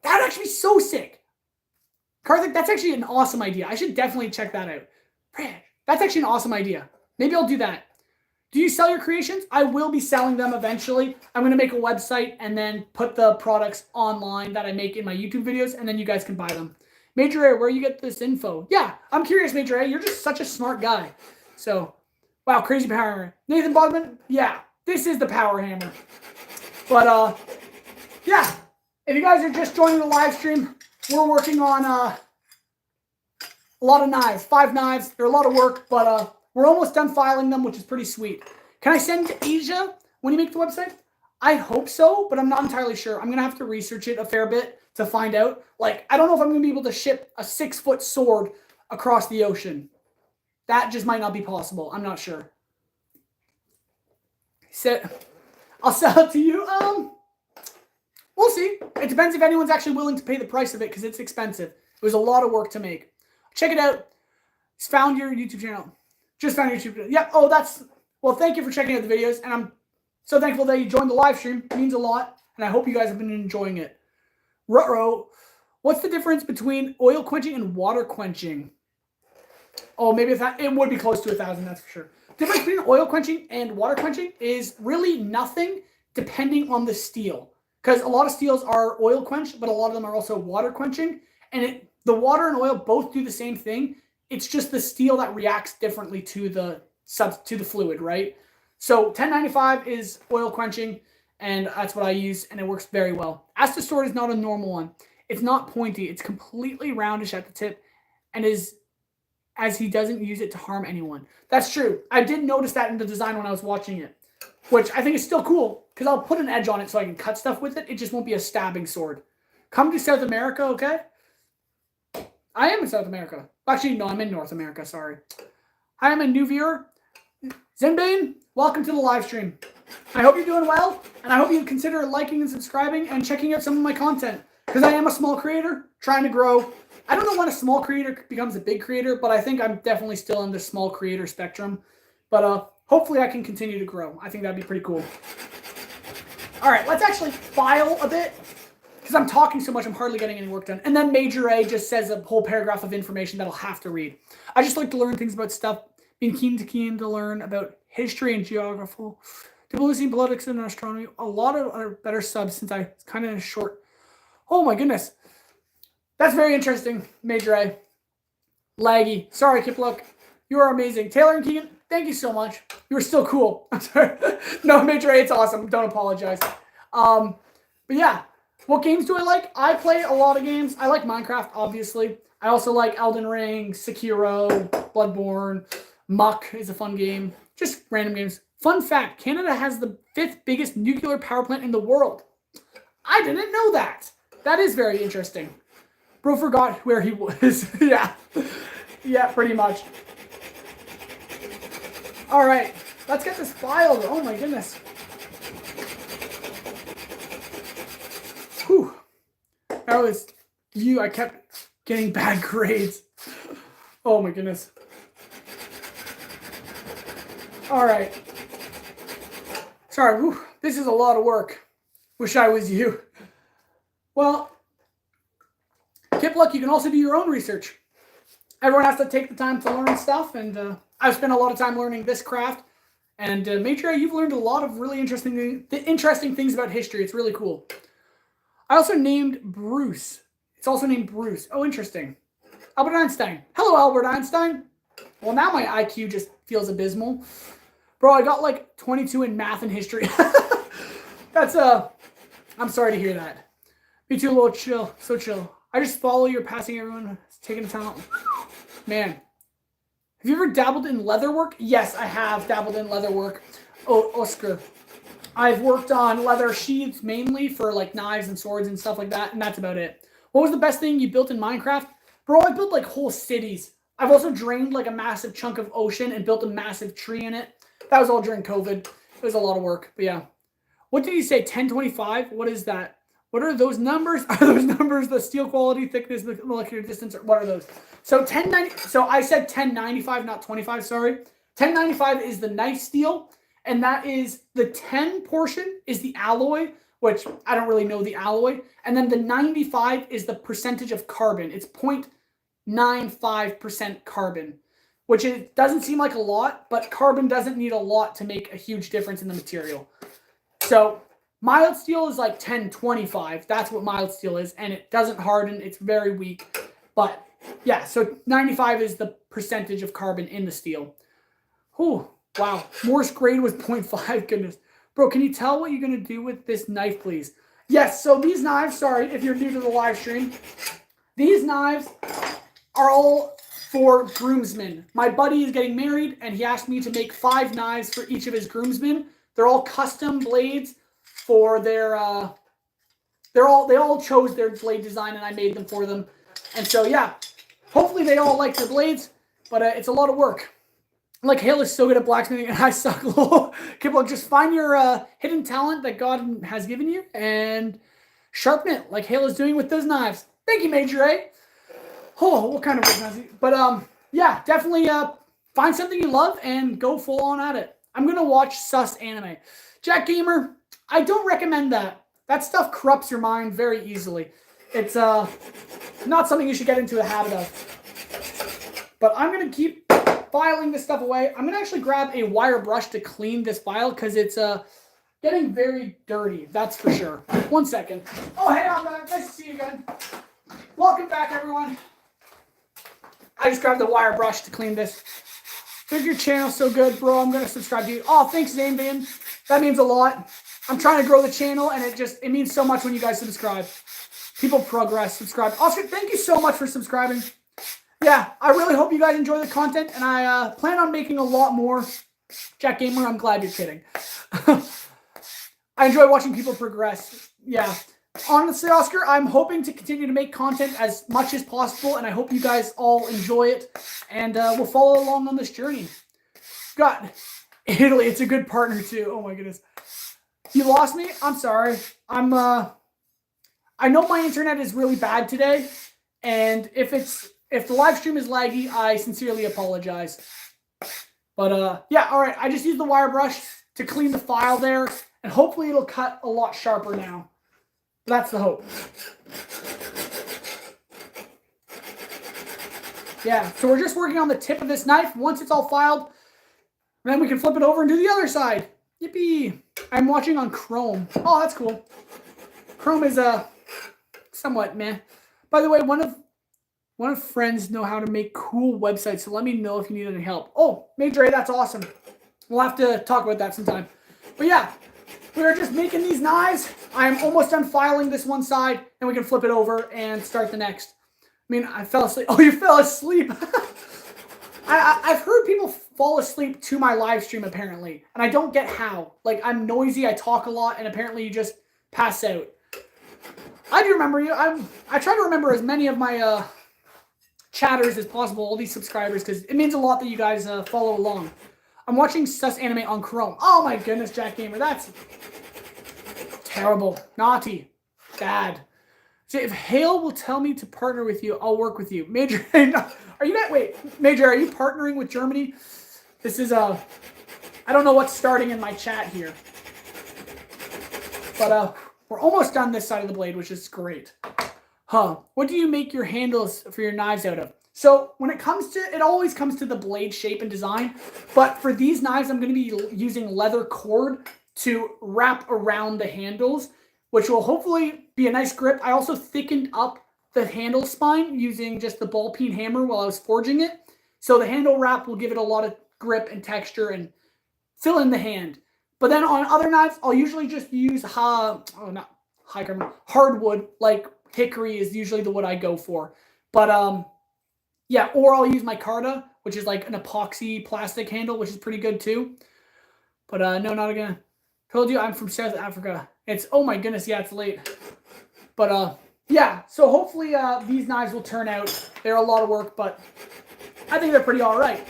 That'd actually be so sick. Karthik, that's actually an awesome idea. I should definitely check that out. That's actually an awesome idea. Maybe I'll do that. Do you sell your creations? I will be selling them eventually. I'm going to make a website and then put the products online that I make in my YouTube videos, and then you guys can buy them. Major A, where you get this info? Yeah, I'm curious, Major A. You're just such a smart guy. So, wow, crazy power hammer. Nathan Bodman? Yeah, this is the power hammer. But, yeah, if you guys are just joining the live stream, we're working on a lot of knives. 5 knives. They're a lot of work, but we're almost done filing them, which is pretty sweet. Can I send to Asia when you make the website? I hope so, but I'm not entirely sure. I'm going to have to research it a fair bit to find out. Like, I don't know if I'm going to be able to ship a 6-foot sword across the ocean. That just might not be possible. I'm not sure. I'll sell it to you. We'll see. It depends if anyone's actually willing to pay the price of it because it's expensive. It was a lot of work to make. Check it out. It's found your YouTube channel. Just found your YouTube channel. Yeah. Oh, that's... Well, thank you for checking out the videos. And I'm so thankful that you joined the live stream. It means a lot. And I hope you guys have been enjoying it. Ruh-roh. What's the difference between oil quenching and water quenching? Oh, maybe it would be close to 1,000, that's for sure. The difference between oil quenching and water quenching is really nothing depending on the steel. Because a lot of steels are oil quenched, but a lot of them are also water quenching. And the water and oil both do the same thing. It's just the steel that reacts differently to the fluid, right? So 1095 is oil quenching, and that's what I use, and it works very well. Asta Sword is not a normal one. It's not pointy. It's completely roundish at the tip, and as he doesn't use it to harm anyone. That's true. I did notice that in the design when I was watching it, which I think is still cool, because I'll put an edge on it so I can cut stuff with it. It just won't be a stabbing sword. Come to South America, okay? I am in South America. Actually, no, I'm in North America, sorry. I am a new viewer. Zenbane, welcome to the live stream. I hope you're doing well, and I hope you consider liking and subscribing and checking out some of my content, because I am a small creator trying to grow. I don't know when a small creator becomes a big creator, but I think I'm definitely still in the small creator spectrum. But hopefully I can continue to grow. I think that'd be pretty cool. All right, let's actually file a bit, because I'm talking so much, I'm hardly getting any work done. And then Major A just says a whole paragraph of information that I'll have to read. I just like to learn things about stuff, being keen to learn about history and geography, diplomacy, politics, and astronomy. A lot of other better subs since I kind of short. Oh my goodness. That's very interesting, Major A. Laggy. Sorry, Kiplook. You are amazing. Taylor and Keegan, thank you so much. You are still cool. I'm sorry. No, Major A, it's awesome. Don't apologize. But yeah, what games do I like? I play a lot of games. I like Minecraft, obviously. I also like Elden Ring, Sekiro, Bloodborne. Muck is a fun game. Just random games. Fun fact, Canada has the 5th biggest nuclear power plant in the world. I didn't know that. That is very interesting. Bro forgot where he was. Yeah. Yeah, pretty much. All right. Let's get this filed. Oh, my goodness. Whew. That was you. I kept getting bad grades. Oh, my goodness. All right. Sorry. Whew. This is a lot of work. Wish I was you. Well, Kipluck, you can also do your own research. Everyone has to take the time to learn stuff, and I've spent a lot of time learning this craft. And Major, you've learned a lot of really interesting things about history. It's really cool. I also named Bruce. It's also named Bruce. Oh, interesting. Albert Einstein. Hello, Albert Einstein. Well, now my IQ just feels abysmal. Bro, I got like 22 in math and history. That's, I'm sorry to hear that. Me too, a little chill. So chill. I just follow your passing everyone. Taking the time out. Man. Have you ever dabbled in leather work? Yes, I have dabbled in leather work. Oh, Oscar. I've worked on leather sheaths mainly for like knives and swords and stuff like that, and that's about it. What was the best thing you built in Minecraft? Bro, I built like whole cities. I've also drained like a massive chunk of ocean and built a massive tree in it. That was all during COVID. It was a lot of work, but yeah. What did you say, 1025? What is that? What are those numbers? Are those numbers the steel quality, thickness, the molecular distance, or what are those? So 1090. So I said 1095, not 25. Sorry. 1095 is the nice steel, and that is the 10 portion is the alloy, which I don't really know the alloy, and then the 95 is the percentage of carbon. It's 0.95% carbon, which it doesn't seem like a lot, but carbon doesn't need a lot to make a huge difference in the material. So mild steel is like 1025. That's what mild steel is, and it doesn't harden. It's very weak. But yeah, so 95 is the percentage of carbon in the steel. Whew, wow. Morse grade was 0.5. Goodness. Bro, can you tell what you're going to do with this knife, please? Yes, so these knives, sorry if you're new to the live stream, these knives are all for groomsmen. My buddy is getting married, and he asked me to make 5 knives for each of his groomsmen. They're all custom blades. for their they all chose their blade design and I made them for them. And so yeah, hopefully they all like their blades, but it's a lot of work. Like Hale is so good at blacksmithing and I suck. People, just find your hidden talent that God has given you and sharpen it like Hale is doing with those knives. Thank you, Major A. Oh, what kind of work knives? But yeah, definitely find something you love and go full on at it. I'm gonna watch sus anime. Jack Gamer, I don't recommend that. That stuff corrupts your mind very easily. It's not something you should get into a habit of. But I'm gonna keep filing this stuff away. I'm gonna actually grab a wire brush to clean this file because it's getting very dirty. That's for sure. 1 second. Oh, hey, I'm back. Nice to see you again. Welcome back, everyone. I just grabbed the wire brush to clean this. Think your channel's so good, bro. I'm gonna subscribe to you. Oh, thanks, Zane Van. That means a lot. I'm trying to grow the channel, and it means so much when you guys subscribe. People progress, subscribe. Oscar, thank you so much for subscribing. Yeah, I really hope you guys enjoy the content, and I plan on making a lot more. Jack Gamer, I'm glad you're kidding. I enjoy watching people progress. Yeah. Honestly, Oscar, I'm hoping to continue to make content as much as possible, and I hope you guys all enjoy it, and we'll follow along on this journey. Got Italy. It's a good partner, too. Oh, my goodness. You lost me? I'm sorry. I know my internet is really bad today, and if the live stream is laggy, I sincerely apologize. But, yeah, all right. I just used the wire brush to clean the file there, and hopefully it'll cut a lot sharper now. That's the hope. Yeah, so we're just working on the tip of this knife. Once it's all filed, then we can flip it over and do the other side. Yippee! I'm watching on Chrome. Oh, that's cool. Chrome is somewhat meh. By the way, one of friends know how to make cool websites, so let me know if you need any help. Oh, Major A, that's awesome. We'll have to talk about that sometime. But yeah, we're just making these knives. I'm almost done filing this one side, and we can flip it over and start the next. I mean, I fell asleep. Oh, you fell asleep. I've heard people fall asleep to my live stream, apparently, and I don't get how. Like, I'm noisy, I talk a lot, and apparently you just pass out. I do remember you. I try to remember as many of my chatters as possible, all these subscribers, because it means a lot that you guys follow along. I'm watching sus anime on Chrome. Oh my goodness, Jack Gamer, that's terrible, naughty, bad. See, if Hale will tell me to partner with you, I'll work with you. Major, are you not? Wait, Major, are you partnering with Germany? This is I don't know what's starting in my chat here, but we're almost done this side of the blade, which is great. Huh? What do you make your handles for your knives out of? So when it comes to, it always comes to the blade shape and design. But for these knives, I'm going to be using leather cord to wrap around the handles, which will hopefully be a nice grip. I also thickened up the handle spine using just the ball peen hammer while I was forging it. So the handle wrap will give it a lot of grip and texture and fill in the hand. But then on other knives, I'll usually just use hardwood, like hickory is usually the wood I go for. But yeah, or I'll use micarta, which is like an epoxy plastic handle, which is pretty good too. But no, not again. Told you I'm from South Africa. It's, oh my goodness, yeah, it's late. But yeah, so hopefully these knives will turn out. They're a lot of work, but I think they're pretty all right.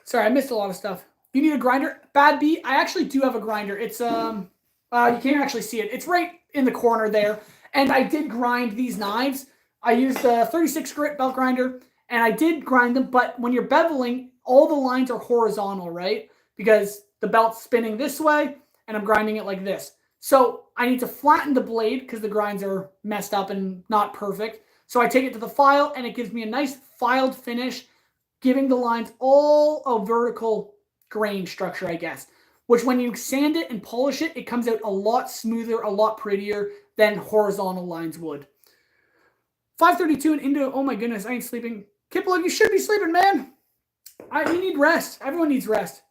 Sorry, I missed a lot of stuff. You need a grinder? Bad B, I actually do have a grinder. It's, you can't actually see it. It's right in the corner there. And I did grind these knives. I used a 36 grit belt grinder, and I did grind them, but when you're beveling, all the lines are horizontal, right? Because the belt's spinning this way, and I'm grinding it like this. So I need to flatten the blade because the grinds are messed up and not perfect. So I take it to the file, and it gives me a nice filed finish, giving the lines all a vertical grain structure, I guess. Which when you sand it and polish it, it comes out a lot smoother, a lot prettier than horizontal lines would. 5:32 and into, oh my goodness, I ain't sleeping. Kipple, you should be sleeping, man. You need rest. Everyone needs rest.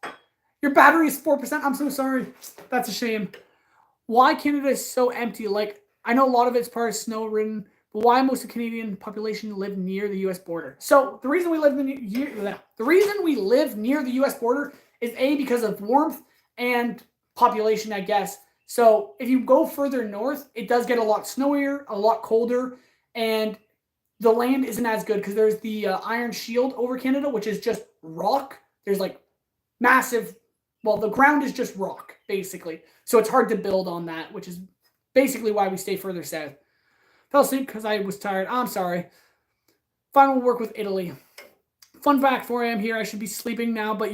Your battery is 4%. I'm so sorry. That's a shame. Why Canada is so empty? Like, I know a lot of it's part of snow-ridden, but why most of the Canadian population live near the U.S. border? So the reason we live near the U.S. border is A, because of warmth and population, I guess. So if you go further north, it does get a lot snowier, a lot colder, and the land isn't as good because there's the Iron Shield over Canada, which is just rock. There's like massive, well, the ground is just rock, basically. So it's hard to build on that, which is basically why we stay further south. Fell asleep because I was tired. I'm sorry. Final work with Italy. Fun fact: 4 a.m. here. I should be sleeping now, but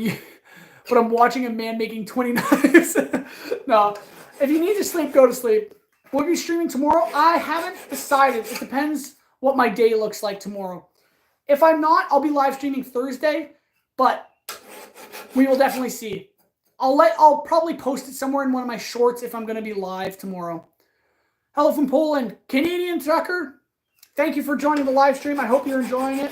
I'm watching a man making 20 knives. No, if you need to sleep, go to sleep. We'll be streaming tomorrow. I haven't decided. It depends what my day looks like tomorrow. If I'm not, I'll be live streaming Thursday, but we will definitely see. I'll probably post it somewhere in one of my shorts if I'm going to be live tomorrow. Hello from Poland, Canadian Trucker. Thank you for joining the live stream. I hope you're enjoying it.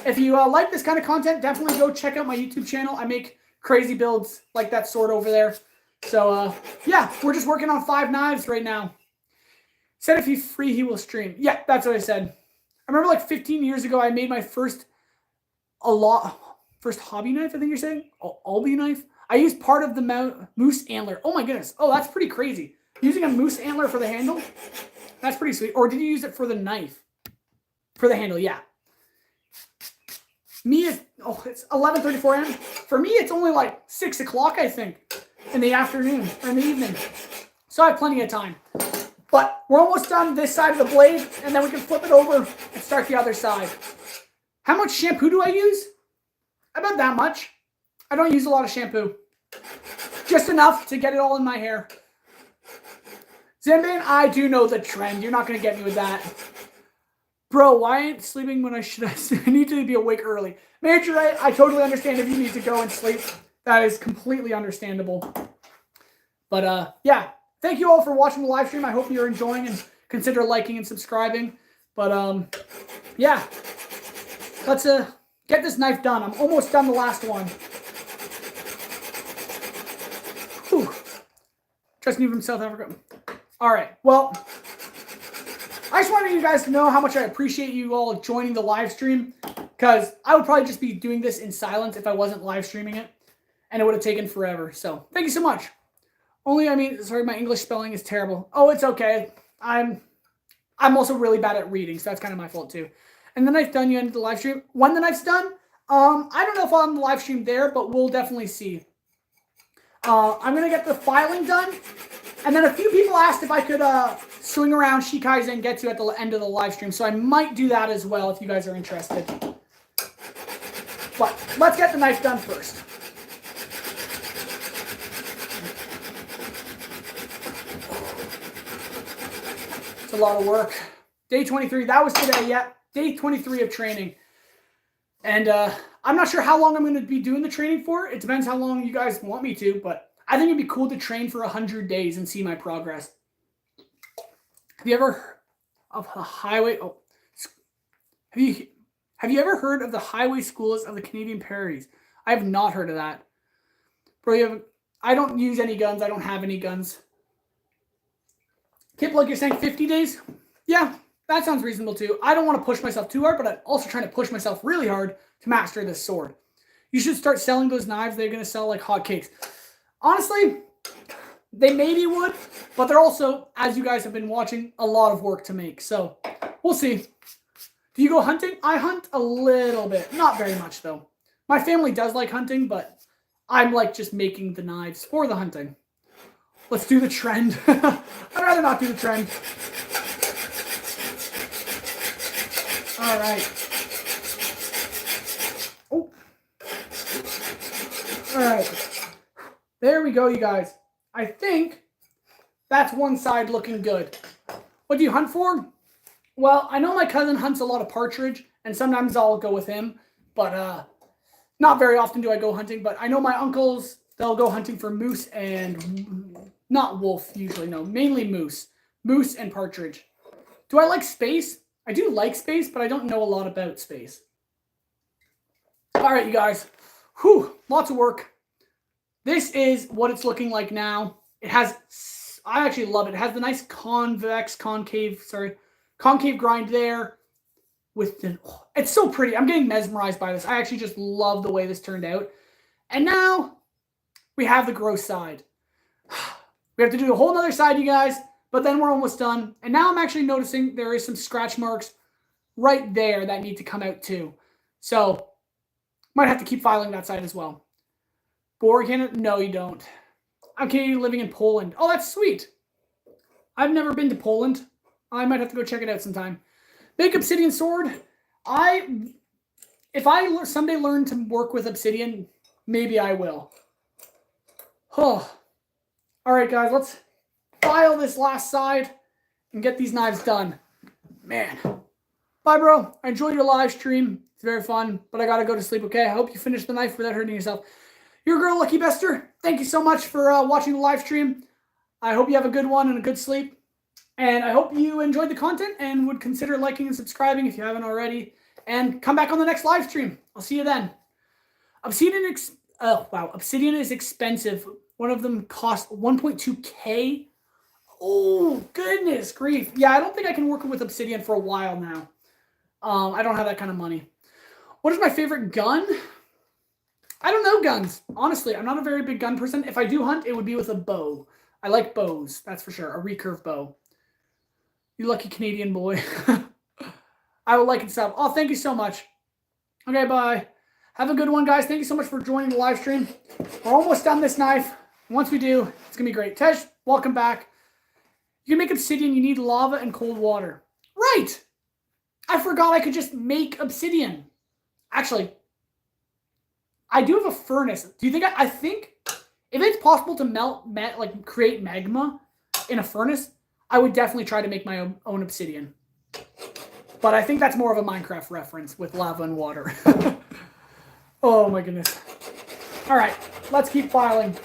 If you like this kind of content, definitely go check out my YouTube channel. I make crazy builds like that sword over there. So, yeah, we're just working on 5 knives right now. Said if he's free, he will stream. Yeah, that's what I said. I remember like 15 years ago, I made my first hobby knife, I think you're saying? Albi knife? I used part of the moose antler. Oh my goodness. Oh, that's pretty crazy. Using a moose antler for the handle? That's pretty sweet. Or did you use it for the knife? For the handle, yeah. It's 11:34 a.m. For me, it's only like 6 o'clock, I think, in the afternoon or in the evening. So I have plenty of time. But we're almost done this side of the blade, and then we can flip it over and start the other side. How much shampoo do I use? About that much. I don't use a lot of shampoo. Just enough to get it all in my hair. Zamban, I do know the trend. You're not going to get me with that. Bro, why ain't sleeping when I should? I need to be awake early. Major, I totally understand if you need to go and sleep. That is completely understandable. But, yeah. Thank you all for watching the live stream. I hope you're enjoying and consider liking and subscribing. But, yeah. Let's get this knife done. I'm almost done the last one. Whew. Just new from South Africa. All right. Well, I just wanted you guys to know how much I appreciate you all joining the live stream, because I would probably just be doing this in silence if I wasn't live streaming it, and it would have taken forever. So thank you so much. Sorry, my English spelling is terrible. Oh, it's okay. I'm also really bad at reading, so that's kind of my fault too. And the knife done, you ended the live stream. When the knife's done, I don't know if I'll end the live stream there, but we'll definitely see. I'm going to get the filing done. And then a few people asked if I could swing around Shikai's and get to at the end of the live stream. So I might do that as well if you guys are interested. But let's get the knife done first. It's a lot of work. Day 23. That was today, yeah. Day 23 of training. And I'm not sure how long I'm going to be doing the training for. It depends how long you guys want me to, but I think it'd be cool to train for 100 days and see my progress. Have you ever heard of the highway? Oh, have you ever heard of the highway schools of the Canadian prairies? I have not heard of that. Bro, I don't use any guns. I don't have any guns. Kip, like you're saying 50 days? Yeah, that sounds reasonable too. I don't want to push myself too hard, but I'm also trying to push myself really hard to master this sword. You should start selling those knives. They're going to sell like hotcakes. Honestly, they maybe would, but they're also, as you guys have been watching, a lot of work to make. So we'll see. Do you go hunting? I hunt a little bit. Not very much, though. My family does like hunting, but I'm like just making the knives for the hunting. Let's do the trend. I'd rather not do the trend. All right. Oh. All right. There we go, you guys. I think that's one side looking good. What do you hunt for? Well, I know my cousin hunts a lot of partridge, and sometimes I'll go with him, but not very often do I go hunting. But I know my uncles, they'll go hunting for moose and not wolf usually, no, mainly moose. Moose and partridge. Do I like space? I do like space, but I don't know a lot about space. All right, you guys. Whew, lots of work. This is what it's looking like now. It has, I actually love it. It has the nice concave grind there. It's so pretty. I'm getting mesmerized by this. I actually just love the way this turned out. And now we have the gross side. We We have to do a whole nother side, you guys, but then we're almost done. And now I'm actually noticing there is some scratch marks right there that need to come out too. So might have to keep filing that side as well. Borg Canada? No, you don't. I'm Canadian living in Poland. Oh, that's sweet. I've never been to Poland. I might have to go check it out sometime. Make obsidian sword. If I someday learn to work with obsidian, maybe I will. Oh. All right, guys, let's file this last side and get these knives done. Man. Bye, bro. I enjoyed your live stream. It's very fun, but I got to go to sleep, okay? I hope you finish the knife without hurting yourself. Your girl, Lucky Bester, thank you so much for watching the live stream. I hope you have a good one and a good sleep. And I hope you enjoyed the content and would consider liking and subscribing if you haven't already. And come back on the next live stream. I'll see you then. Obsidian is expensive. One of them cost 1.2K. Oh, goodness grief. Yeah, I don't think I can work with obsidian for a while now. I don't have that kind of money. What is my favorite gun? I don't know guns. Honestly, I'm not a very big gun person. If I do hunt, it would be with a bow. I like bows, that's for sure. A recurve bow. You lucky Canadian boy. I will like and sub. Oh, thank you so much. Okay, bye. Have a good one, guys. Thank you so much for joining the live stream. We're almost done this knife. Once we do, it's going to be great. Tej, welcome back. You can make obsidian. You need lava and cold water. Right. I forgot I could just make obsidian. Actually, I do have a furnace. Do you think I think if it's possible to create magma in a furnace, I would definitely try to make my own obsidian. But I think that's more of a Minecraft reference with lava and water. Oh my goodness. All right, let's keep filing.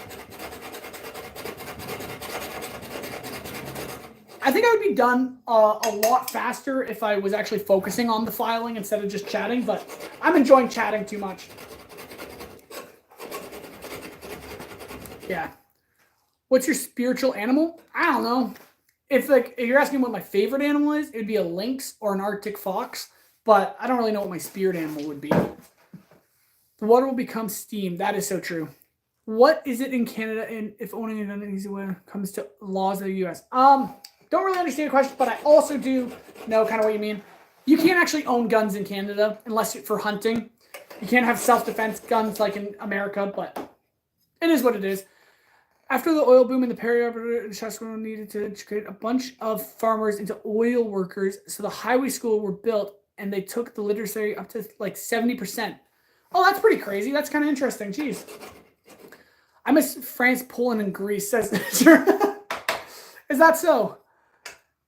I think I would be done a lot faster if I was actually focusing on the filing instead of just chatting, but I'm enjoying chatting too much. Yeah. What's your spiritual animal? I don't know. If you're asking what my favorite animal is, it would be a lynx or an Arctic fox, but I don't really know what my spirit animal would be. The water will become steam. That is so true. What is it in Canada and if owning an uneasy way comes to laws of the US? Don't really understand the question, but I also do know kind of what you mean. You can't actually own guns in Canada unless it's for hunting. You can't have self-defense guns like in America, but it is what it is. After the oil boom in the period, Saskatchewan needed to educate a bunch of farmers into oil workers, so the highway school were built, and they took the literacy up to like 70%. Oh, that's pretty crazy. That's kind of interesting. Jeez. I miss France, Poland, and Greece, says sure. Is that so?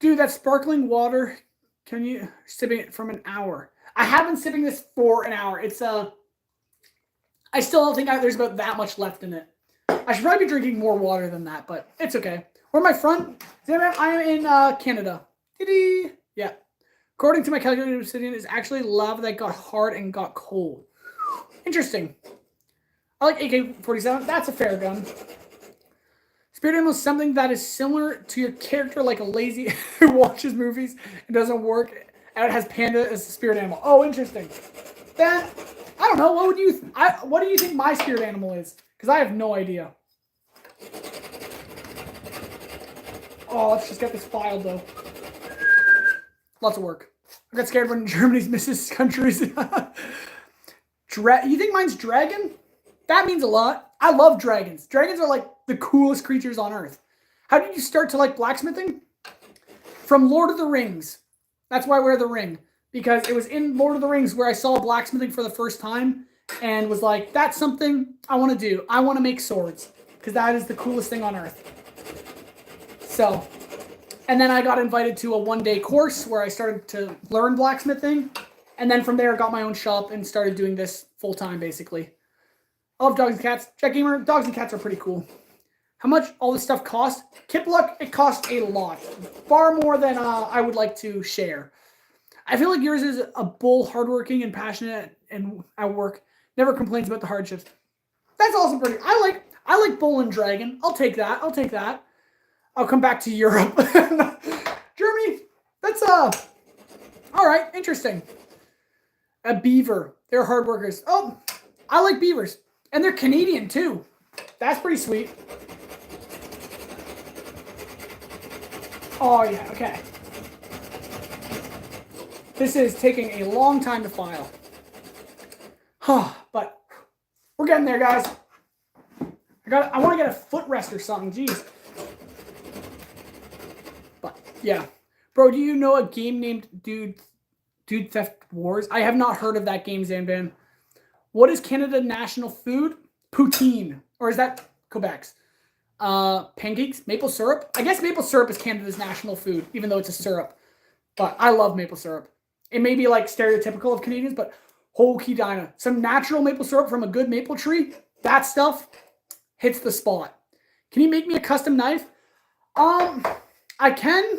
Dude, that sparkling water, can you sipping it from an hour? I have been sipping this for an hour. It's I still don't think there's about that much left in it. I should probably be drinking more water than that, but it's okay. Where am I from? I am in Canada. Yeah. According to my calculated obsidian, is actually lava that got hard and got cold. Interesting. I like AK-47. That's a fair gun. Spirit animal is something that is similar to your character, like a lazy who watches movies and doesn't work, and it has panda as a spirit animal. Oh, interesting. Then, I don't know. What do you think my spirit animal is? Because I have no idea. Oh, let's just get this filed, though. Lots of work. I got scared when Germany's misses countries. You think mine's dragon? That means a lot. I love dragons. Dragons are like the coolest creatures on Earth. How did you start to like blacksmithing? From Lord of the Rings. That's why I wear the ring. Because it was in Lord of the Rings where I saw blacksmithing for the first time and was like, that's something I want to do. I want to make swords. Because that is the coolest thing on Earth. So, and then I got invited to a one-day course where I started to learn blacksmithing. And then from there, I got my own shop and started doing this full-time, basically. I love dogs and cats. Jack Gamer, dogs and cats are pretty cool. How much all this stuff cost? Kipluck, it costs a lot. Far more than I would like to share. I feel like yours is a bull, hardworking and passionate and at work. Never complains about the hardships. That's also pretty. I like bull and dragon. I'll take that. I'll come back to Europe. Germany, that's all right, interesting. A beaver. They're hard workers. Oh, I like beavers. And they're Canadian too. That's pretty sweet. Oh, yeah, okay. This is taking a long time to file. But we're getting there, guys. I want to get a footrest or something. Jeez. But, yeah. Bro, do you know a game named Dude Theft Wars? I have not heard of that game, Zanban. What is Canada national food? Poutine. Or is that Quebec's? Pancakes? Maple syrup? I guess maple syrup is Canada's national food, even though it's a syrup. But I love maple syrup. It may be like stereotypical of Canadians, but holy Dinah. Some natural maple syrup from a good maple tree, that stuff hits the spot. Can you make me a custom knife? I can,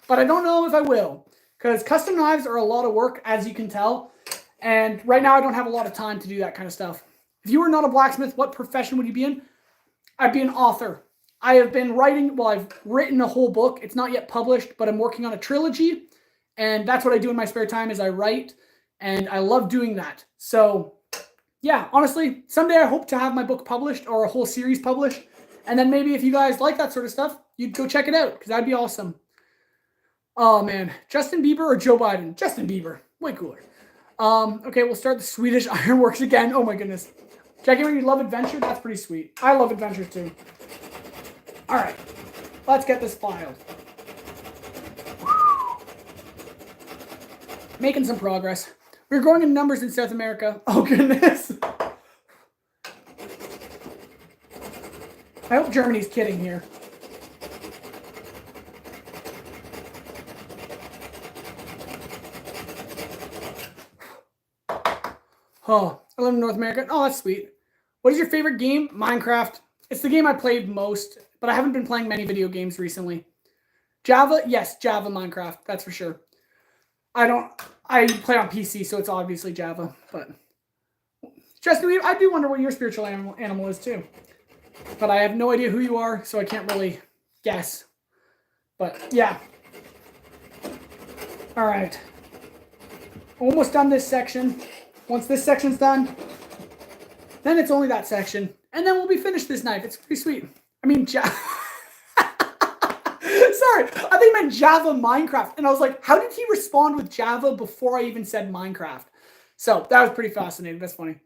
but I don't know if I will. Because custom knives are a lot of work, as you can tell. And right now I don't have a lot of time to do that kind of stuff. If you were not a blacksmith, what profession would you be in? I'd be an author. I have been writing, well, I've written a whole book. It's not yet published, but I'm working on a trilogy. And that's what I do in my spare time is I write. And I love doing that. So, yeah, honestly, someday I hope to have my book published or a whole series published. And then maybe if you guys like that sort of stuff, you'd go check it out because that'd be awesome. Oh, man. Justin Bieber or Joe Biden? Justin Bieber. Way cooler. Okay, we'll start the Swedish Ironworks again. Oh, my goodness. Jackie, when you love adventure, that's pretty sweet. I love adventure, too. All right. Let's get this filed. Making some progress. We're growing in numbers in South America. Oh, goodness. I hope Germany's kidding here. Oh, I live in North America. Oh, that's sweet. What is your favorite game? Minecraft. It's the game I played most, but I haven't been playing many video games recently. Java? Yes, Java Minecraft. That's for sure. I play on PC, so it's obviously Java, but Justin, I do wonder what your spiritual animal is too. But I have no idea who you are, so I can't really guess. But yeah. All right. Almost done this section. Once this section's done, then it's only that section. And then we'll be finished this knife. It's pretty sweet. I mean, Sorry, I think I meant Java Minecraft. And I was like, how did he respond with Java before I even said Minecraft? So that was pretty fascinating. That's funny.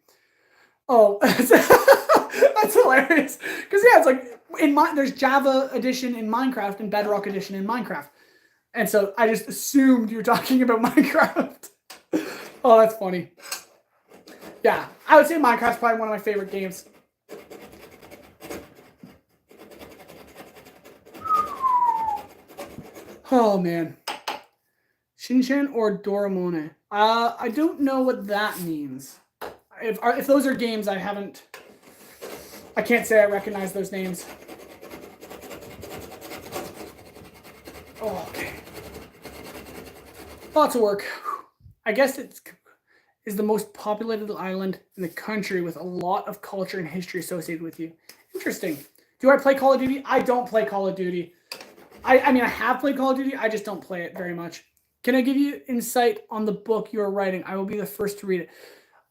Oh, that's hilarious. Because yeah, it's like there's Java edition in Minecraft and Bedrock edition in Minecraft. And so I just assumed you were talking about Minecraft. Oh, that's funny. Yeah, I would say Minecraft's probably one of my favorite games. Oh, man. Shinshin or Doraemon? I don't know what that means. If those are games, I can't say I recognize those names. Oh, okay. Lots of work. I guess it is the most populated island in the country with a lot of culture and history associated with you. Interesting. Do I play Call of Duty? I don't play Call of Duty. I mean, I have played Call of Duty. I just don't play it very much. Can I give you insight on the book you are writing? I will be the first to read it.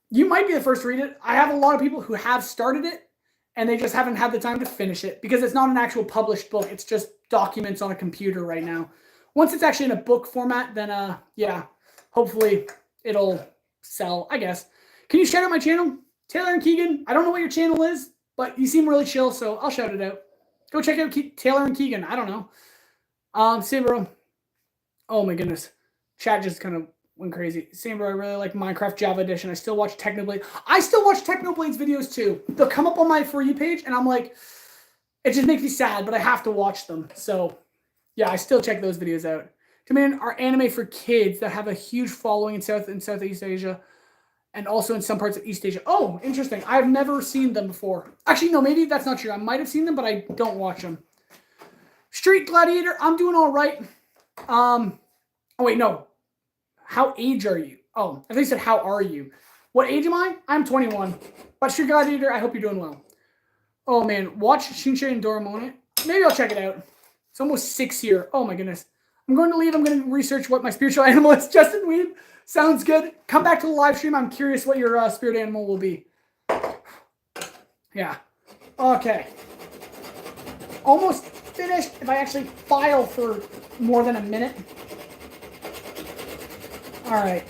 You might be the first to read it. I have a lot of people who have started it, and they just haven't had the time to finish it because it's not an actual published book. It's just documents on a computer right now. Once it's actually in a book format, then, yeah, hopefully it'll sell, I guess. Can you shout out my channel? Taylor and Keegan. I don't know what your channel is, but you seem really chill, so I'll shout it out. Go check out Taylor and Keegan. I don't know. Sabro. Oh my goodness. Chat just kind of went crazy. Sabro, I really like Minecraft Java Edition. I still watch Technoblade. I still watch Technoblade's videos too. They'll come up on my For You page, and I'm like, it just makes me sad, but I have to watch them. So, yeah, I still check those videos out. Command are anime for kids that have a huge following in South and Southeast Asia and also in some parts of East Asia. Oh, interesting. I've never seen them before. Actually, no, maybe that's not true. I might have seen them, but I don't watch them. Street Gladiator, I'm doing all right. Oh, wait, no. How age are you? Oh, I think you said how are you? What age am I? I'm 21. But Street Gladiator, I hope you're doing well. Oh, man. Watch Shinshin and Doraemon. Maybe I'll check it out. It's almost 6 here. Oh, my goodness. I'm going to leave. I'm going to research what my spiritual animal is. Justin Weed. Sounds good. Come back to the live stream. I'm curious what your spirit animal will be. Yeah. Okay. Almost finished. If I actually file for more than a minute. All right.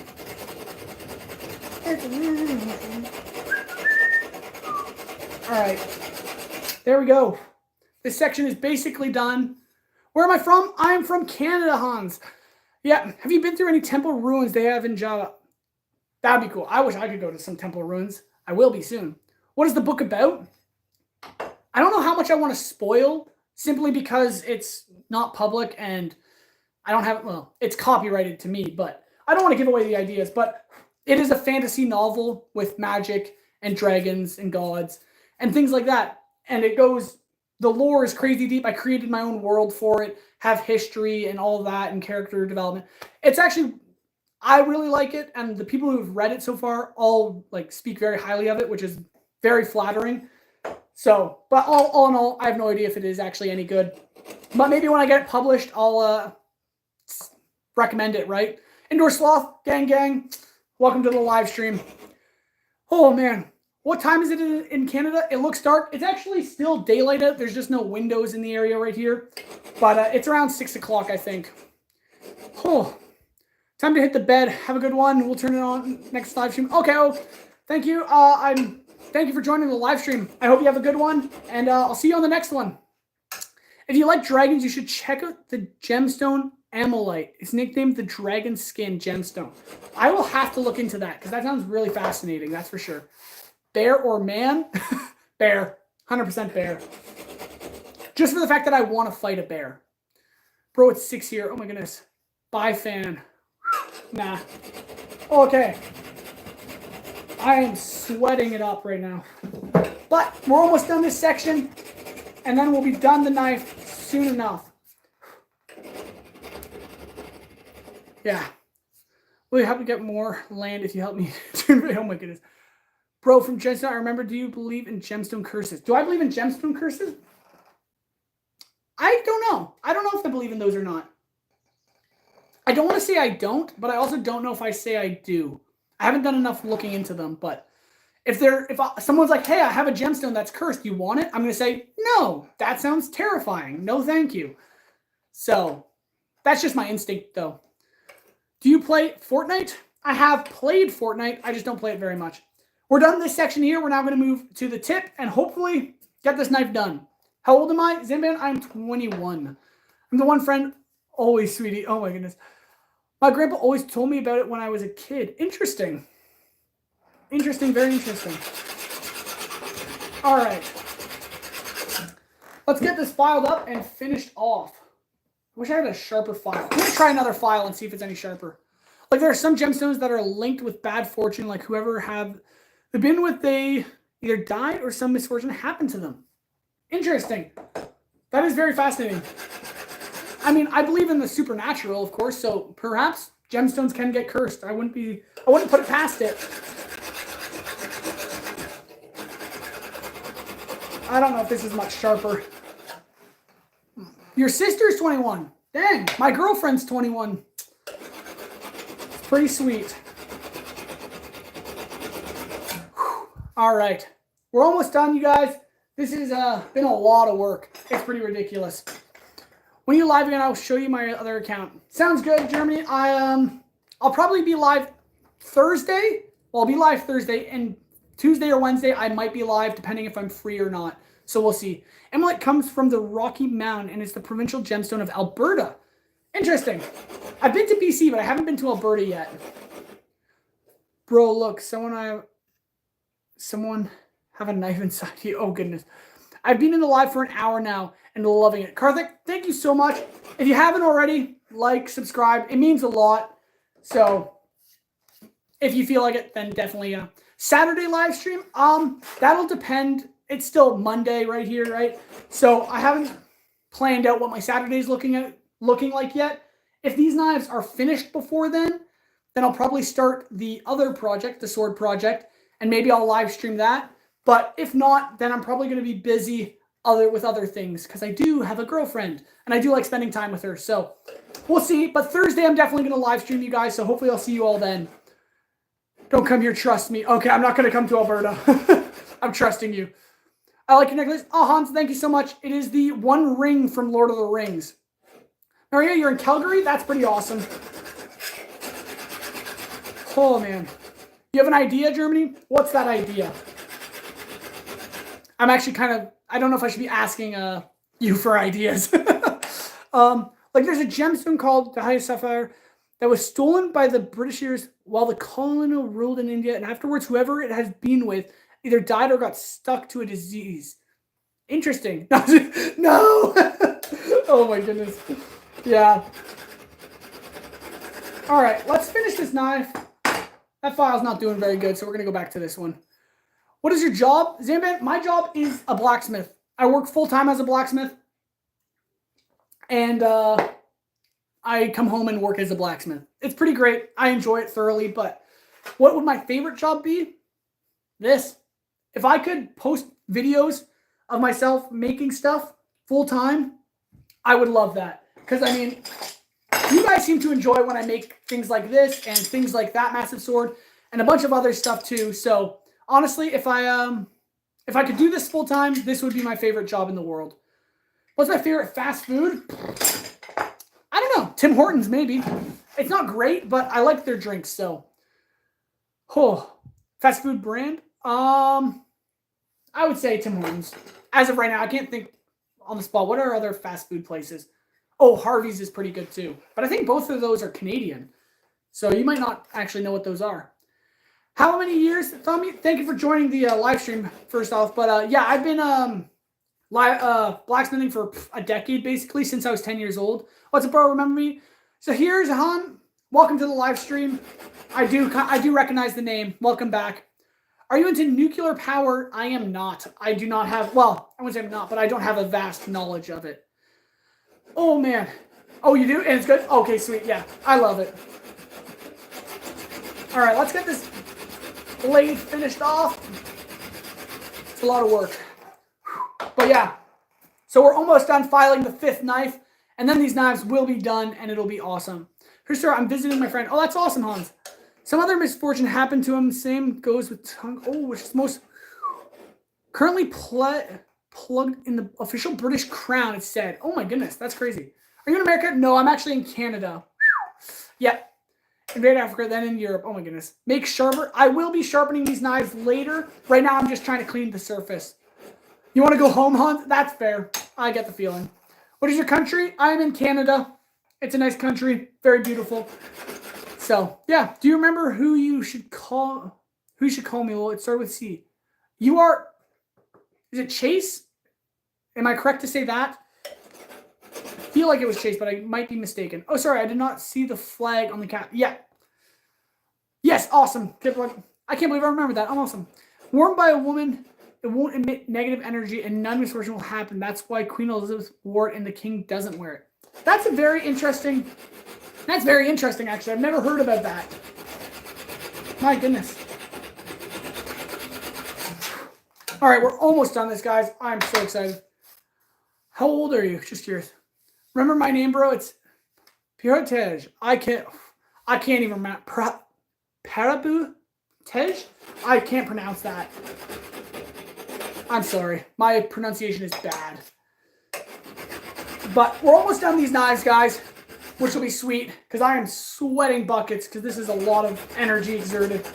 All right. There we go. This section is basically done. Where am I from? I'm from Canada, Hans. Yeah. Have you been through any temple ruins they have in Java? That'd be cool. I wish I could go to some temple ruins. I will be soon. What is the book about? I don't know how much I want to spoil, simply because it's not public and I don't have, well, it's copyrighted to me, but I don't want to give away the ideas. But it is a fantasy novel with magic and dragons and gods and things like that. And it goes, the lore is crazy deep. I created my own world for it, have history and all that and character development. It's actually, I really like it. And the people who have read it so far all like speak very highly of it, which is very flattering. So, but all in all, I have no idea if it is actually any good. But maybe when I get it published, I'll recommend it, right? Indoor Sloth, gang. Welcome to the live stream. Oh, man. What time is it in Canada? It looks dark. It's actually still daylight out. There's just no windows in the area right here. But it's around 6 o'clock, I think. Oh, time to hit the bed. Have a good one. We'll turn it on next live stream. Okay, oh, thank you. Thank you for joining the live stream. I hope you have a good one, and I'll see you on the next one. If you like dragons, you should check out the gemstone Amylite. It's nicknamed the Dragon Skin Gemstone. I will have to look into that because that sounds really fascinating, that's for sure. Bear or man? Bear. 100% bear. Just for the fact that I want to fight a bear. Bro, it's 6 here. Oh my goodness. Bye, fan. Nah. Okay. I am sweating it up right now. But we're almost done this section. And then we'll be done the knife soon enough. Yeah. Will you help me get more land if you help me? Oh my goodness. Bro from Gemstone, I remember, do you believe in gemstone curses? Do I believe in gemstone curses? I don't know. I don't know if I believe in those or not. I don't want to say I don't, but I also don't know if I say I do. I haven't done enough looking into them, but if someone's like, hey, I have a gemstone that's cursed, you want it? I'm going to say, no, that sounds terrifying. No, thank you. So that's just my instinct, though. Do you play Fortnite? I have played Fortnite. I just don't play it very much. We're done this section here. We're now going to move to the tip and hopefully get this knife done. How old am I? Zimban, I'm 21. I'm the one friend. Always, sweetie. Oh, my goodness. My grandpa always told me about it when I was a kid. Interesting. Interesting, very interesting. All right. Let's get this filed up and finished off. I wish I had a sharper file. I'm going to try another file and see if it's any sharper. Like, there are some gemstones that are linked with bad fortune, like whoever have been with, they either died or some misfortune happened to them. Interesting. That is very fascinating. I mean, I believe in the supernatural, of course, so perhaps gemstones can get cursed. I wouldn't put it past it. I don't know if this is much sharper. Your sister's 21. Dang, my girlfriend's 21. It's pretty sweet. Whew. All right. We're almost done, you guys. This has been a lot of work. It's pretty ridiculous. When you're live again, I'll show you my other account. Sounds good, Germany. I'll probably be live Thursday. Well, I'll be live Thursday, and Tuesday or Wednesday, I might be live, depending if I'm free or not. So we'll see. Emelite comes from the Rocky Mountain and is the provincial gemstone of Alberta. Interesting. I've been to BC, but I haven't been to Alberta yet. Bro, look, someone have a knife inside you. Oh, goodness. I've been in the live for an hour now and loving it. Karthik, thank you so much. If you haven't already, like, subscribe. It means a lot. So if you feel like it, then definitely Saturday live stream. That'll depend. It's still Monday right here, right? So I haven't planned out what my Saturday's looking like yet. If these knives are finished before then I'll probably start the other project, the sword project, and maybe I'll live stream that. But if not, then I'm probably going to be busy with other things because I do have a girlfriend and I do like spending time with her. So we'll see. But Thursday, I'm definitely going to live stream you guys. So hopefully I'll see you all then. Don't come here. Trust me. Okay, I'm not going to come to Alberta. I'm trusting you. I like your necklace. Oh, Hans, thank you so much. It is the One Ring from Lord of the Rings. Maria, you're in Calgary? That's pretty awesome. Oh, man. You have an idea, Germany? What's that idea? I'm actually kind of, I don't know if I should be asking you for ideas. Like there's a gemstone called the High Sapphire that was stolen by the Britishers while the colonial ruled in India, and afterwards whoever it has been with either died or got stuck to a disease. Interesting. No! Oh my goodness. Yeah. All right, let's finish this knife. That file's not doing very good, so we're going to go back to this one. What is your job? Zamban, my job is a blacksmith. I work full-time as a blacksmith. And I come home and work as a blacksmith. It's pretty great. I enjoy it thoroughly, but what would my favorite job be? This. If I could post videos of myself making stuff full-time, I would love that. Because, I mean, you guys seem to enjoy when I make things like this and things like that massive sword and a bunch of other stuff too. So, honestly, if I could do this full-time, this would be my favorite job in the world. What's my favorite fast food? I don't know. Tim Hortons, maybe. It's not great, but I like their drinks, so. Oh, fast food brand? I would say Tim Hortons. As of right now, I can't think on the spot. What are other fast food places? Oh, Harvey's is pretty good too. But I think both of those are Canadian. So you might not actually know what those are. How many years? Thank you for joining the live stream, first off. But yeah, I've been blacksmithing for a decade, basically, since I was 10 years old. What's up, bro? Remember me? So here's Han. Welcome to the live stream. I do recognize the name. Welcome back. Are you into nuclear power? I am not. I do not have, well, I wouldn't say I'm not, but I don't have a vast knowledge of it. Oh, man. Oh, you do? And it's good? Okay, sweet. Yeah, I love it. All right, let's get this blade finished off. It's a lot of work. But yeah, so we're almost done filing the 5th knife, and then these knives will be done, and it'll be awesome. Here's sir, I'm visiting my friend. Oh, that's awesome, Hans. Some other misfortune happened to him. Same goes with tongue. Oh, which is most currently plugged in the official British crown, it said. Oh my goodness, that's crazy. Are you in America? No, I'm actually in Canada. Yeah. Invade Africa, then in Europe. Oh my goodness. Make sharper. I will be sharpening these knives later. Right now, I'm just trying to clean the surface. You want to go home, Hans? That's fair. I get the feeling. What is your country? I'm in Canada. It's a nice country. Very beautiful. So, yeah. Do you remember who you should call? Who you should call me? Well, it started with C. You are... Is it Chase? Am I correct to say that? I feel like it was Chase, but I might be mistaken. Oh, sorry. I did not see the flag on the cap. Yeah. Yes, awesome. I can't believe I remember that. I'm awesome. Worn by a woman... It won't emit negative energy and none misfortune will happen. That's why Queen Elizabeth wore it and the king doesn't wear it. That's very interesting, actually. I've never heard about that. My goodness. All right, we're almost done this, guys. I'm so excited. How old are you? Just curious. Remember my name, bro? It's Piratej. I can't even remember. Parabu Tej? I can't pronounce that. I'm sorry. My pronunciation is bad. But we're almost done these knives, guys, which will be sweet because I am sweating buckets because this is a lot of energy exerted.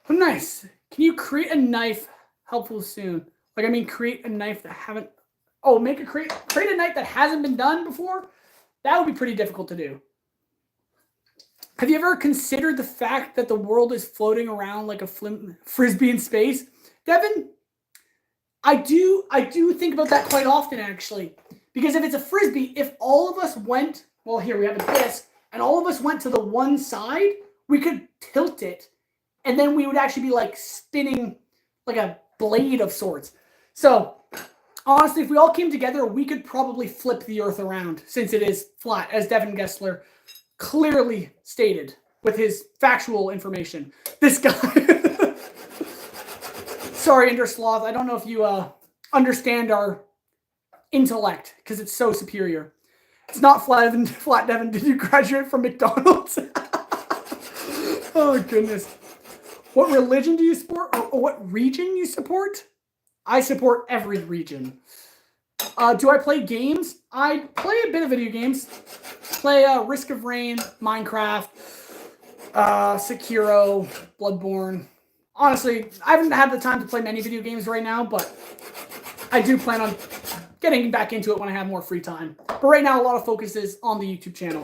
Oh, nice. Can you create a knife helpful soon? Like, I mean, create a knife that haven't... Oh, create a knife that hasn't been done before? That would be pretty difficult to do. Have you ever considered the fact that the world is floating around like a frisbee in space? Devin, I do think about that quite often, actually. Because if it's a frisbee, if all of us went, well, here we have a disc, and all of us went to the one side, we could tilt it, and then we would actually be like spinning like a blade of sorts. So, honestly, if we all came together, we could probably flip the Earth around, since it is flat, as Devin Gessler clearly stated with his factual information. This guy. Sorry, Ender Sloth. I don't know if you understand our intellect because it's so superior. It's not flat, Devin. Did you graduate from McDonald's? Oh, goodness. What religion do you support? Or what region you support? I support every region. Do I play games? I play a bit of video games. Play Risk of Rain, Minecraft, Sekiro, Bloodborne. Honestly, I haven't had the time to play many video games right now, but I do plan on getting back into it when I have more free time. But right now, a lot of focus is on the YouTube channel.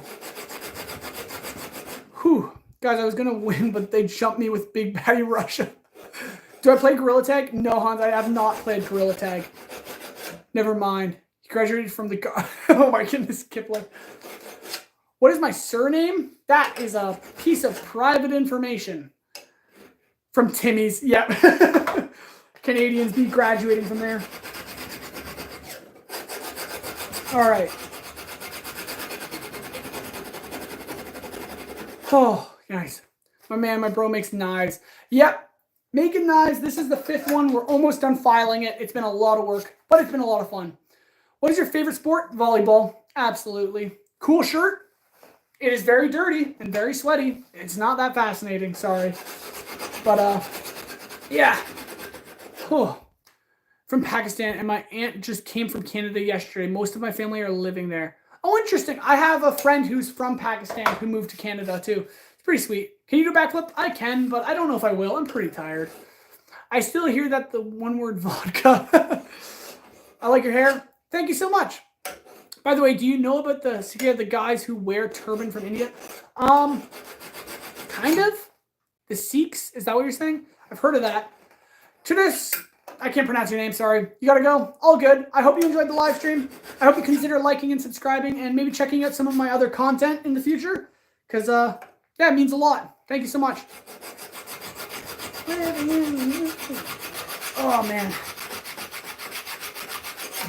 Whew. Guys, I was going to win, but they jumped me with Big Baddie Russia. Do I play Gorilla Tag? No, Hans, I have not played Gorilla Tag. Never mind. He graduated from the... Oh my goodness, Kipling. What is my surname? That is a piece of private information. From Timmy's. Yep. Canadians be graduating from there. All right. Oh, nice. My bro makes knives. Yep. Making knives. This is the 5th one. We're almost done filing it. It's been a lot of work, but it's been a lot of fun. What is your favorite sport? Volleyball. Absolutely. Cool shirt. It is very dirty and very sweaty. It's not that fascinating. Sorry. But, yeah. Oh. From Pakistan, and my aunt just came from Canada yesterday. Most of my family are living there. Oh, interesting. I have a friend who's from Pakistan who moved to Canada, too. It's pretty sweet. Can you do a backflip? I can, but I don't know if I will. I'm pretty tired. I still hear that the one-word vodka. I like your hair. Thank you so much. By the way, do you know about the secret of the guys who wear turban from India? Kind of. The Sikhs? Is that what you're saying? I've heard of that. To this, I can't pronounce your name, sorry. You gotta go. All good. I hope you enjoyed the live stream. I hope you consider liking and subscribing and maybe checking out some of my other content in the future. Because, yeah, it means a lot. Thank you so much. Oh, man.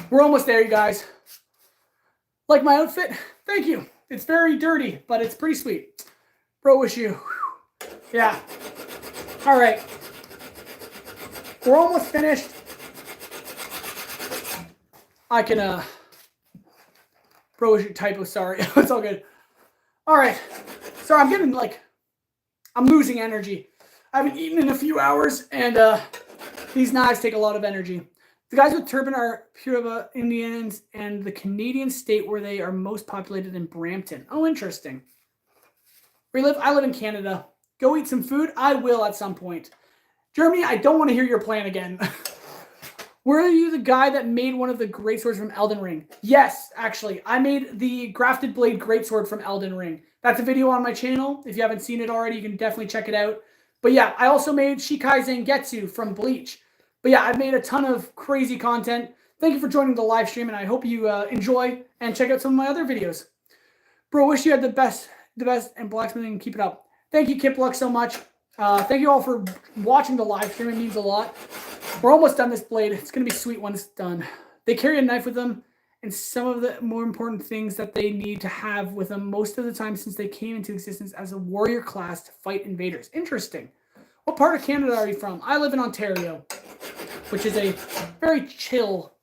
We're almost there, you guys. Like my outfit? Thank you. It's very dirty, but it's pretty sweet. Bro, wish you. Yeah. All right. We're almost finished. I can, bro, wish you typo, sorry. It's all good. All right. Sorry, I'm getting, I'm losing energy. I haven't eaten in a few hours, and these knives take a lot of energy. The guys with turban are Purava Indians and the Canadian state where they are most populated in Brampton. Oh, interesting. Where you live? I live in Canada. Go eat some food? I will at some point. Germany, I don't want to hear your plan again. Were you the guy that made one of the greatswords from Elden Ring? Yes, actually. I made the Grafted Blade greatsword from Elden Ring. That's a video on my channel. If you haven't seen it already, you can definitely check it out. But yeah, I also made Shikai Zangetsu from Bleach. But yeah, I've made a ton of crazy content. Thank you for joining the live stream, and I hope you enjoy and check out some of my other videos. Bro, wish you had the best, and blacksmithing, keep it up. Thank you, Kip Luck, so much. Thank you all for watching the live stream. It means a lot. We're almost done this blade. It's going to be sweet when it's done. They carry a knife with them, and some of the more important things that they need to have with them most of the time since they came into existence as a warrior class to fight invaders. Interesting. What part of Canada are you from? I live in Ontario, which is a very chill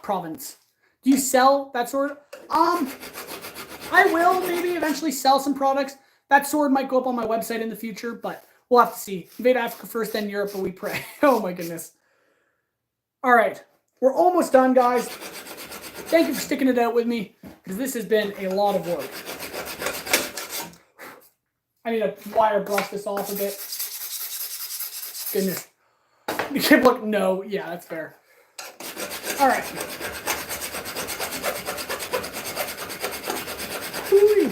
province. Do you sell that sword? I will maybe eventually sell some products. That sword might go up on my website in the future, but we'll have to see. Invade Africa first, then Europe, but we pray. Oh my goodness. All right. We're almost done, guys. Thank you for sticking it out with me, because this has been a lot of work. I need to wire brush this off a bit. Goodness. The kid look, no. Yeah, that's fair. All right. Whee.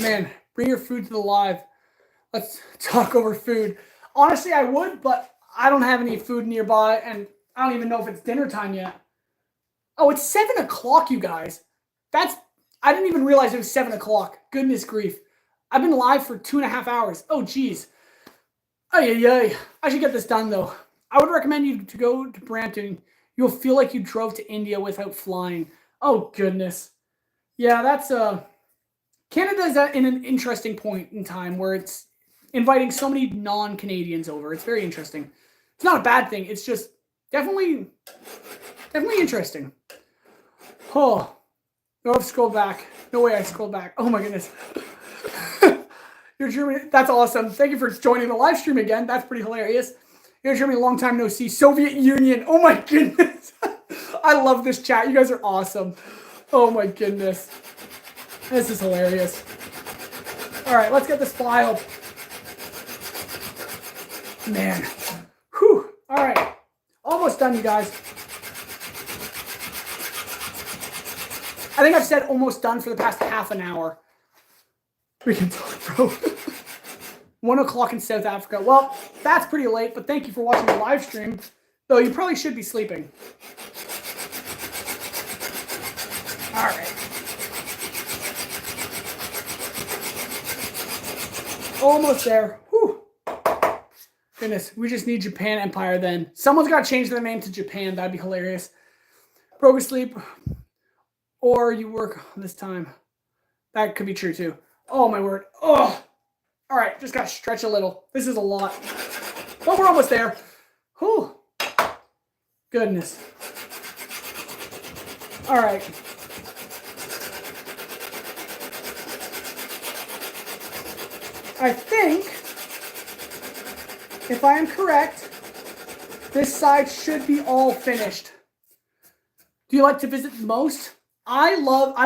Man, bring your food to the live. Let's talk over food. Honestly, I would, but I don't have any food nearby, and I don't even know if it's dinner time yet. Oh, it's 7 o'clock, you guys. I didn't even realize it was 7 o'clock. Goodness grief. I've been live for 2.5 hours. Oh, geez. I should get this done, though. I would recommend you to go to Brampton. You'll feel like you drove to India without flying. Oh, goodness. Yeah, that's... Canada's in an interesting point in time where it's inviting so many non-Canadians over. It's very interesting. It's not a bad thing. It's just definitely interesting. Oh, no, I've scrolled back. No way I scrolled back. Oh my goodness. You're German. That's awesome. Thank you for joining the live stream again. That's pretty hilarious. Yo, Jeremy, long time no see. Soviet Union. Oh my goodness. I love this chat. You guys are awesome. Oh my goodness. This is hilarious. All right, let's get this filed. Man. Whew. All right. Almost done, you guys. I think I've said almost done for the past half an hour. We can talk, bro. 1 o'clock in South Africa. Well, that's pretty late, but thank you for watching the live stream. Though you probably should be sleeping. All right. Almost there. Whew. Goodness, we just need Japan Empire then. Someone's got to change their name to Japan. That'd be hilarious. Broke asleep. Or you work this time. That could be true too. Oh, my word. Oh. All right, just got to stretch a little. This is a lot. But we're almost there. Whew. Goodness. All right. I think, if I am correct, this side should be all finished. Do you like to visit the most? I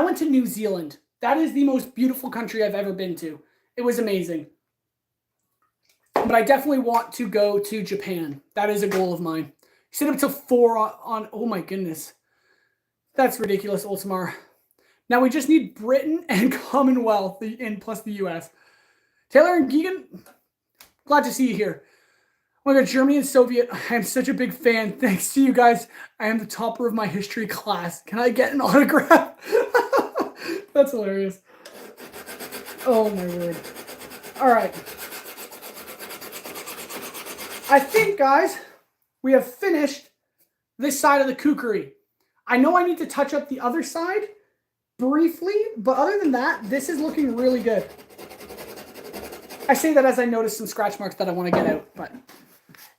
went to New Zealand. That is the most beautiful country I've ever been to. It was amazing. But I definitely want to go to Japan. That is a goal of mine. Sit up till 4 on oh my goodness. That's ridiculous, Ultimar. Now we just need Britain and Commonwealth, and plus the US. Taylor and Geegan, glad to see you here. Oh my God, Germany and Soviet. I am such a big fan. Thanks to you guys. I am the topper of my history class. Can I get an autograph? That's hilarious. Oh my word. All right. I think, guys, we have finished this side of the kukri. I know I need to touch up the other side briefly, but other than that, this is looking really good. I say that as I notice some scratch marks that I want to get out. But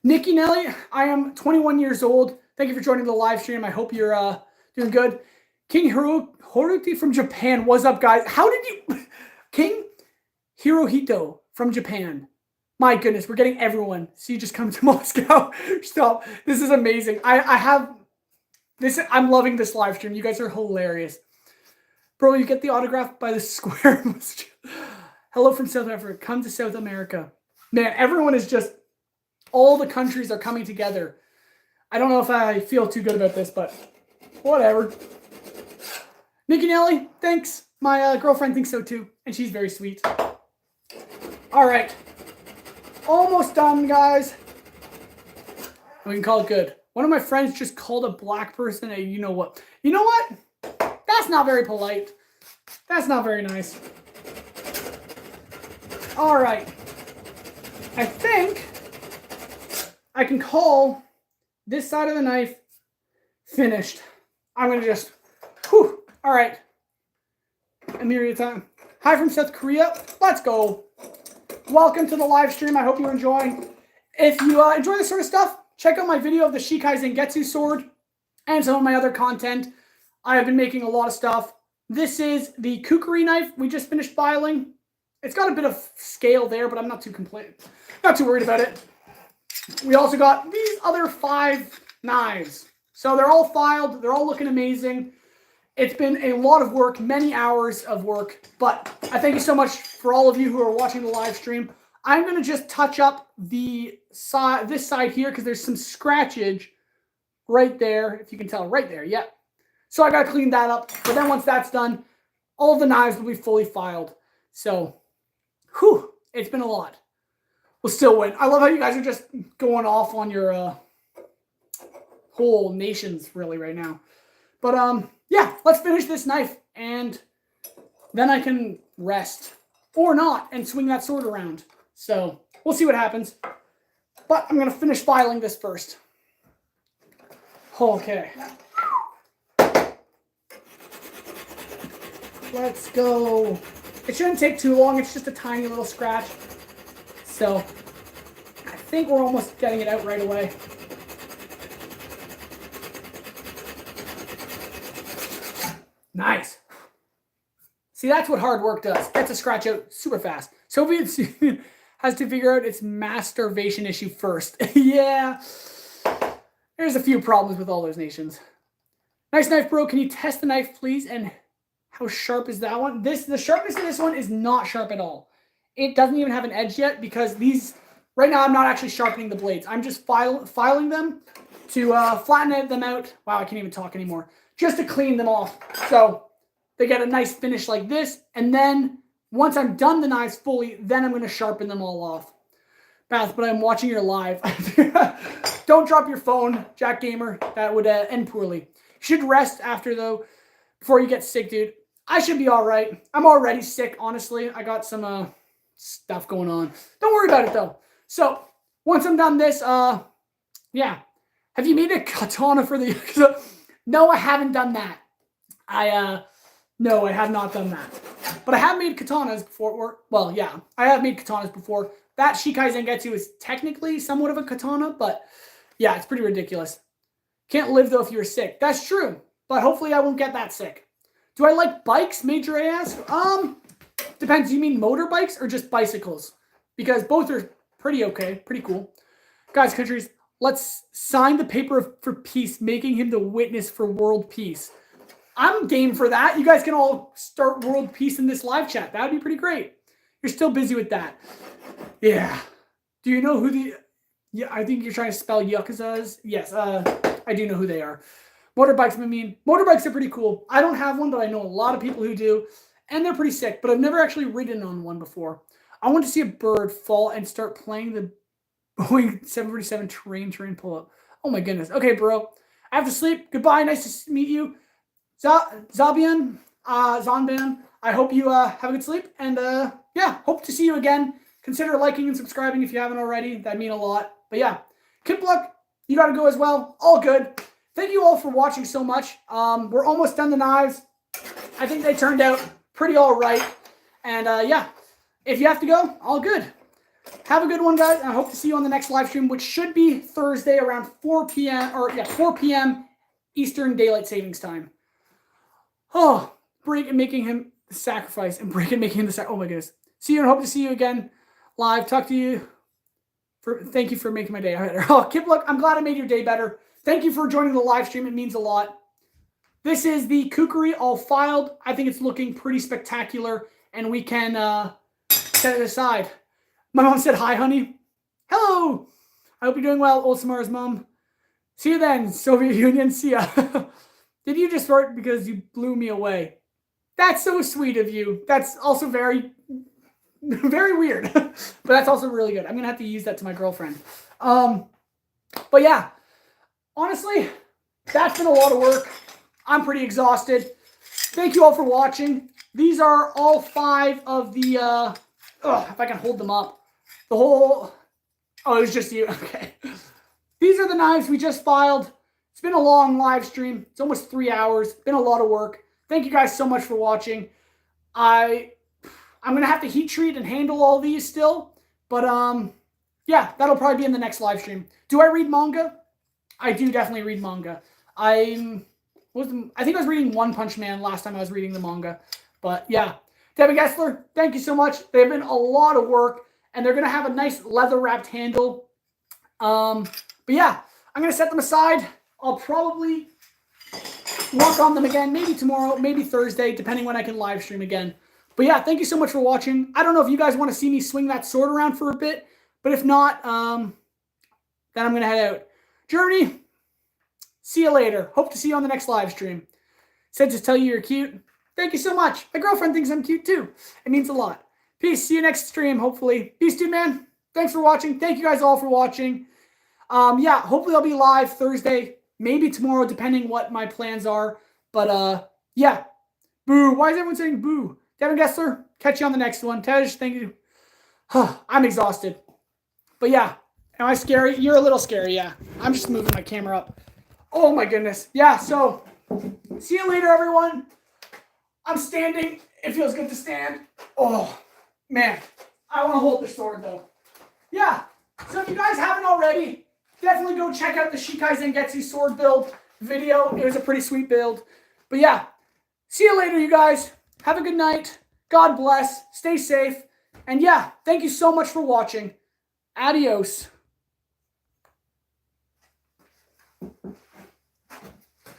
Nikki Nelly, I am 21 years old. Thank you for joining the live stream. I hope you're doing good. King Hirohito from Japan. What's up, guys? How did you... King Hirohito from Japan. My goodness, we're getting everyone. So you just come to Moscow. Stop. This is amazing. I have... this. I'm loving this live stream. You guys are hilarious. Bro, you get the autograph by the square. Hello from South Africa. Come to South America. Man, everyone is just... all the countries are coming together. I don't know if I feel too good about this, but whatever. Nikki Nelly, thanks. My girlfriend thinks so too, and she's very sweet. All right. Almost done, guys. We can call it good. One of my friends just called a black person a you know what. You know what? That's not very polite. That's not very nice. All right. I think I can call this side of the knife finished. I'm going to just, whew. All right. Emiria time. Hi from South Korea. Let's go. Welcome to the live stream. I hope you're enjoying. If you enjoy this sort of stuff, check out my video of the Shikai Zangetsu sword and some of my other content. I have been making a lot of stuff. This is the kukri knife we just finished filing. It's got a bit of scale there, but I'm not too worried about it. We also got these other 5 knives. So they're all filed. They're all looking amazing. It's been a lot of work, many hours of work, but I thank you so much for all of you who are watching the live stream. I'm going to just touch up the side, this side here, because there's some scratchage right there, if you can tell, right there, yep. So I got to clean that up, but then once that's done, all of the knives will be fully filed. So, whew, it's been a lot. We'll still win. I love how you guys are just going off on your whole nations, really, right now. But, yeah, let's finish this knife, and then I can rest. Or not, and swing that sword around. So, we'll see what happens. But I'm going to finish filing this first. Okay. Let's go. It shouldn't take too long. It's just a tiny little scratch. So, I think we're almost getting it out right away. Nice. See, that's what hard work does. Gets a scratch out super fast. Soviet Union. has to figure out its masturbation issue first. Yeah. There's a few problems with all those nations. Nice knife, bro. Can you test the knife, please? And how sharp is that one? The sharpness of this one is not sharp at all. It doesn't even have an edge yet because these, right now I'm not actually sharpening the blades. I'm just filing them to flatten them out. Wow, I can't even talk anymore. Just to clean them off. So they get a nice finish like this. And then once I'm done the knives fully, then I'm going to sharpen them all off. Bath, but I'm watching your live. Don't drop your phone, Jack Gamer. That would end poorly. You should rest after, though, before you get sick, dude. I should be all right. I'm already sick, honestly. I got some stuff going on. Don't worry about it, though. So, once I'm done this, yeah. Have you made a katana for the... No, I haven't done that. No, I have not done that. But I have made katanas before. Well, yeah. I have made katanas before. That Shikai Zangetsu is technically somewhat of a katana, but yeah, it's pretty ridiculous. Can't live, though, if you're sick. That's true, but hopefully I won't get that sick. Do I like bikes, Major A asks? Depends. Do you mean motorbikes or just bicycles? Because both are pretty okay, pretty cool. Guys, countries, let's sign the paper for peace, making him the witness for world peace. I'm game for that. You guys can all start world peace in this live chat. That would be pretty great. You're still busy with that. Yeah. Do you know who the... Yeah, I think you're trying to spell Yakuzas. Yes, I do know who they are. Motorbikes, I mean, motorbikes are pretty cool. I don't have one, but I know a lot of people who do. And they're pretty sick, but I've never actually ridden on one before. I want to see a bird fall and start playing the Boeing 747 terrain pull-up. Oh my goodness. Okay, bro. I have to sleep. Goodbye. Nice to meet you. Zanban. I hope you have a good sleep. And yeah, hope to see you again. Consider liking and subscribing if you haven't already. That'd mean a lot. But yeah, Kip Luck, you got to go as well. All good. Thank you all for watching so much. We're almost done the knives. I think they turned out pretty all right. And yeah, if you have to go, all good. Have a good one, guys. I hope to see you on the next live stream, which should be Thursday around 4 p.m. or yeah, 4 p.m. Eastern Daylight Savings Time. Oh, break and making him the sacrifice and break and making him the sacrifice. Oh my goodness. See you and hope to see you again live. Talk to you. Thank you for making my day better. Oh, Kip Luck, I'm glad I made your day better. Thank you for joining the live stream. It means a lot. This is the kukri all filed. I think it's looking pretty spectacular, and we can set it aside. My mom said, hi, honey. Hello. I hope you're doing well, Old Samara's mom. See you then, Soviet Union. See ya. Did you just start because you blew me away? That's so sweet of you. That's also very, very weird. But that's also really good. I'm going to have to use that to my girlfriend. But yeah, honestly, that's been a lot of work. I'm pretty exhausted. Thank you all for watching. These are all 5 of the, if I can hold them up. The whole, oh, it was just you. Okay. These are the knives we just filed. It's been a long live stream. It's almost 3 hours. Been a lot of work. Thank you guys so much for watching. I'm going to have to heat treat and handle all these still. But, yeah, that'll probably be in the next live stream. Do I read manga? I do definitely read manga. I think I was reading One Punch Man last time I was reading the manga. But, yeah. Devin Gessler, thank you so much. They've been a lot of work. And they're going to have a nice leather-wrapped handle. But, yeah, I'm going to set them aside. I'll probably work on them again, maybe tomorrow, maybe Thursday, depending when I can live stream again. But yeah, thank you so much for watching. I don't know if you guys want to see me swing that sword around for a bit, but if not, then I'm going to head out. Germany, see you later. Hope to see you on the next live stream. Said just tell you you're cute. Thank you so much. My girlfriend thinks I'm cute too. It means a lot. Peace. See you next stream, hopefully. Peace, dude, man. Thanks for watching. Thank you guys all for watching. Yeah, hopefully I'll be live Thursday. Maybe tomorrow, depending what my plans are. But, yeah. Boo. Why is everyone saying boo? Devin Gessler, catch you on the next one. Tej, thank you. I'm exhausted. But, yeah. Am I scary? You're a little scary, yeah. I'm just moving my camera up. Oh, my goodness. Yeah, so, see you later, everyone. I'm standing. It feels good to stand. Oh, man. I want to hold the sword, though. Yeah. So, if you guys haven't already, definitely go check out the Shikai Zangetsu sword build video. It was a pretty sweet build. But yeah, see you later, you guys. Have a good night. God bless. Stay safe. And yeah, thank you so much for watching. Adios.